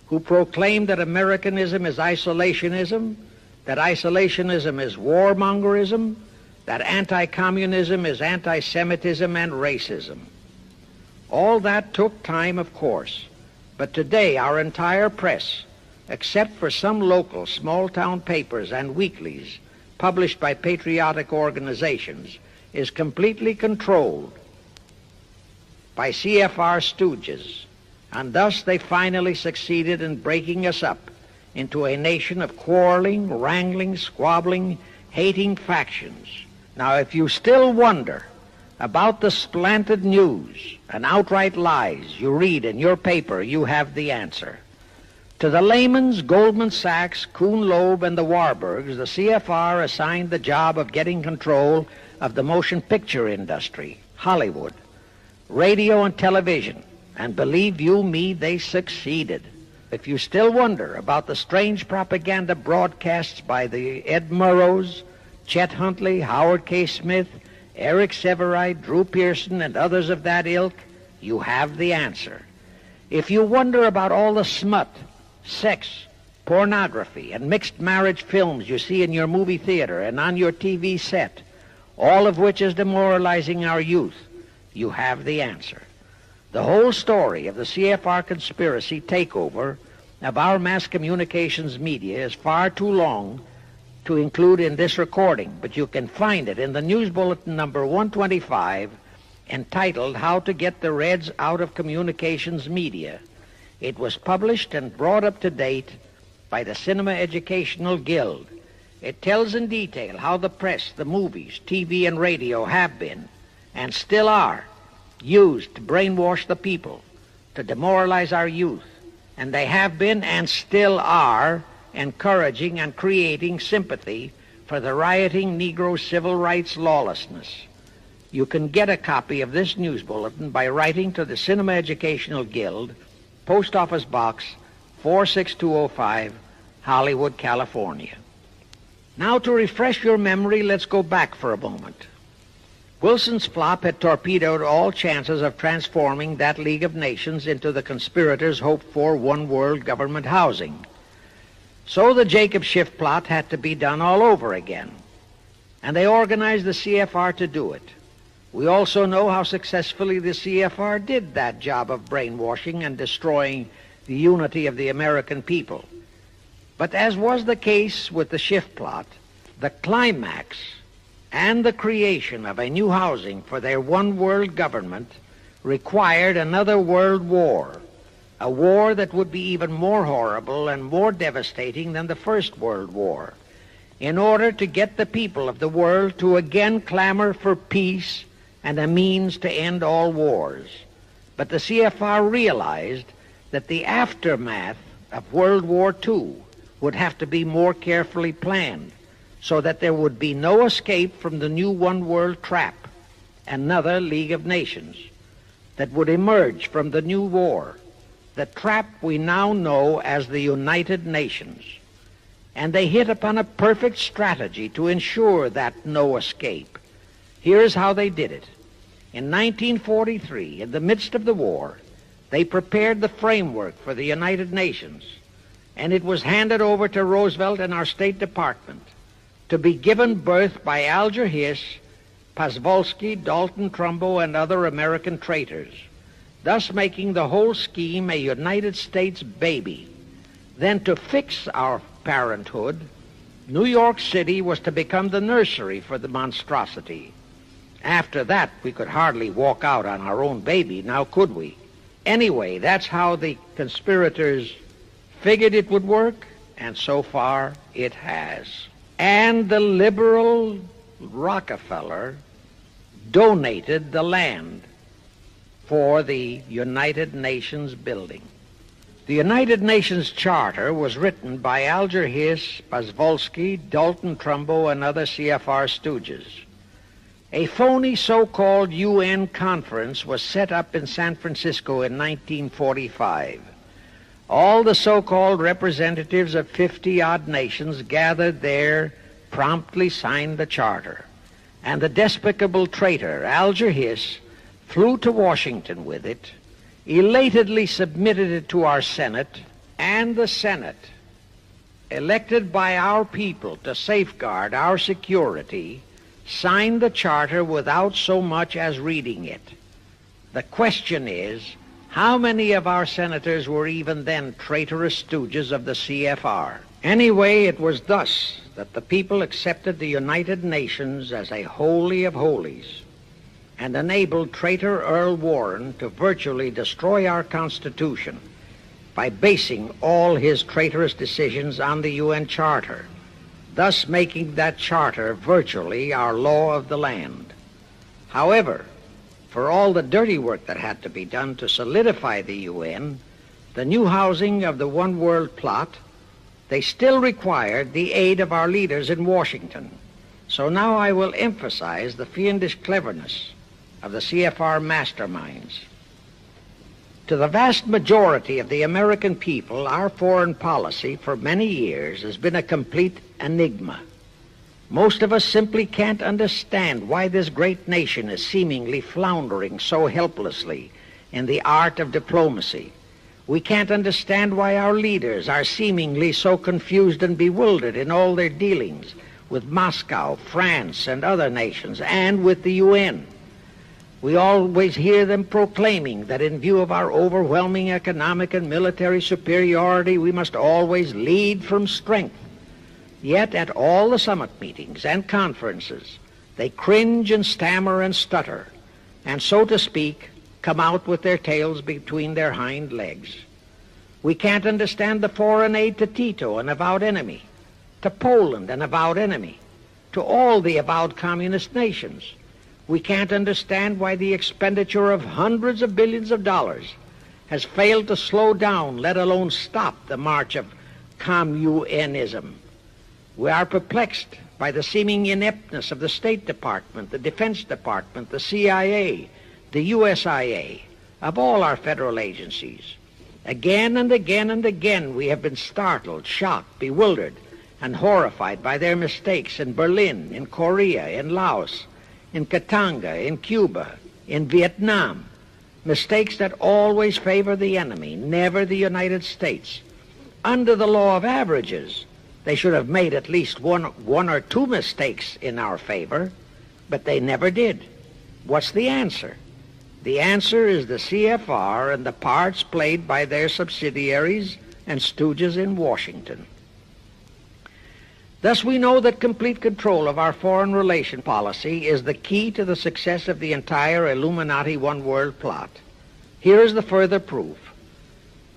who proclaimed that Americanism is isolationism, that isolationism is warmongerism, that anti-communism is anti-Semitism and racism. All that took time, of course, but today our entire press, except for some local small-town papers and weeklies published by patriotic organizations, is completely controlled by CFR stooges, and thus they finally succeeded in breaking us up into a nation of quarreling, wrangling, squabbling, hating factions. Now, if you still wonder about the slanted news and outright lies you read in your paper, you have the answer. To the Lehmans, Goldman Sachs, Kuhn Loeb, and the Warburgs, the CFR assigned the job of getting control of the motion picture industry, Hollywood, radio and television, and believe you me, they succeeded. If you still wonder about the strange propaganda broadcasts by the Ed Murrows, Chet Huntley, Howard K. Smith, Eric Severide, Drew Pearson, and others of that ilk, you have the answer. If you wonder about all the smut, sex, pornography, and mixed marriage films you see in your movie theater and on your TV set, all of which is demoralizing our youth, you have the answer. The whole story of the CFR conspiracy takeover of our mass communications media is far too long to include in this recording, but you can find it in the News Bulletin number 125, entitled How to Get the Reds Out of Communications Media. It was published and brought up to date by the Cinema Educational Guild. It tells in detail how the press, the movies, TV, and radio have been, and still are, used to brainwash the people, to demoralize our youth, and they have been and still are encouraging and creating sympathy for the rioting Negro civil rights lawlessness. You can get a copy of this news bulletin by writing to the Cinema Educational Guild, Post Office Box 46205, Hollywood, California. Now, to refresh your memory, let's go back for a moment. Wilson's flop had torpedoed all chances of transforming that League of Nations into the conspirators' hoped-for one-world government housing. So the Jacob Schiff plot had to be done all over again, and they organized the CFR to do it. We also know how successfully the CFR did that job of brainwashing and destroying the unity of the American people. But as was the case with the Schiff plot, the climax and the creation of a new housing for their one-world government required another world war, a war that would be even more horrible and more devastating than the First World War, in order to get the people of the world to again clamor for peace and a means to end all wars. But the CFR realized that the aftermath of World War II would have to be more carefully planned so that there would be no escape from the new one-world trap, another League of Nations, that would emerge from the new war, the trap we now know as the United Nations. And they hit upon a perfect strategy to ensure that no escape. Here's how they did it. In 1943, in the midst of the war, they prepared the framework for the United Nations, and it was handed over to Roosevelt and our State Department to be given birth by Alger Hiss, Pasvolsky, Dalton Trumbo, and other American traitors, thus making the whole scheme a United States baby. Then to fix our parenthood, New York City was to become the nursery for the monstrosity. After that, we could hardly walk out on our own baby, now could we? Anyway, that's how the conspirators figured it would work, and so far it has. And the liberal Rockefeller donated the land for the United Nations building. The United Nations Charter was written by Alger Hiss, Pasvolsky, Dalton Trumbo, and other CFR stooges. A phony so-called UN conference was set up in San Francisco in 1945. All the so-called representatives of 50-odd nations gathered there, promptly signed the charter, and the despicable traitor Alger Hiss flew to Washington with it, elatedly submitted it to our Senate, and the Senate, elected by our people to safeguard our security, signed the charter without so much as reading it. The question is, how many of our senators were even then traitorous stooges of the CFR? Anyway, it was thus that the people accepted the United Nations as a holy of holies and enabled traitor Earl Warren to virtually destroy our Constitution by basing all his traitorous decisions on the UN Charter, thus making that charter virtually our law of the land. However, for all the dirty work that had to be done to solidify the UN, the new housing of the One World plot, they still required the aid of our leaders in Washington. So now I will emphasize the fiendish cleverness of the CFR masterminds. To the vast majority of the American people, our foreign policy for many years has been a complete enigma. Most of us simply can't understand why this great nation is seemingly floundering so helplessly in the art of diplomacy. We can't understand why our leaders are seemingly so confused and bewildered in all their dealings with Moscow, France, and other nations, and with the UN. We always hear them proclaiming that in view of our overwhelming economic and military superiority, we must always lead from strength. Yet at all the summit meetings and conferences, they cringe and stammer and stutter, and so to speak, come out with their tails between their hind legs. We can't understand the foreign aid to Tito, an avowed enemy, to Poland, an avowed enemy, to all the avowed communist nations. We can't understand why the expenditure of hundreds of billions of dollars has failed to slow down, let alone stop, the march of communism. We are perplexed by the seeming ineptness of the State Department, the Defense Department, the CIA, the USIA, of all our federal agencies. Again and again and again we have been startled, shocked, bewildered, and horrified by their mistakes in Berlin, in Korea, in Laos, in Katanga, in Cuba, in Vietnam, mistakes that always favor the enemy, never the United States. Under the law of averages, they should have made at least one or two mistakes in our favor, but they never did. What's the answer? The answer is the CFR and the parts played by their subsidiaries and stooges in Washington. Thus we know that complete control of our foreign relation policy is the key to the success of the entire Illuminati One World plot. Here is the further proof.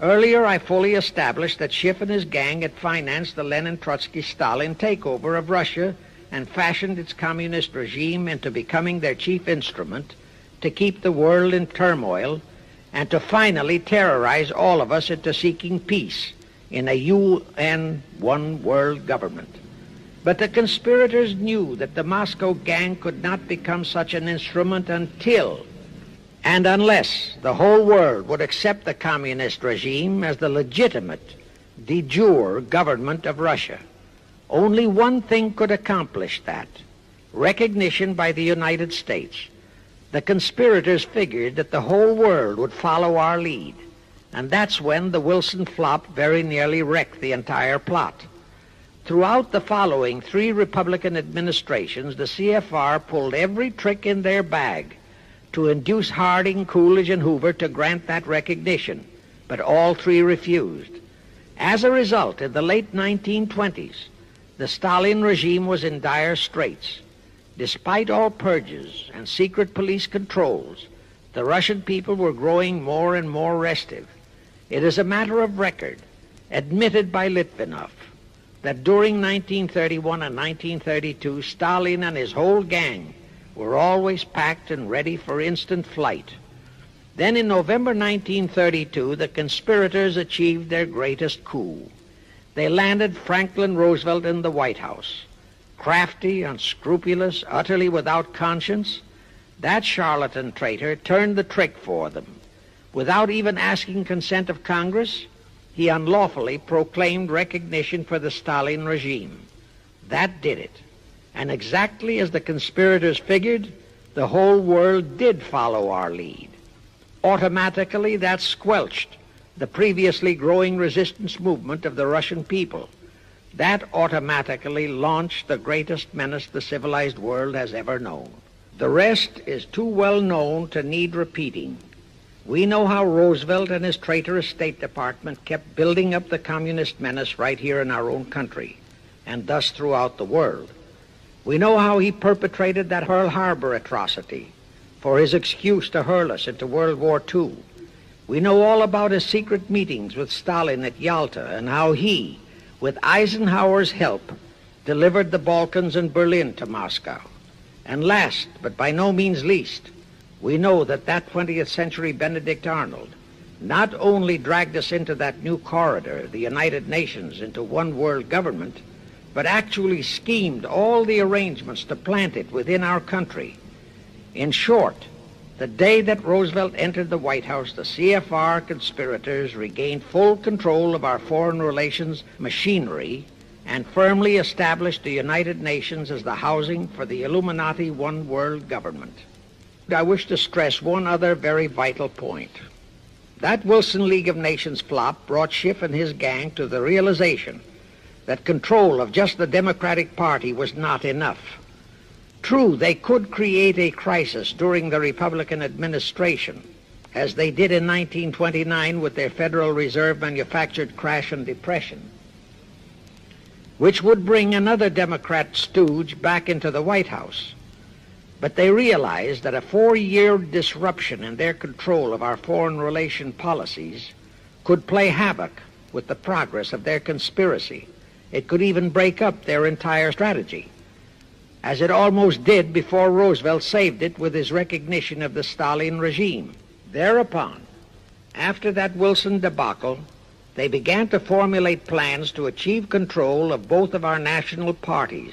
Earlier, I fully established that Schiff and his gang had financed the Lenin-Trotsky-Stalin takeover of Russia and fashioned its communist regime into becoming their chief instrument to keep the world in turmoil and to finally terrorize all of us into seeking peace in a UN One World government. But the conspirators knew that the Moscow gang could not become such an instrument until and unless the whole world would accept the communist regime as the legitimate, de jure government of Russia. Only one thing could accomplish that: recognition by the United States. The conspirators figured that the whole world would follow our lead, and that's when the Wilson flop very nearly wrecked the entire plot. Throughout the following 3 Republican administrations, the CFR pulled every trick in their bag to induce Harding, Coolidge, and Hoover to grant that recognition, but all 3 refused. As a result, in the late 1920s, the Stalin regime was in dire straits. Despite all purges and secret police controls, the Russian people were growing more and more restive. It is a matter of record, admitted by Litvinov, that during 1931 and 1932, Stalin and his whole gang were always packed and ready for instant flight. Then in November 1932, the conspirators achieved their greatest coup. They landed Franklin Roosevelt in the White House. Crafty, unscrupulous, utterly without conscience, that charlatan traitor turned the trick for them. Without even asking consent of Congress, he unlawfully proclaimed recognition for the Stalin regime. That did it. And exactly as the conspirators figured, the whole world did follow our lead. Automatically, that squelched the previously growing resistance movement of the Russian people. That automatically launched the greatest menace the civilized world has ever known. The rest is too well known to need repeating. We know how Roosevelt and his traitorous State Department kept building up the communist menace right here in our own country, and thus throughout the world. We know how he perpetrated that Pearl Harbor atrocity for his excuse to hurl us into World War II. We know all about his secret meetings with Stalin at Yalta and how he, with Eisenhower's help, delivered the Balkans and Berlin to Moscow. And last, but by no means least, we know that 20th century Benedict Arnold not only dragged us into that new corridor, the United Nations, into one world government, but actually schemed all the arrangements to plant it within our country. In short, the day that Roosevelt entered the White House, the CFR conspirators regained full control of our foreign relations machinery and firmly established the United Nations as the housing for the Illuminati One World government. I wish to stress one other very vital point. That Wilson League of Nations flop brought Schiff and his gang to the realization that control of just the Democratic Party was not enough. True, they could create a crisis during the Republican administration, as they did in 1929 with their Federal Reserve manufactured crash and depression, which would bring another Democrat stooge back into the White House. But they realized that a 4-year disruption in their control of our foreign relation policies could play havoc with the progress of their conspiracy. It could even break up their entire strategy, as it almost did before Roosevelt saved it with his recognition of the Stalin regime. Thereupon, after that Wilson debacle, they began to formulate plans to achieve control of both of our national parties.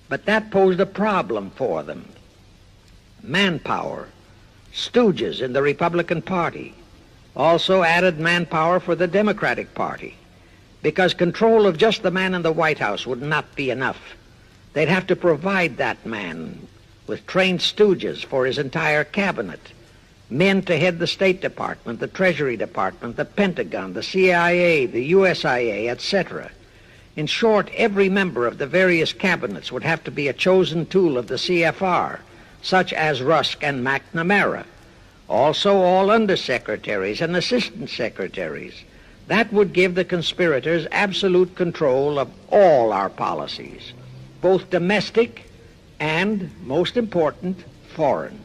But that posed a problem for them. Manpower, stooges in the Republican Party, also added manpower for the Democratic Party, because control of just the man in the White House would not be enough. They'd have to provide that man with trained stooges for his entire cabinet, men to head the State Department, the Treasury Department, the Pentagon, the CIA, the USIA, etc. In short, every member of the various cabinets would have to be a chosen tool of the CFR such as Rusk and McNamara, also all undersecretaries and assistant secretaries. That would give the conspirators absolute control of all our policies, both domestic and, most important, foreign.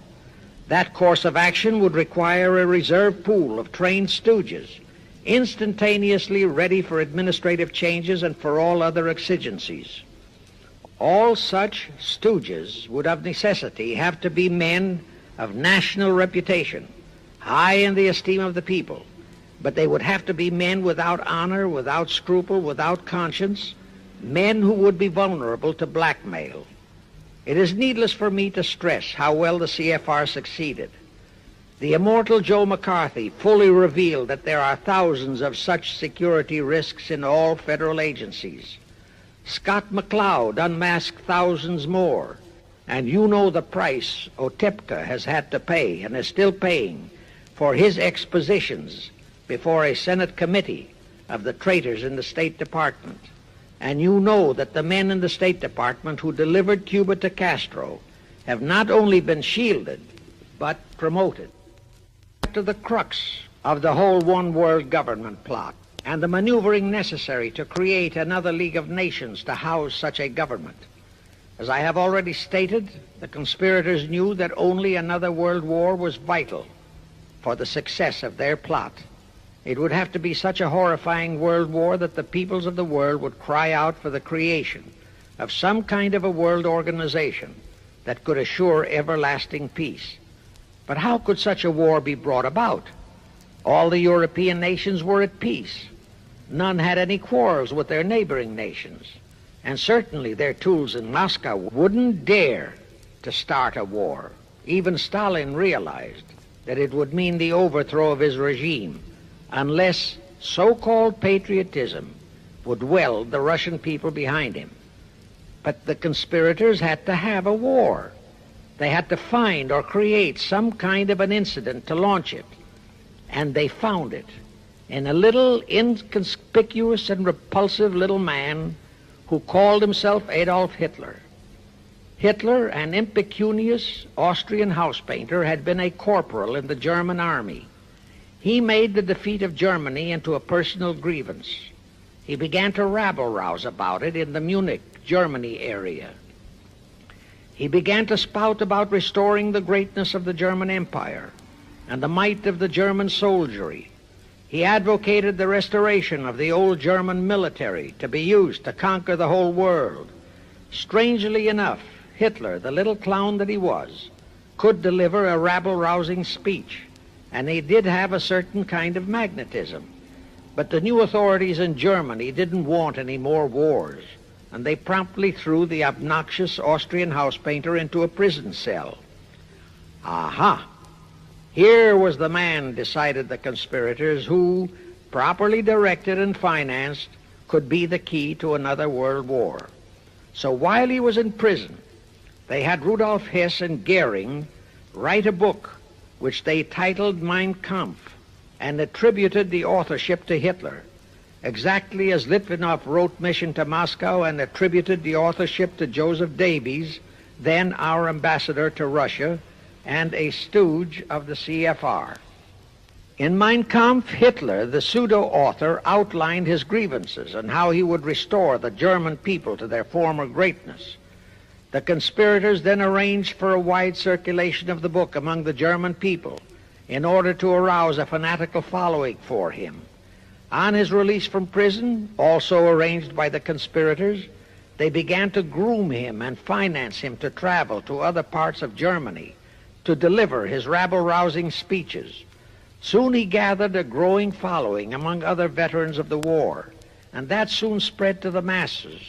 That course of action would require a reserve pool of trained stooges, instantaneously ready for administrative changes and for all other exigencies. All such stooges would of necessity have to be men of national reputation, high in the esteem of the people, but they would have to be men without honor, without scruple, without conscience, men who would be vulnerable to blackmail. It is needless for me to stress how well the CFR succeeded. The immortal Joe McCarthy fully revealed that there are thousands of such security risks in all federal agencies. Scott McCloud unmasked thousands more, and you know the price Otepka has had to pay and is still paying for his expositions before a Senate committee of the traitors in the State Department. And you know that the men in the State Department who delivered Cuba to Castro have not only been shielded, but promoted. To the crux of the whole one-world government plot and the maneuvering necessary to create another League of Nations to house such a government. As I have already stated, the conspirators knew that only another world war was vital for the success of their plot. It would have to be such a horrifying world war that the peoples of the world would cry out for the creation of some kind of a world organization that could assure everlasting peace. But how could such a war be brought about? All the European nations were at peace. None had any quarrels with their neighboring nations. And certainly their tools in Moscow wouldn't dare to start a war. Even Stalin realized that it would mean the overthrow of his regime unless so-called patriotism would weld the Russian people behind him. But the conspirators had to have a war. They had to find or create some kind of an incident to launch it. And they found it in a little inconspicuous and repulsive little man who called himself Adolf Hitler. Hitler, an impecunious Austrian house painter, had been a corporal in the German army. He made the defeat of Germany into a personal grievance. He began to rabble-rouse about it in the Munich, Germany area. He began to spout about restoring the greatness of the German Empire and the might of the German soldiery. He advocated the restoration of the old German military to be used to conquer the whole world. Strangely enough, Hitler, the little clown that he was, could deliver a rabble-rousing speech, and he did have a certain kind of magnetism. But the new authorities in Germany didn't want any more wars, and they promptly threw the obnoxious Austrian house painter into a prison cell. Aha! Here was the man, decided the conspirators, who, properly directed and financed, could be the key to another world war. So while he was in prison, they had Rudolf Hess and Goering write a book which they titled Mein Kampf and attributed the authorship to Hitler, exactly as Litvinov wrote Mission to Moscow and attributed the authorship to Joseph Davies, then our ambassador to Russia and a stooge of the CFR. In Mein Kampf, Hitler, the pseudo-author, outlined his grievances and how he would restore the German people to their former greatness. The conspirators then arranged for a wide circulation of the book among the German people in order to arouse a fanatical following for him. On his release from prison, also arranged by the conspirators, they began to groom him and finance him to travel to other parts of Germany to deliver his rabble-rousing speeches. Soon he gathered a growing following among other veterans of the war, and that soon spread to the masses,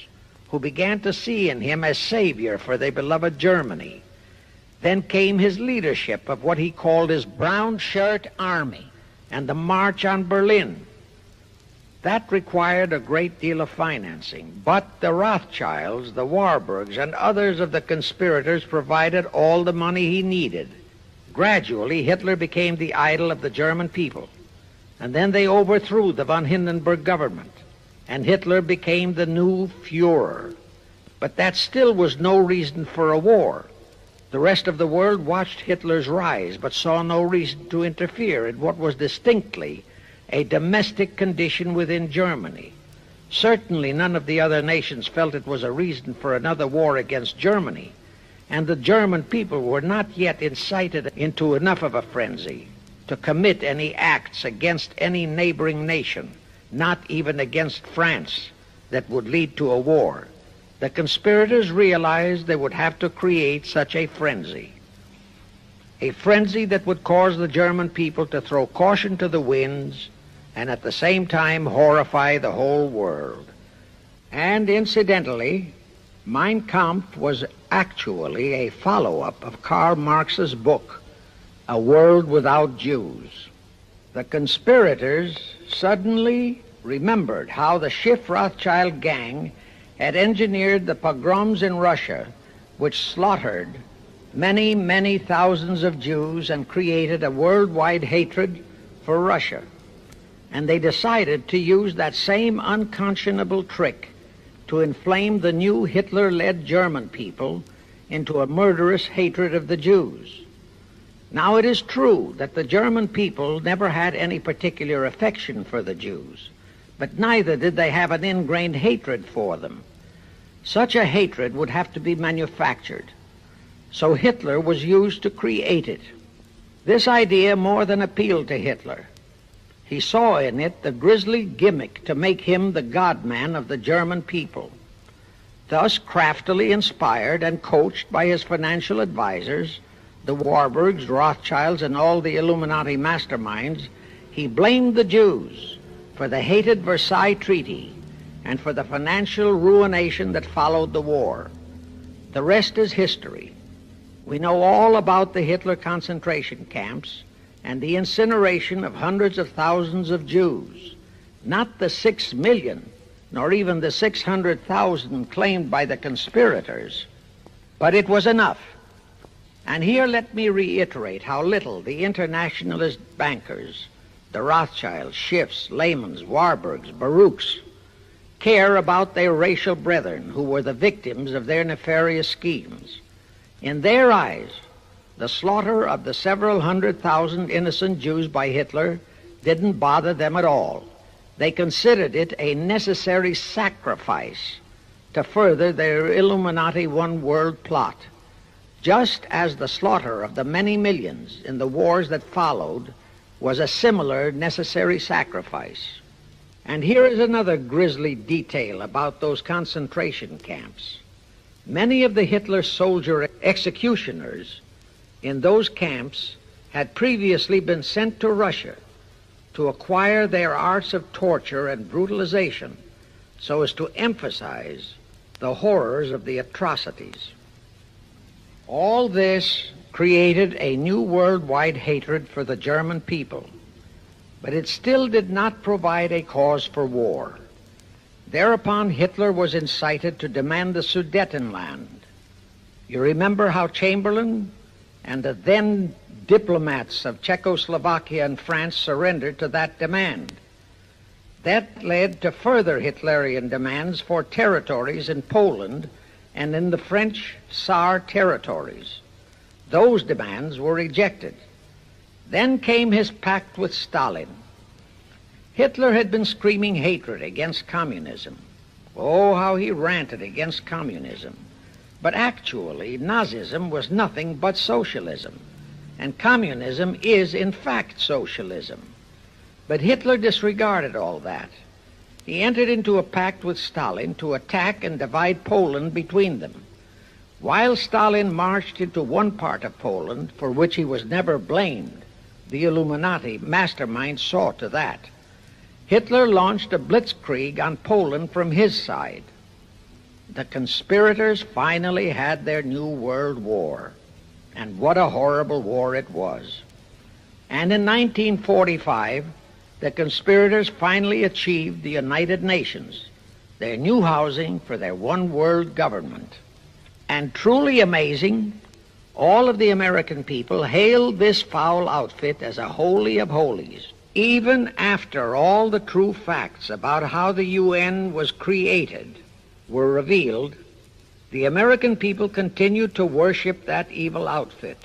who began to see in him a savior for their beloved Germany. Then came his leadership of what he called his Brown Shirt Army and the March on Berlin. That required a great deal of financing, but the Rothschilds, the Warburgs, and others of the conspirators provided all the money he needed. Gradually, Hitler became the idol of the German people, and then they overthrew the von Hindenburg government, and Hitler became the new Führer. But that still was no reason for a war. The rest of the world watched Hitler's rise, but saw no reason to interfere in what was distinctly a domestic condition within Germany. Certainly none of the other nations felt it was a reason for another war against Germany, and the German people were not yet incited into enough of a frenzy to commit any acts against any neighboring nation, not even against France, that would lead to a war. The conspirators realized they would have to create such a frenzy that would cause the German people to throw caution to the winds and at the same time horrify the whole world. And incidentally, Mein Kampf was actually a follow-up of Karl Marx's book, A World Without Jews. The conspirators suddenly remembered how the Schiff-Rothschild gang had engineered the pogroms in Russia, which slaughtered many, many thousands of Jews and created a worldwide hatred for Russia. And they decided to use that same unconscionable trick to inflame the new Hitler-led German people into a murderous hatred of the Jews. Now, it is true that the German people never had any particular affection for the Jews, but neither did they have an ingrained hatred for them. Such a hatred would have to be manufactured, so Hitler was used to create it. This idea more than appealed to Hitler. He saw in it the grisly gimmick to make him the God-man of the German people. Thus, craftily inspired and coached by his financial advisors, the Warburgs, Rothschilds, and all the Illuminati masterminds, he blamed the Jews for the hated Versailles Treaty and for the financial ruination that followed the war. The rest is history. We know all about the Hitler concentration camps and the incineration of hundreds of thousands of Jews, not the 6 million, nor even the 600,000 claimed by the conspirators, but it was enough. And here let me reiterate how little the internationalist bankers, the Rothschilds, Schiffs, Lehmans, Warburgs, Baruchs, care about their racial brethren who were the victims of their nefarious schemes. In their eyes, the slaughter of the several 100,000 innocent Jews by Hitler didn't bother them at all. They considered it a necessary sacrifice to further their Illuminati one-world plot, just as the slaughter of the many millions in the wars that followed was a similar necessary sacrifice. And here is another grisly detail about those concentration camps. Many of the Hitler soldier executioners in those camps had previously been sent to Russia to acquire their arts of torture and brutalization so as to emphasize the horrors of the atrocities. All this created a new worldwide hatred for the German people, but it still did not provide a cause for war. Thereupon Hitler was incited to demand the Sudetenland. You remember how Chamberlain and the then diplomats of Czechoslovakia and France surrendered to that demand. That led to further Hitlerian demands for territories in Poland and in the French Saar territories. Those demands were rejected. Then came his pact with Stalin. Hitler had been screaming hatred against communism. Oh, how he ranted against communism. But actually, Nazism was nothing but socialism, and communism is, in fact, socialism. But Hitler disregarded all that. He entered into a pact with Stalin to attack and divide Poland between them. While Stalin marched into one part of Poland, for which he was never blamed, the Illuminati mastermind saw to that. Hitler launched a blitzkrieg on Poland from his side. The conspirators finally had their new world war, and what a horrible war it was. And in 1945, the conspirators finally achieved the United Nations, their new housing for their one world government. And truly amazing, all of the American people hailed this foul outfit as a holy of holies, even after all the true facts about how the UN was created were revealed. The American people continued to worship that evil outfit.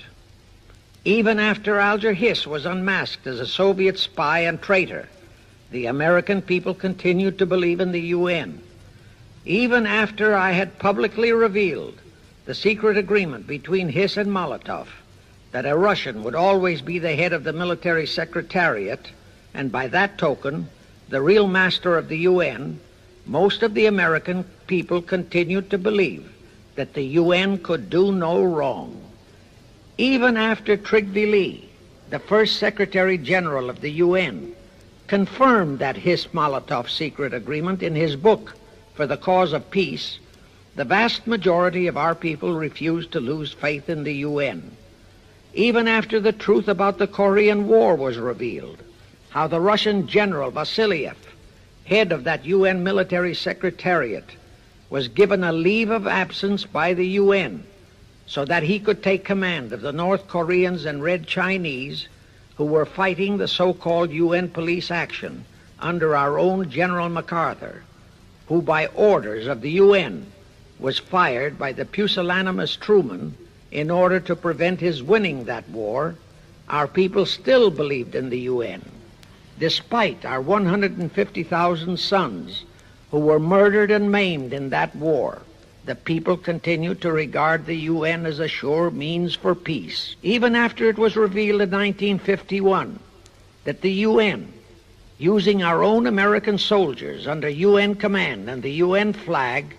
Even after Alger Hiss was unmasked as a Soviet spy and traitor, the American people continued to believe in the UN. Even after I had publicly revealed the secret agreement between Hiss and Molotov that a Russian would always be the head of the military secretariat, and by that token, the real master of the UN, most of the American people continued to believe that the UN could do no wrong. Even after Trygve, the first Secretary General of the UN, confirmed that Hiss-Molotov secret agreement in his book For the Cause of Peace, the vast majority of our people refused to lose faith in the UN. Even after the truth about the Korean War was revealed, how the Russian General Vasiliev, head of that UN military secretariat, was given a leave of absence by the UN so that he could take command of the North Koreans and Red Chinese who were fighting the so-called UN police action under our own General MacArthur, who by orders of the UN was fired by the pusillanimous Truman in order to prevent his winning that war. Our people still believed in the UN. Despite our 150,000 sons who were murdered and maimed in that war, the people continued to regard the UN as a sure means for peace. Even after it was revealed in 1951 that the UN, using our own American soldiers under UN command and the UN flag,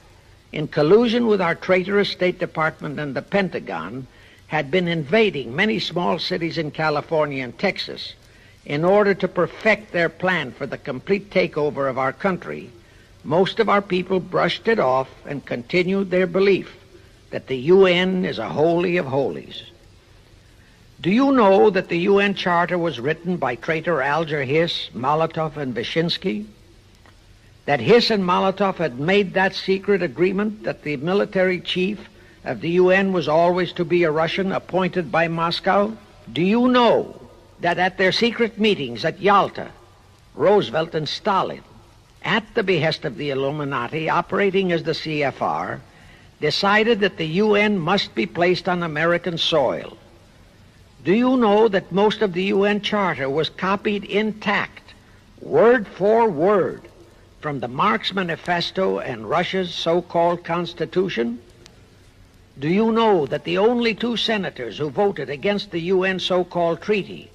in collusion with our traitorous State Department and the Pentagon, had been invading many small cities in California and Texas in order to perfect their plan for the complete takeover of our country, most of our people brushed it off and continued their belief that the UN is a holy of holies. Do you know that the UN Charter was written by traitor Alger Hiss, Molotov, and Wyszynski? That Hiss and Molotov had made that secret agreement that the military chief of the UN was always to be a Russian appointed by Moscow? Do you know that at their secret meetings at Yalta, Roosevelt and Stalin, at the behest of the Illuminati, operating as the CFR, decided that the UN must be placed on American soil? Do you know that most of the UN Charter was copied intact, word for word, from the Marx Manifesto and Russia's so-called Constitution? Do you know that the only two senators who voted against the UN so-called treaty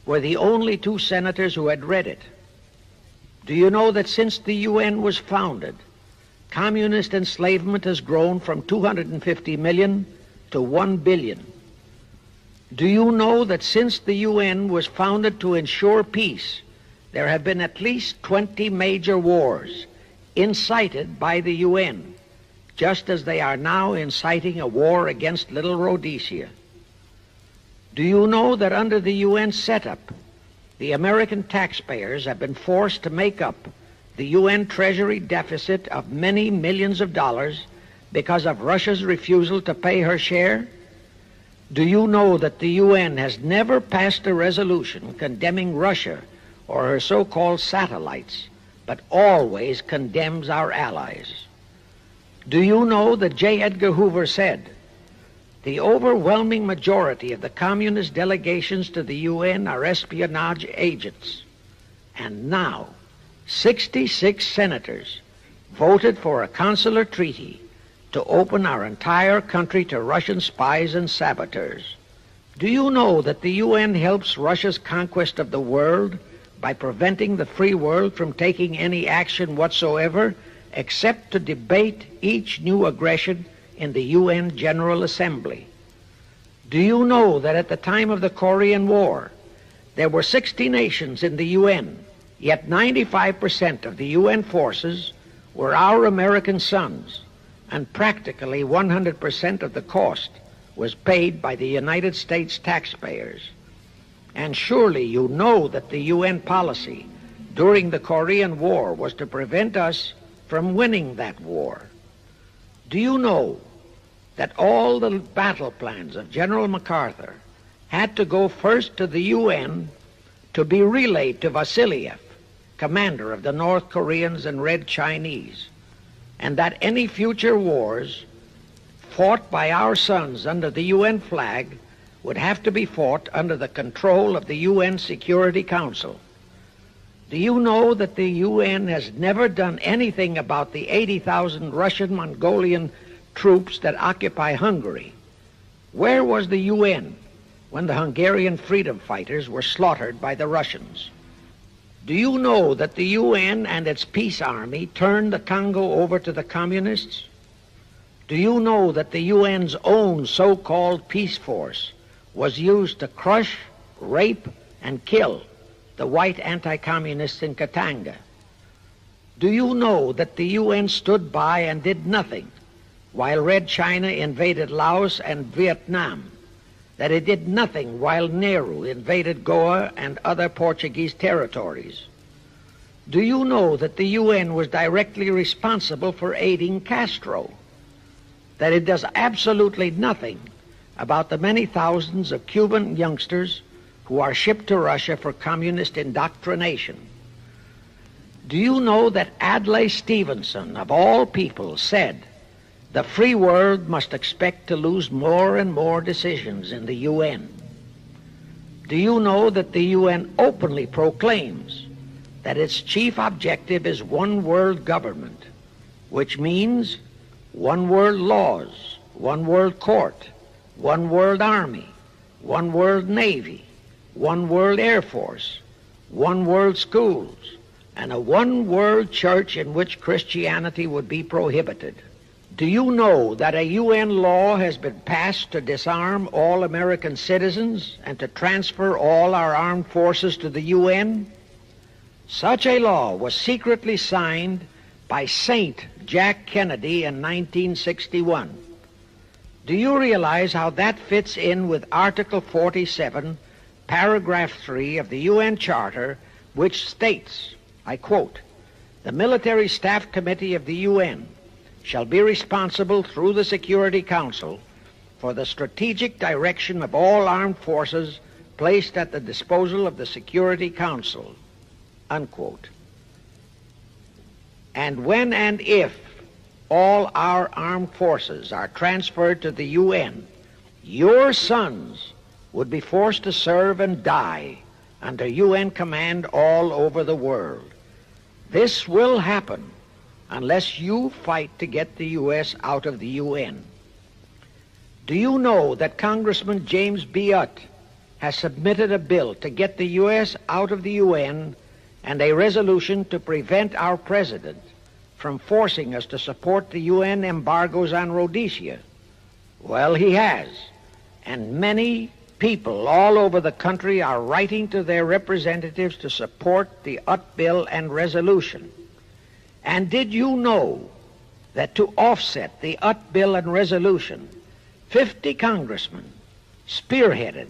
were the only two senators who had read it? Do you know that since the UN was founded, communist enslavement has grown from 250 million to 1 billion? Do you know that since the UN was founded to ensure peace, there have been at least 20 major wars incited by the UN, just as they are now inciting a war against Little Rhodesia? Do you know that under the UN setup, the American taxpayers have been forced to make up the UN Treasury deficit of many millions of dollars because of Russia's refusal to pay her share? Do you know that the UN has never passed a resolution condemning Russia or her so-called satellites, but always condemns our allies? Do you know that J. Edgar Hoover said, "The overwhelming majority of the communist delegations to the UN are espionage agents"? And now, 66 senators voted for a consular treaty to open our entire country to Russian spies and saboteurs. Do you know that the UN helps Russia's conquest of the world by preventing the free world from taking any action whatsoever except to debate each new aggression in the UN General Assembly? Do you know that at the time of the Korean War, there were 60 nations in the UN, yet 95% of the UN forces were our American sons, and practically 100% of the cost was paid by the United States taxpayers? And surely you know that the UN policy during the Korean War was to prevent us from winning that war. Do you know that all the battle plans of General MacArthur had to go first to the UN to be relayed to Vasiliev, commander of the North Koreans and Red Chinese, and that any future wars fought by our sons under the UN flag would have to be fought under the control of the UN Security Council. Do you know that the UN has never done anything about the 80,000 Russian Mongolian troops that occupy Hungary? Where was the UN when the Hungarian freedom fighters were slaughtered by the Russians? Do you know that the UN and its peace army turned the Congo over to the communists? Do you know that the UN's own so-called peace force was used to crush, rape, and kill the white anti-communists in Katanga? Do you know that the UN stood by and did nothing while Red China invaded Laos and Vietnam? That it did nothing while Nehru invaded Goa and other Portuguese territories? Do you know that the UN was directly responsible for aiding Castro? That it does absolutely nothing about the many thousands of Cuban youngsters who are shipped to Russia for communist indoctrination? Do you know that Adlai Stevenson, of all people, said the free world must expect to lose more and more decisions in the UN? Do you know that the UN openly proclaims that its chief objective is one world government, which means one world laws, one world court, one world army, one world navy, one world air force, one world schools, and a one world church in which Christianity would be prohibited? Do you know that a UN law has been passed to disarm all American citizens and to transfer all our armed forces to the UN? Such a law was secretly signed by Saint Jack Kennedy in 1961. Do you realize how that fits in with Article 47, Paragraph 3 of the UN Charter, which states, I quote, "The Military Staff Committee of the UN shall be responsible through the Security Council for the strategic direction of all armed forces placed at the disposal of the Security Council," unquote. And when and if all our armed forces are transferred to the UN, your sons would be forced to serve and die under UN command all over the world. This will happen unless you fight to get the U.S. out of the UN. Do you know that Congressman James B. Utt has submitted a bill to get the U.S. out of the UN and a resolution to prevent our president from forcing us to support the UN embargoes on Rhodesia? Well, he has, and many people all over the country are writing to their representatives to support the Utt bill and resolution. And did you know that to offset the Utt bill and resolution, 50 congressmen, spearheaded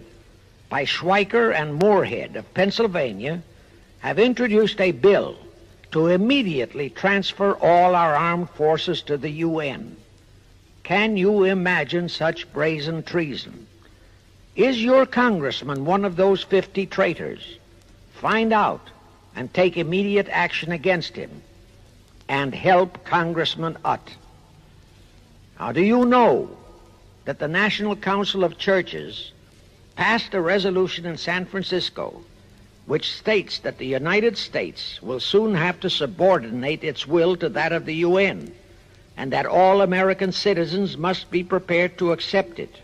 by Schweiker and Moorhead of Pennsylvania, have introduced a bill to immediately transfer all our armed forces to the UN? Can you imagine such brazen treason? Is your congressman one of those 50 traitors? Find out and take immediate action against him and help Congressman Utt. Now, do you know that the National Council of Churches passed a resolution in San Francisco which states that the United States will soon have to subordinate its will to that of the UN, and that all American citizens must be prepared to accept it?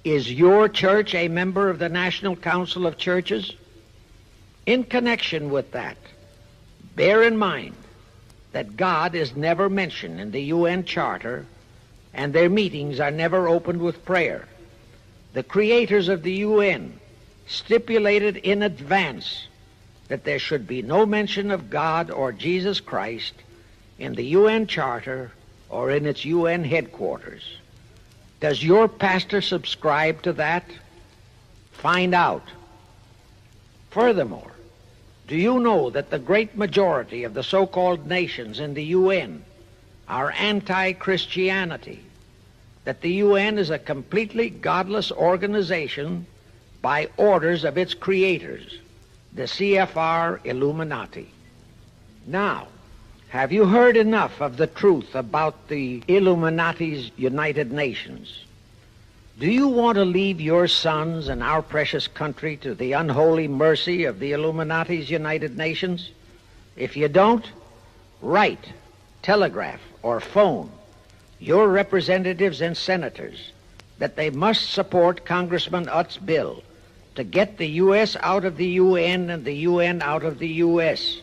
Is your church a member of the National Council of Churches? In connection with that, bear in mind that God is never mentioned in the UN Charter, and their meetings are never opened with prayer. The creators of the UN stipulated in advance that there should be no mention of God or Jesus Christ in the UN Charter or in its UN headquarters. Does your pastor subscribe to that? Find out. Furthermore, do you know that the great majority of the so-called nations in the UN are anti-Christianity? That the UN is a completely godless organization by orders of its creators, the CFR Illuminati. Now, Have you heard enough of the truth about the Illuminati's United Nations? Do you want to leave your sons and our precious country to the unholy mercy of the Illuminati's United Nations? If you don't, write, telegraph, or phone your representatives and senators that they must support Congressman Utt's bill to get the U.S. out of the UN and the UN out of the U.S.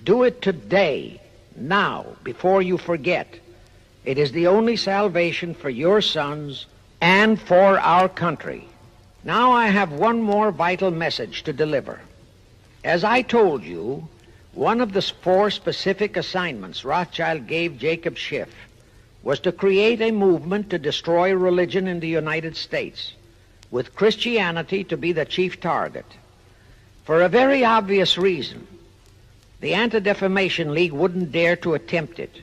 Do it today, now, before you forget. It is the only salvation for your sons and for our country. Now I have one more vital message to deliver. As I told you, one of the 4 specific assignments Rothschild gave Jacob Schiff was to create a movement to destroy religion in the United States, with Christianity to be the chief target. For a very obvious reason, the Anti-Defamation League wouldn't dare to attempt it,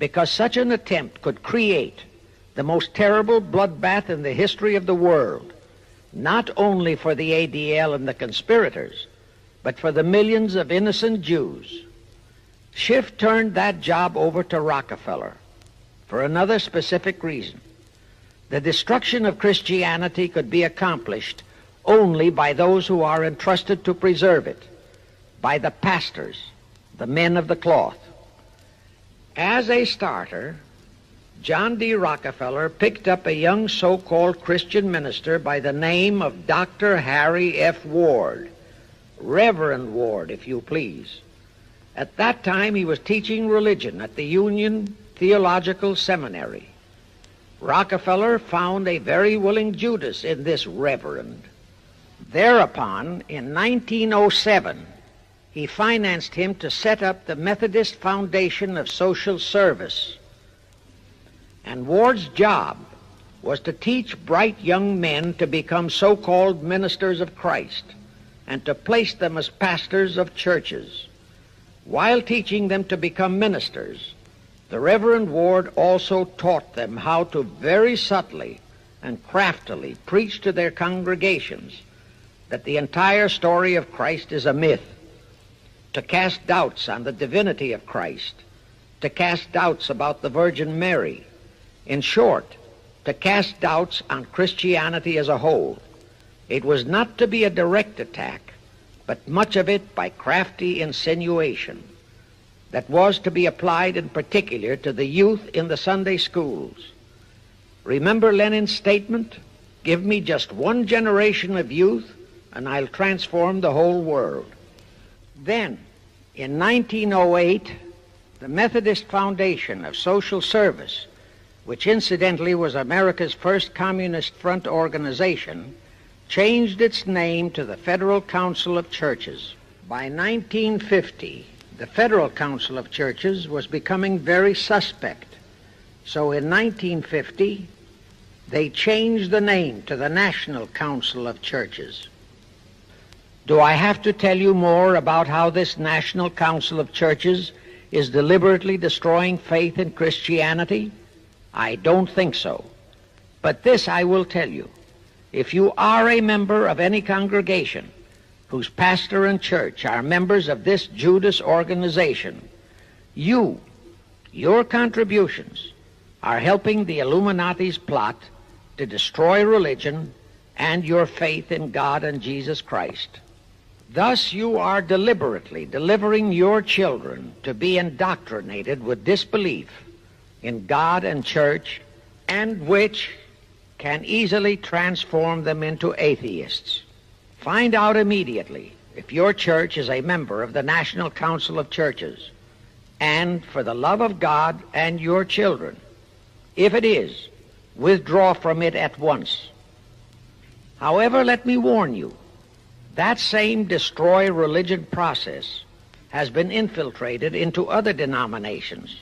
because such an attempt could create the most terrible bloodbath in the history of the world, not only for the ADL and the conspirators, but for the millions of innocent Jews. Schiff turned that job over to Rockefeller for another specific reason. The destruction of Christianity could be accomplished only by those who are entrusted to preserve it, by the pastors, the men of the cloth. As a starter, John D. Rockefeller picked up a young so-called Christian minister by the name of Dr. Harry F. Ward, Reverend Ward, if you please. At that time, he was teaching religion at the Union Theological Seminary. Rockefeller found a very willing Judas in this reverend. Thereupon, in 1907, he financed him to set up the Methodist Foundation of Social Service. And Ward's job was to teach bright young men to become so-called ministers of Christ and to place them as pastors of churches. While teaching them to become ministers, the Reverend Ward also taught them how to very subtly and craftily preach to their congregations that the entire story of Christ is a myth, to cast doubts on the divinity of Christ, to cast doubts about the Virgin Mary. In short, to cast doubts on Christianity as a whole. It was not to be a direct attack, but much of it by crafty insinuation that was to be applied in particular to the youth in the Sunday schools. Remember Lenin's statement, "Give me just one generation of youth and I'll transform the whole world." Then, in 1908, the Methodist Foundation of Social Service, which incidentally was America's first Communist Front organization, changed its name to the Federal Council of Churches. By 1950, the Federal Council of Churches was becoming very suspect. So in 1950, they changed the name to the National Council of Churches. Do I have to tell you more about how this National Council of Churches is deliberately destroying faith in Christianity? I don't think so. But this I will tell you. If you are a member of any congregation whose pastor and church are members of this Judas organization, your contributions are helping the Illuminati's plot to destroy religion and your faith in God and Jesus Christ. Thus you are deliberately delivering your children to be indoctrinated with disbelief in God and church, and which can easily transform them into atheists. Find out immediately if your church is a member of the National Council of Churches, and for the love of God and your children, if it is, withdraw from it at once. However, let me warn you, that same destroy religion process has been infiltrated into other denominations.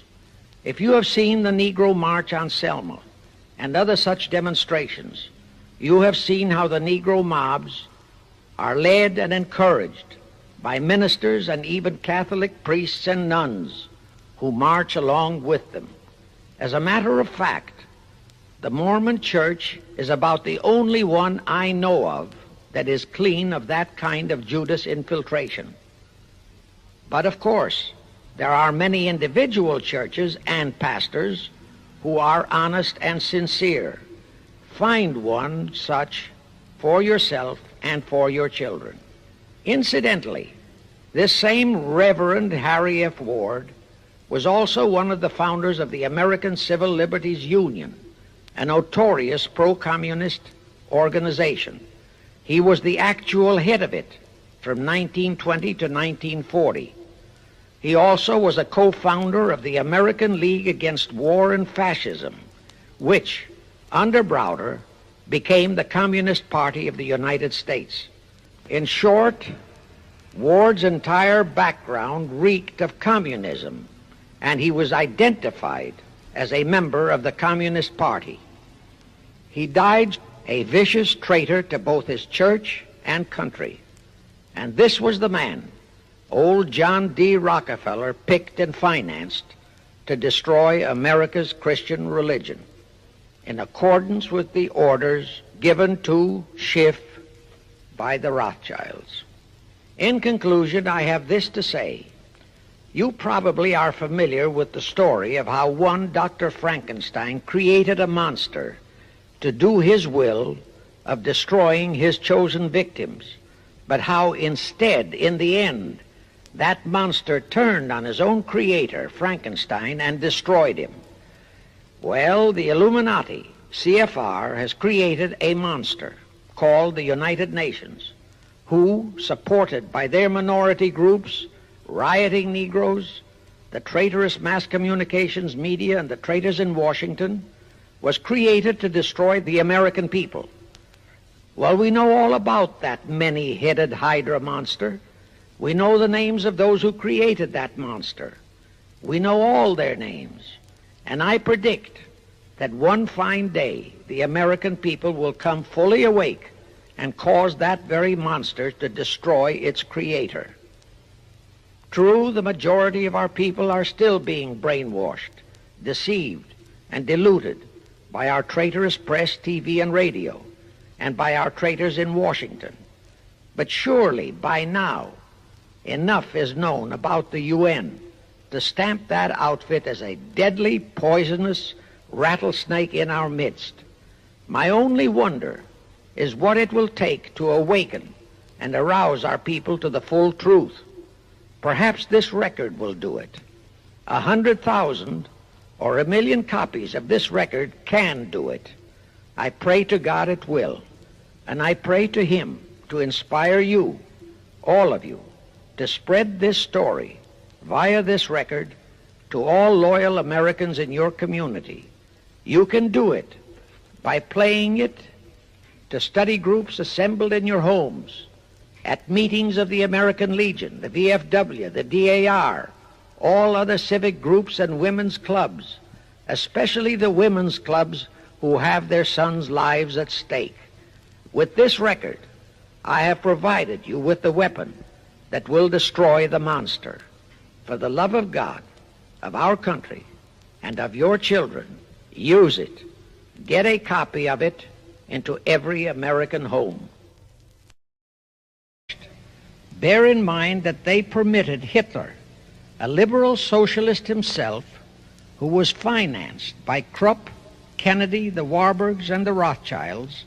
If you have seen the Negro March on Selma and other such demonstrations, you have seen how the Negro mobs are led and encouraged by ministers and even Catholic priests and nuns who march along with them. As a matter of fact, the Mormon Church is about the only one I know of that is clean of that kind of Judas infiltration. But of course, There are many individual churches and pastors who are honest and sincere. Find one such for yourself and for your children. Incidentally, this same Reverend Harry F. Ward was also one of the founders of the American Civil Liberties Union, a notorious pro-communist organization. He was the actual head of it from 1920 to 1940. He also was a co-founder of the American League Against War and Fascism, which, under Browder, became the Communist Party of the United States. In short, Ward's entire background reeked of communism, and he was identified as a member of the Communist Party. He died a vicious traitor to both his church and country. And this was the man old John D. Rockefeller picked and financed to destroy America's Christian religion, in accordance with the orders given to Schiff by the Rothschilds. In conclusion, I have this to say. You probably are familiar with the story of how one Dr. Frankenstein created a monster to do his will of destroying his chosen victims, but how instead, in the end, that monster turned on his own creator, Frankenstein, and destroyed him. Well, the Illuminati, CFR, has created a monster called the United Nations, who, supported by their minority groups, rioting Negroes, the traitorous mass communications media, and the traitors in Washington, was created to destroy the American people. Well, we know all about that many-headed Hydra monster. We know the names of those who created that monster. We know all their names. And I predict that one fine day the American people will come fully awake and cause that very monster to destroy its creator. True, the majority of our people are still being brainwashed, deceived, and deluded by our traitorous press, TV, and radio, and by our traitors in Washington. But surely, by now, enough is known about the UN to stamp that outfit as a deadly, poisonous rattlesnake in our midst. My only wonder is what it will take to awaken and arouse our people to the full truth. Perhaps this record will do it. 100,000 or 1,000,000 copies of this record can do it. I pray to God it will, and I pray to Him to inspire you, all of you, to spread this story via this record to all loyal Americans in your community. You can do it by playing it to study groups assembled in your homes, at meetings of the American Legion, the VFW, the DAR, all other civic groups and women's clubs, especially the women's clubs who have their sons' lives at stake. With this record, I have provided you with the weapon that will destroy the monster. For the love of God, of our country, and of your children, use it. Get a copy of it into every American home. Bear in mind that they permitted Hitler, a liberal socialist himself, who was financed by Krupp, Kennedy, the Warburgs, and the Rothschilds,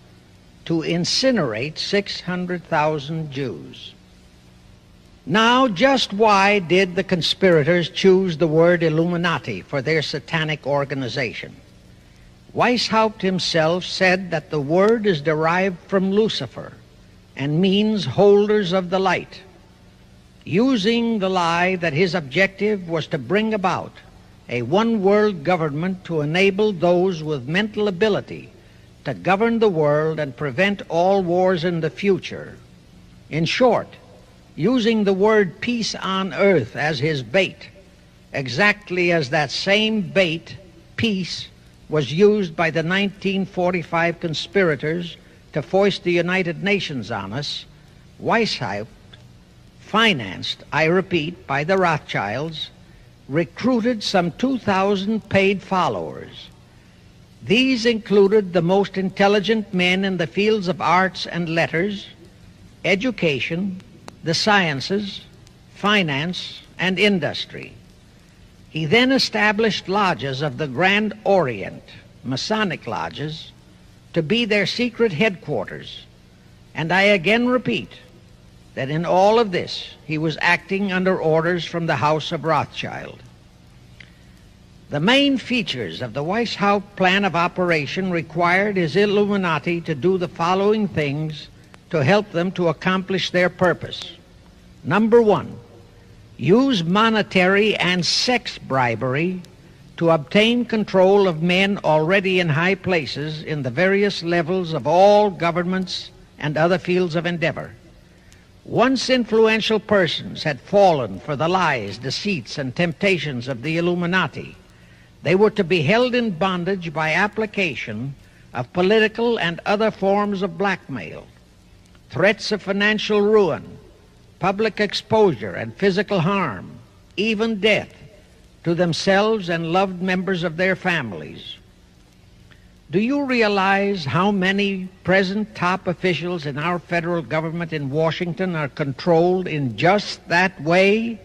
to incinerate 600,000 Jews. Now, just why did the conspirators choose the word Illuminati for their satanic organization? Weishaupt himself said that the word is derived from Lucifer and means holders of the light, using the lie that his objective was to bring about a one-world government to enable those with mental ability to govern the world and prevent all wars in the future. In short, using the word peace on earth as his bait, exactly as that same bait, peace, was used by the 1945 conspirators to foist the United Nations on us. Weishaupt, financed, I repeat, by the Rothschilds, recruited some 2,000 paid followers. These included the most intelligent men in the fields of arts and letters, education, the sciences, finance, and industry. He then established lodges of the Grand Orient, Masonic lodges, to be their secret headquarters. And I again repeat that in all of this he was acting under orders from the House of Rothschild. The main features of the Weishaupt plan of operation required his Illuminati to do the following things to help them to accomplish their purpose. Number one, use monetary and sex bribery to obtain control of men already in high places in the various levels of all governments and other fields of endeavor. Once influential persons had fallen for the lies, deceits, and temptations of the Illuminati, they were to be held in bondage by application of political and other forms of blackmail, threats of financial ruin, public exposure and physical harm, even death, to themselves and loved members of their families. Do you realize how many present top officials in our federal government in Washington are controlled in just that way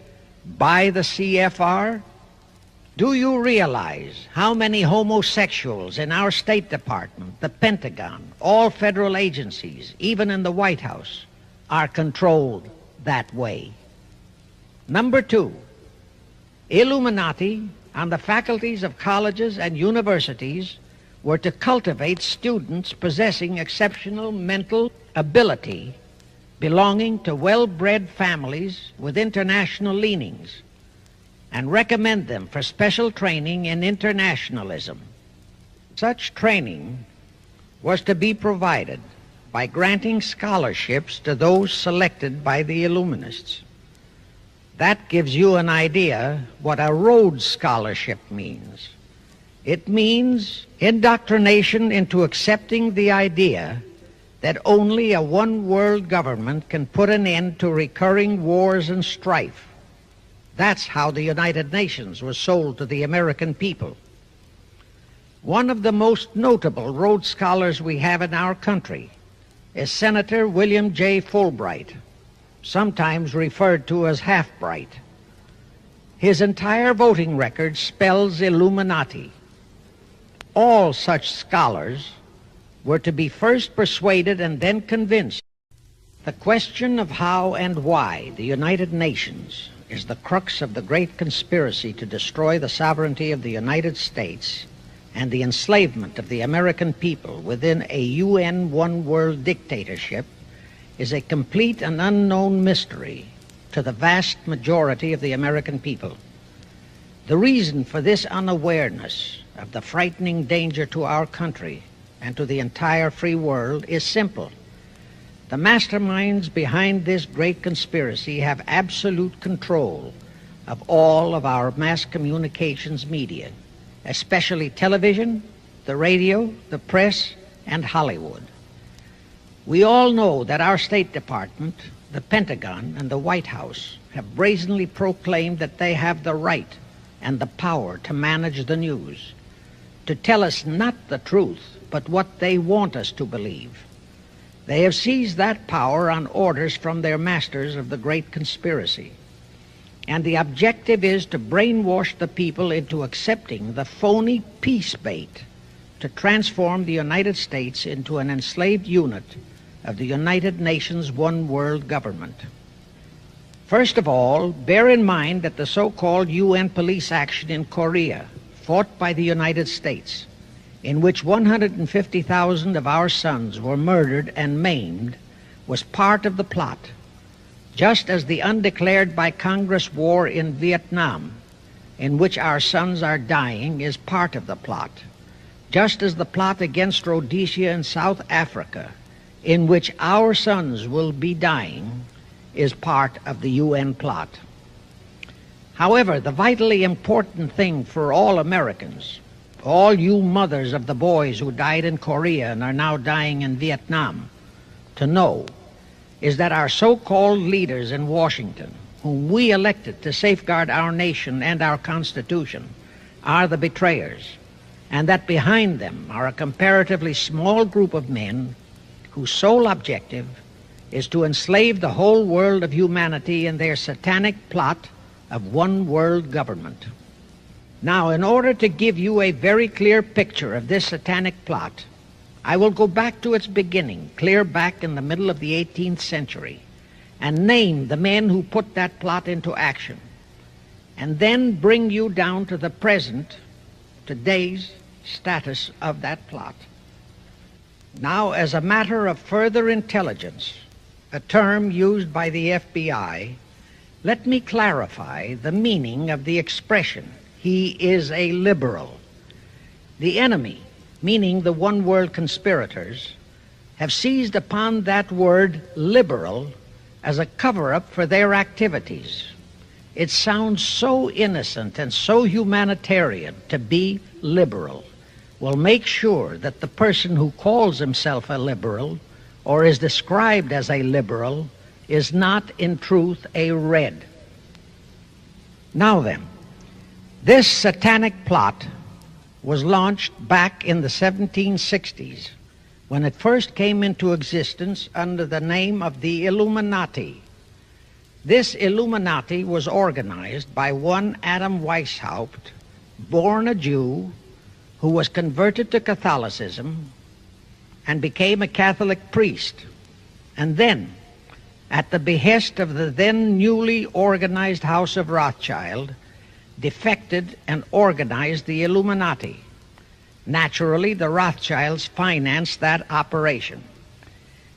by the CFR? Do you realize how many homosexuals in our State Department, the Pentagon, all federal agencies, even in the White House, are controlled that way? Number two, Illuminati on the faculties of colleges and universities were to cultivate students possessing exceptional mental ability belonging to well-bred families with international leanings, and recommend them for special training in internationalism. Such training was to be provided by granting scholarships to those selected by the Illuminists. That gives you an idea what a Rhodes Scholarship means. It means indoctrination into accepting the idea that only a one-world government can put an end to recurring wars and strife. That's how the United Nations was sold to the American people. One of the most notable Rhodes Scholars we have in our country is Senator William J. Fulbright, sometimes referred to as Half-Bright. His entire voting record spells Illuminati. All such scholars were to be first persuaded and then convinced. The question of how and why the United Nations is the crux of the great conspiracy to destroy the sovereignty of the United States and the enslavement of the American people within a UN one-world dictatorship is a complete and unknown mystery to the vast majority of the American people. The reason for this unawareness of the frightening danger to our country and to the entire free world is simple. The masterminds behind this great conspiracy have absolute control of all of our mass communications media, especially television, the radio, the press, and Hollywood. We all know that our State Department, the Pentagon, and the White House have brazenly proclaimed that they have the right and the power to manage the news, to tell us not the truth, but what they want us to believe. They have seized that power on orders from their masters of the great conspiracy. And the objective is to brainwash the people into accepting the phony peace bait to transform the United States into an enslaved unit of the United Nations one-world government. First of all, bear in mind that the so-called UN police action in Korea, fought by the United States, in which 150,000 of our sons were murdered and maimed, was part of the plot, just as the undeclared by Congress war in Vietnam, in which our sons are dying, is part of the plot, just as the plot against Rhodesia in South Africa, in which our sons will be dying, is part of the UN plot. However, the vitally important thing for all Americans, all you mothers of the boys who died in Korea and are now dying in Vietnam, to know is that our so-called leaders in Washington, whom we elected to safeguard our nation and our Constitution, are the betrayers, and that behind them are a comparatively small group of men whose sole objective is to enslave the whole world of humanity in their satanic plot of one world government. Now, in order to give you a very clear picture of this satanic plot, I will go back to its beginning, clear back in the middle of the 18th century, and name the men who put that plot into action, and then bring you down to the present, today's status of that plot. Now, as a matter of further intelligence, a term used by the FBI, let me clarify the meaning of the expression, "he is a liberal." The enemy, meaning the one-world conspirators, have seized upon that word liberal as a cover-up for their activities. It sounds so innocent and so humanitarian to be liberal. We'll make sure that the person who calls himself a liberal or is described as a liberal is not in truth a red. Now then, this satanic plot was launched back in the 1760s when it first came into existence under the name of the Illuminati. This Illuminati was organized by one Adam Weishaupt, born a Jew, who was converted to Catholicism and became a Catholic priest, and then, at the behest of the then newly organized House of Rothschild, defected and organized the Illuminati. Naturally, the Rothschilds financed that operation.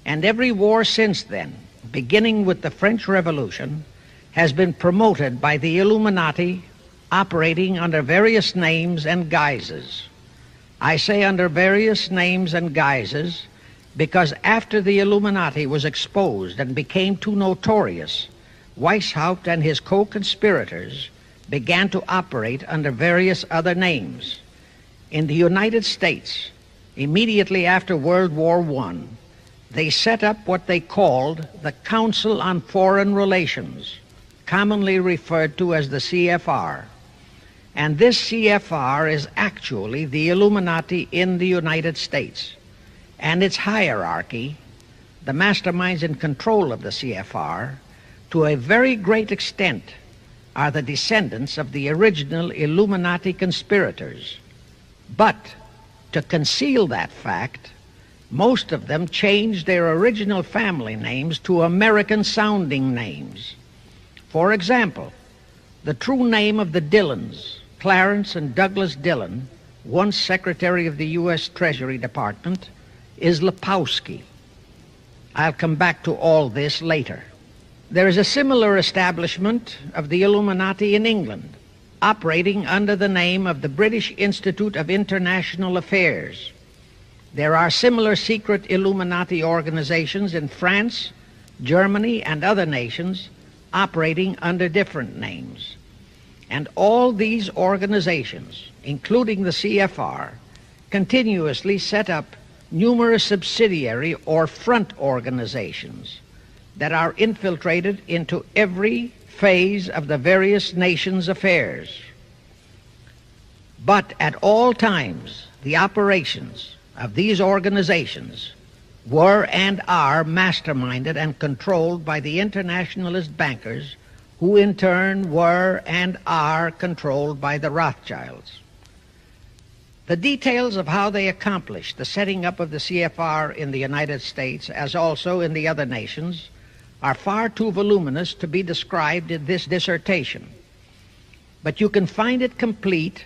And every war since then, beginning with the French Revolution, has been promoted by the Illuminati, operating under various names and guises. I say under various names and guises because after the Illuminati was exposed and became too notorious, Weishaupt and his co-conspirators began to operate under various other names. In the United States, immediately after World War I, they set up what they called the Council on Foreign Relations, commonly referred to as the CFR. And this CFR is actually the Illuminati in the United States. And its hierarchy, the masterminds in control of the CFR, to a very great extent are the descendants of the original Illuminati conspirators. But to conceal that fact, most of them changed their original family names to American-sounding names. For example, the true name of the Dillons, Clarence and Douglas Dillon, once Secretary of the U.S. Treasury Department, is Lepowski. I'll come back to all this later. There is a similar establishment of the Illuminati in England, operating under the name of the British Institute of International Affairs. There are similar secret Illuminati organizations in France, Germany, and other nations operating under different names. And all these organizations, including the CFR, continuously set up numerous subsidiary or front organizations that are infiltrated into every phase of the various nations' affairs. But at all times, the operations of these organizations were and are masterminded and controlled by the internationalist bankers, who in turn were and are controlled by the Rothschilds. The details of how they accomplished the setting up of the CFR in the United States, as also in the other nations, are far too voluminous to be described in this dissertation. But you can find it complete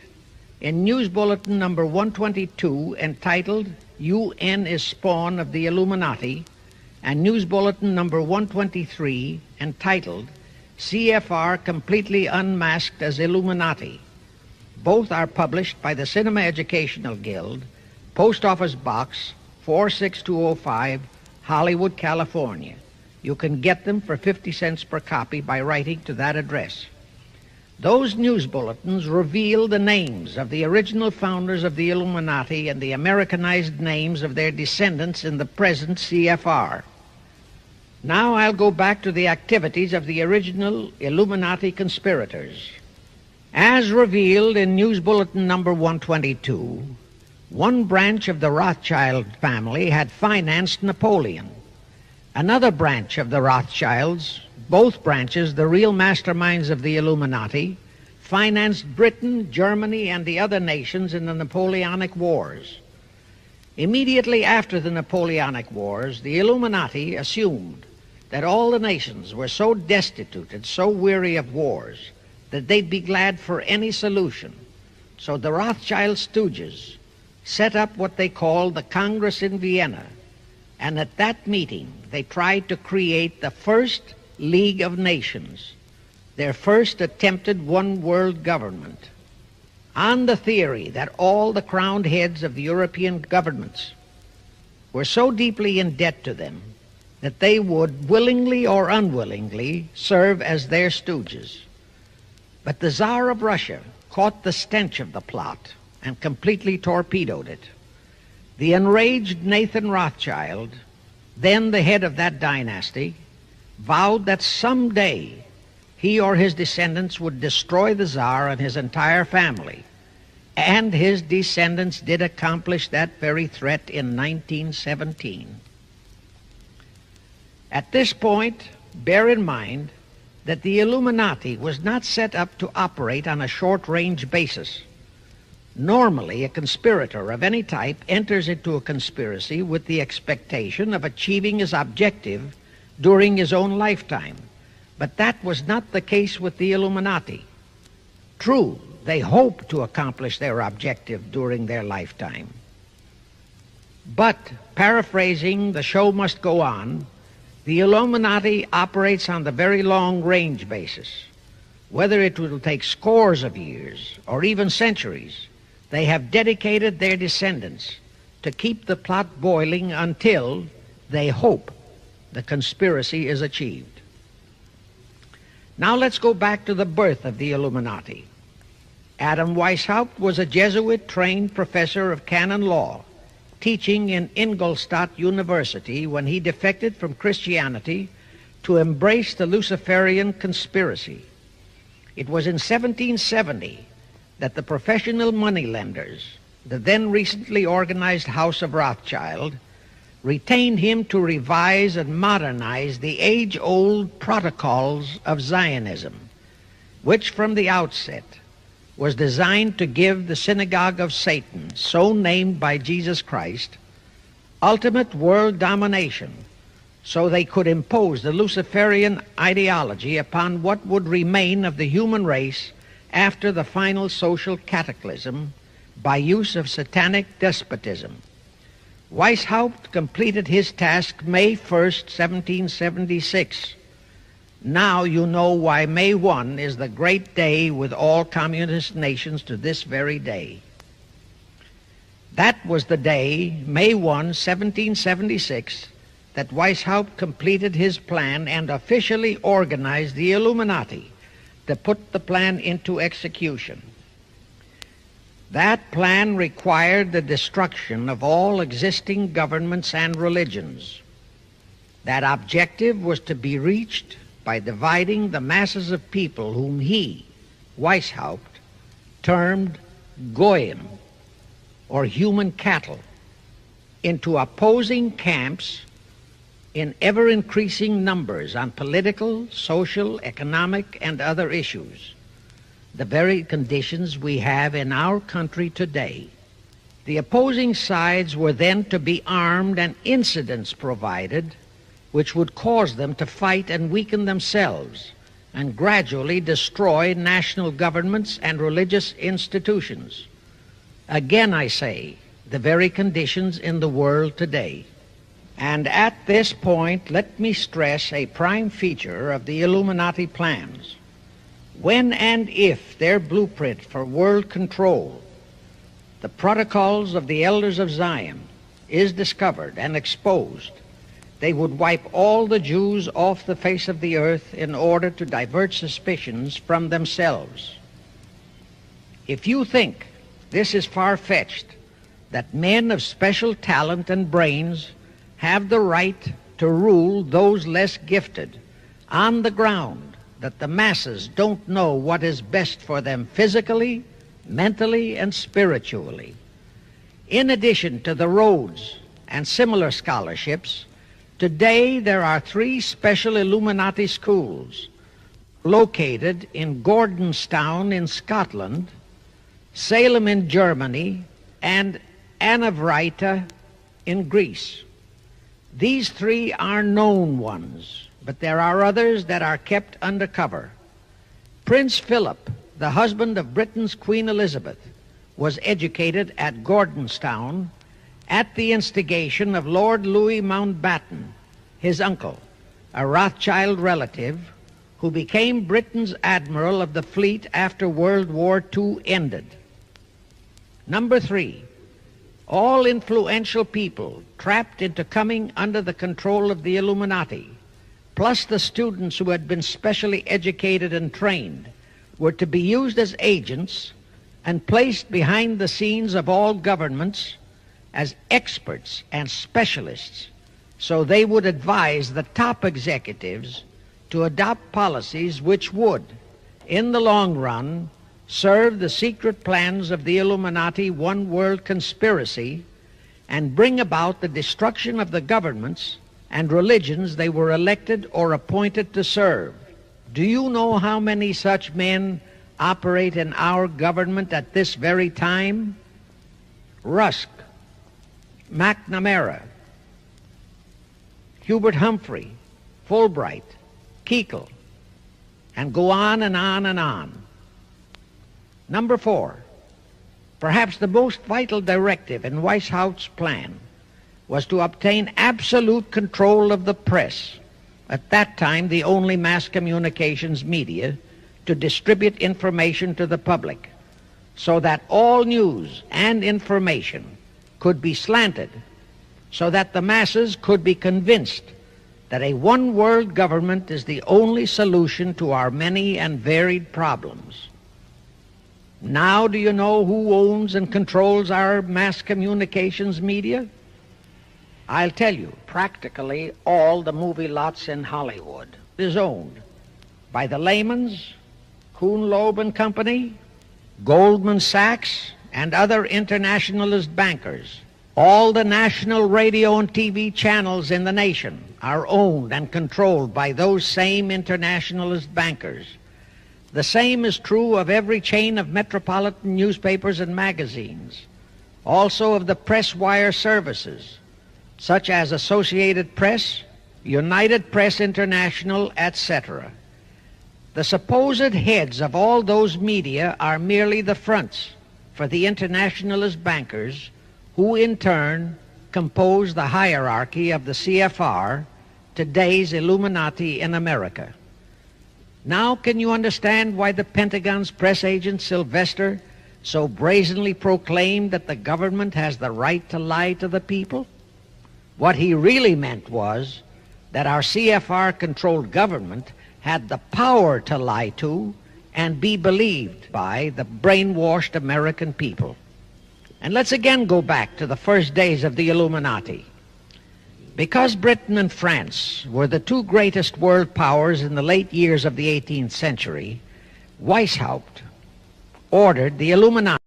in News Bulletin number 122, entitled UN is Spawn of the Illuminati, and News Bulletin number 123, entitled CFR Completely Unmasked as Illuminati. Both are published by the Cinema Educational Guild, Post Office Box 46205, Hollywood, California. You can get them for 50 cents per copy by writing to that address. Those news bulletins reveal the names of the original founders of the Illuminati and the Americanized names of their descendants in the present CFR. Now I'll go back to the activities of the original Illuminati conspirators. As revealed in News Bulletin number 122, one branch of the Rothschild family had financed Napoleon. Another branch of the Rothschilds, both branches the real masterminds of the Illuminati, financed Britain, Germany, and the other nations in the Napoleonic Wars. Immediately after the Napoleonic Wars, the Illuminati assumed that all the nations were so destitute and so weary of wars that they'd be glad for any solution. So the Rothschild stooges set up what they called the Congress in Vienna, and at that meeting they tried to create the first League of Nations, their first attempted one world government, on the theory that all the crowned heads of the European governments were so deeply in debt to them that they would willingly or unwillingly serve as their stooges. But the Tsar of Russia caught the stench of the plot and completely torpedoed it. The enraged Nathan Rothschild, then the head of that dynasty, vowed that someday he or his descendants would destroy the Tsar and his entire family. And his descendants did accomplish that very threat in 1917. At this point, bear in mind that the Illuminati was not set up to operate on a short-range basis. Normally, a conspirator of any type enters into a conspiracy with the expectation of achieving his objective during his own lifetime. But that was not the case with the Illuminati. True, they hoped to accomplish their objective during their lifetime. But, paraphrasing The Show Must Go On, the Illuminati operates on the very long-range basis. Whether it will take scores of years or even centuries, they have dedicated their descendants to keep the plot boiling until they hope the conspiracy is achieved. Now let's go back to the birth of the Illuminati. Adam Weishaupt was a Jesuit-trained professor of canon law, teaching in Ingolstadt University when he defected from Christianity to embrace the Luciferian conspiracy. It was in 1770 that the professional moneylenders, the then recently organized House of Rothschild, retained him to revise and modernize the age-old protocols of Zionism, which from the outset was designed to give the synagogue of Satan, so named by Jesus Christ, ultimate world domination, so they could impose the Luciferian ideology upon what would remain of the human race after the final social cataclysm by use of satanic despotism. Weishaupt completed his task May 1st, 1776. Now you know why May 1 is the great day with all communist nations to this very day. That was the day, May 1, 1776, that Weishaupt completed his plan and officially organized the Illuminati to put the plan into execution. That plan required the destruction of all existing governments and religions. That objective was to be reached by dividing the masses of people whom he, Weishaupt, termed Goyim, or human cattle, into opposing camps in ever-increasing numbers on political, social, economic, and other issues, the very conditions we have in our country today. The opposing sides were then to be armed and incidents provided which would cause them to fight and weaken themselves and gradually destroy national governments and religious institutions. Again, I say, the very conditions in the world today. And at this point, let me stress a prime feature of the Illuminati plans. When and if their blueprint for world control, the protocols of the elders of Zion, is discovered and exposed, they would wipe all the Jews off the face of the earth in order to divert suspicions from themselves. If you think this is far-fetched, that men of special talent and brains have the right to rule those less gifted on the ground that the masses don't know what is best for them physically, mentally, and spiritually. In addition to the Rhodes and similar scholarships, today there are 3 special Illuminati schools located in Gordonstown in Scotland, Salem in Germany, and Anavrita in Greece. These three are known ones, but there are others that are kept under cover. Prince Philip, the husband of Britain's Queen Elizabeth, was educated at Gordonstown at the instigation of Lord Louis Mountbatten, his uncle, a Rothschild relative, who became Britain's admiral of the fleet after World War II ended. Number 3, all influential people trapped into coming under the control of the Illuminati, plus the students who had been specially educated and trained, were to be used as agents and placed behind the scenes of all governments as experts and specialists, so they would advise the top executives to adopt policies which would, in the long run, serve the secret plans of the Illuminati one world conspiracy and bring about the destruction of the governments and religions they were elected or appointed to serve. Do you know how many such men operate in our government at this very time? Rusk, McNamara, Hubert Humphrey, Fulbright, Kuchel, and go on and on and on. Number 4, perhaps the most vital directive in Weishaupt's plan was to obtain absolute control of the press, at that time the only mass communications media, to distribute information to the public, so that all news and information could be slanted, so that the masses could be convinced that a one-world government is the only solution to our many and varied problems. Now do you know who owns and controls our mass communications media? I'll tell you, practically all the movie lots in Hollywood is owned by the Lehmans, Kuhn, Loeb and Company, Goldman Sachs, and other internationalist bankers. All the national radio and TV channels in the nation are owned and controlled by those same internationalist bankers. The same is true of every chain of metropolitan newspapers and magazines, also of the press wire services, such as Associated Press, United Press International, etc. The supposed heads of all those media are merely the fronts for the internationalist bankers, who in turn compose the hierarchy of the CFR, today's Illuminati in America. Now can you understand why the Pentagon's press agent Sylvester so brazenly proclaimed that the government has the right to lie to the people? What he really meant was that our CFR-controlled government had the power to lie to and be believed by the brainwashed American people. And let's again go back to the first days of the Illuminati. Because Britain and France were the two greatest world powers in the late years of the 18th century, Weishaupt ordered the Illuminati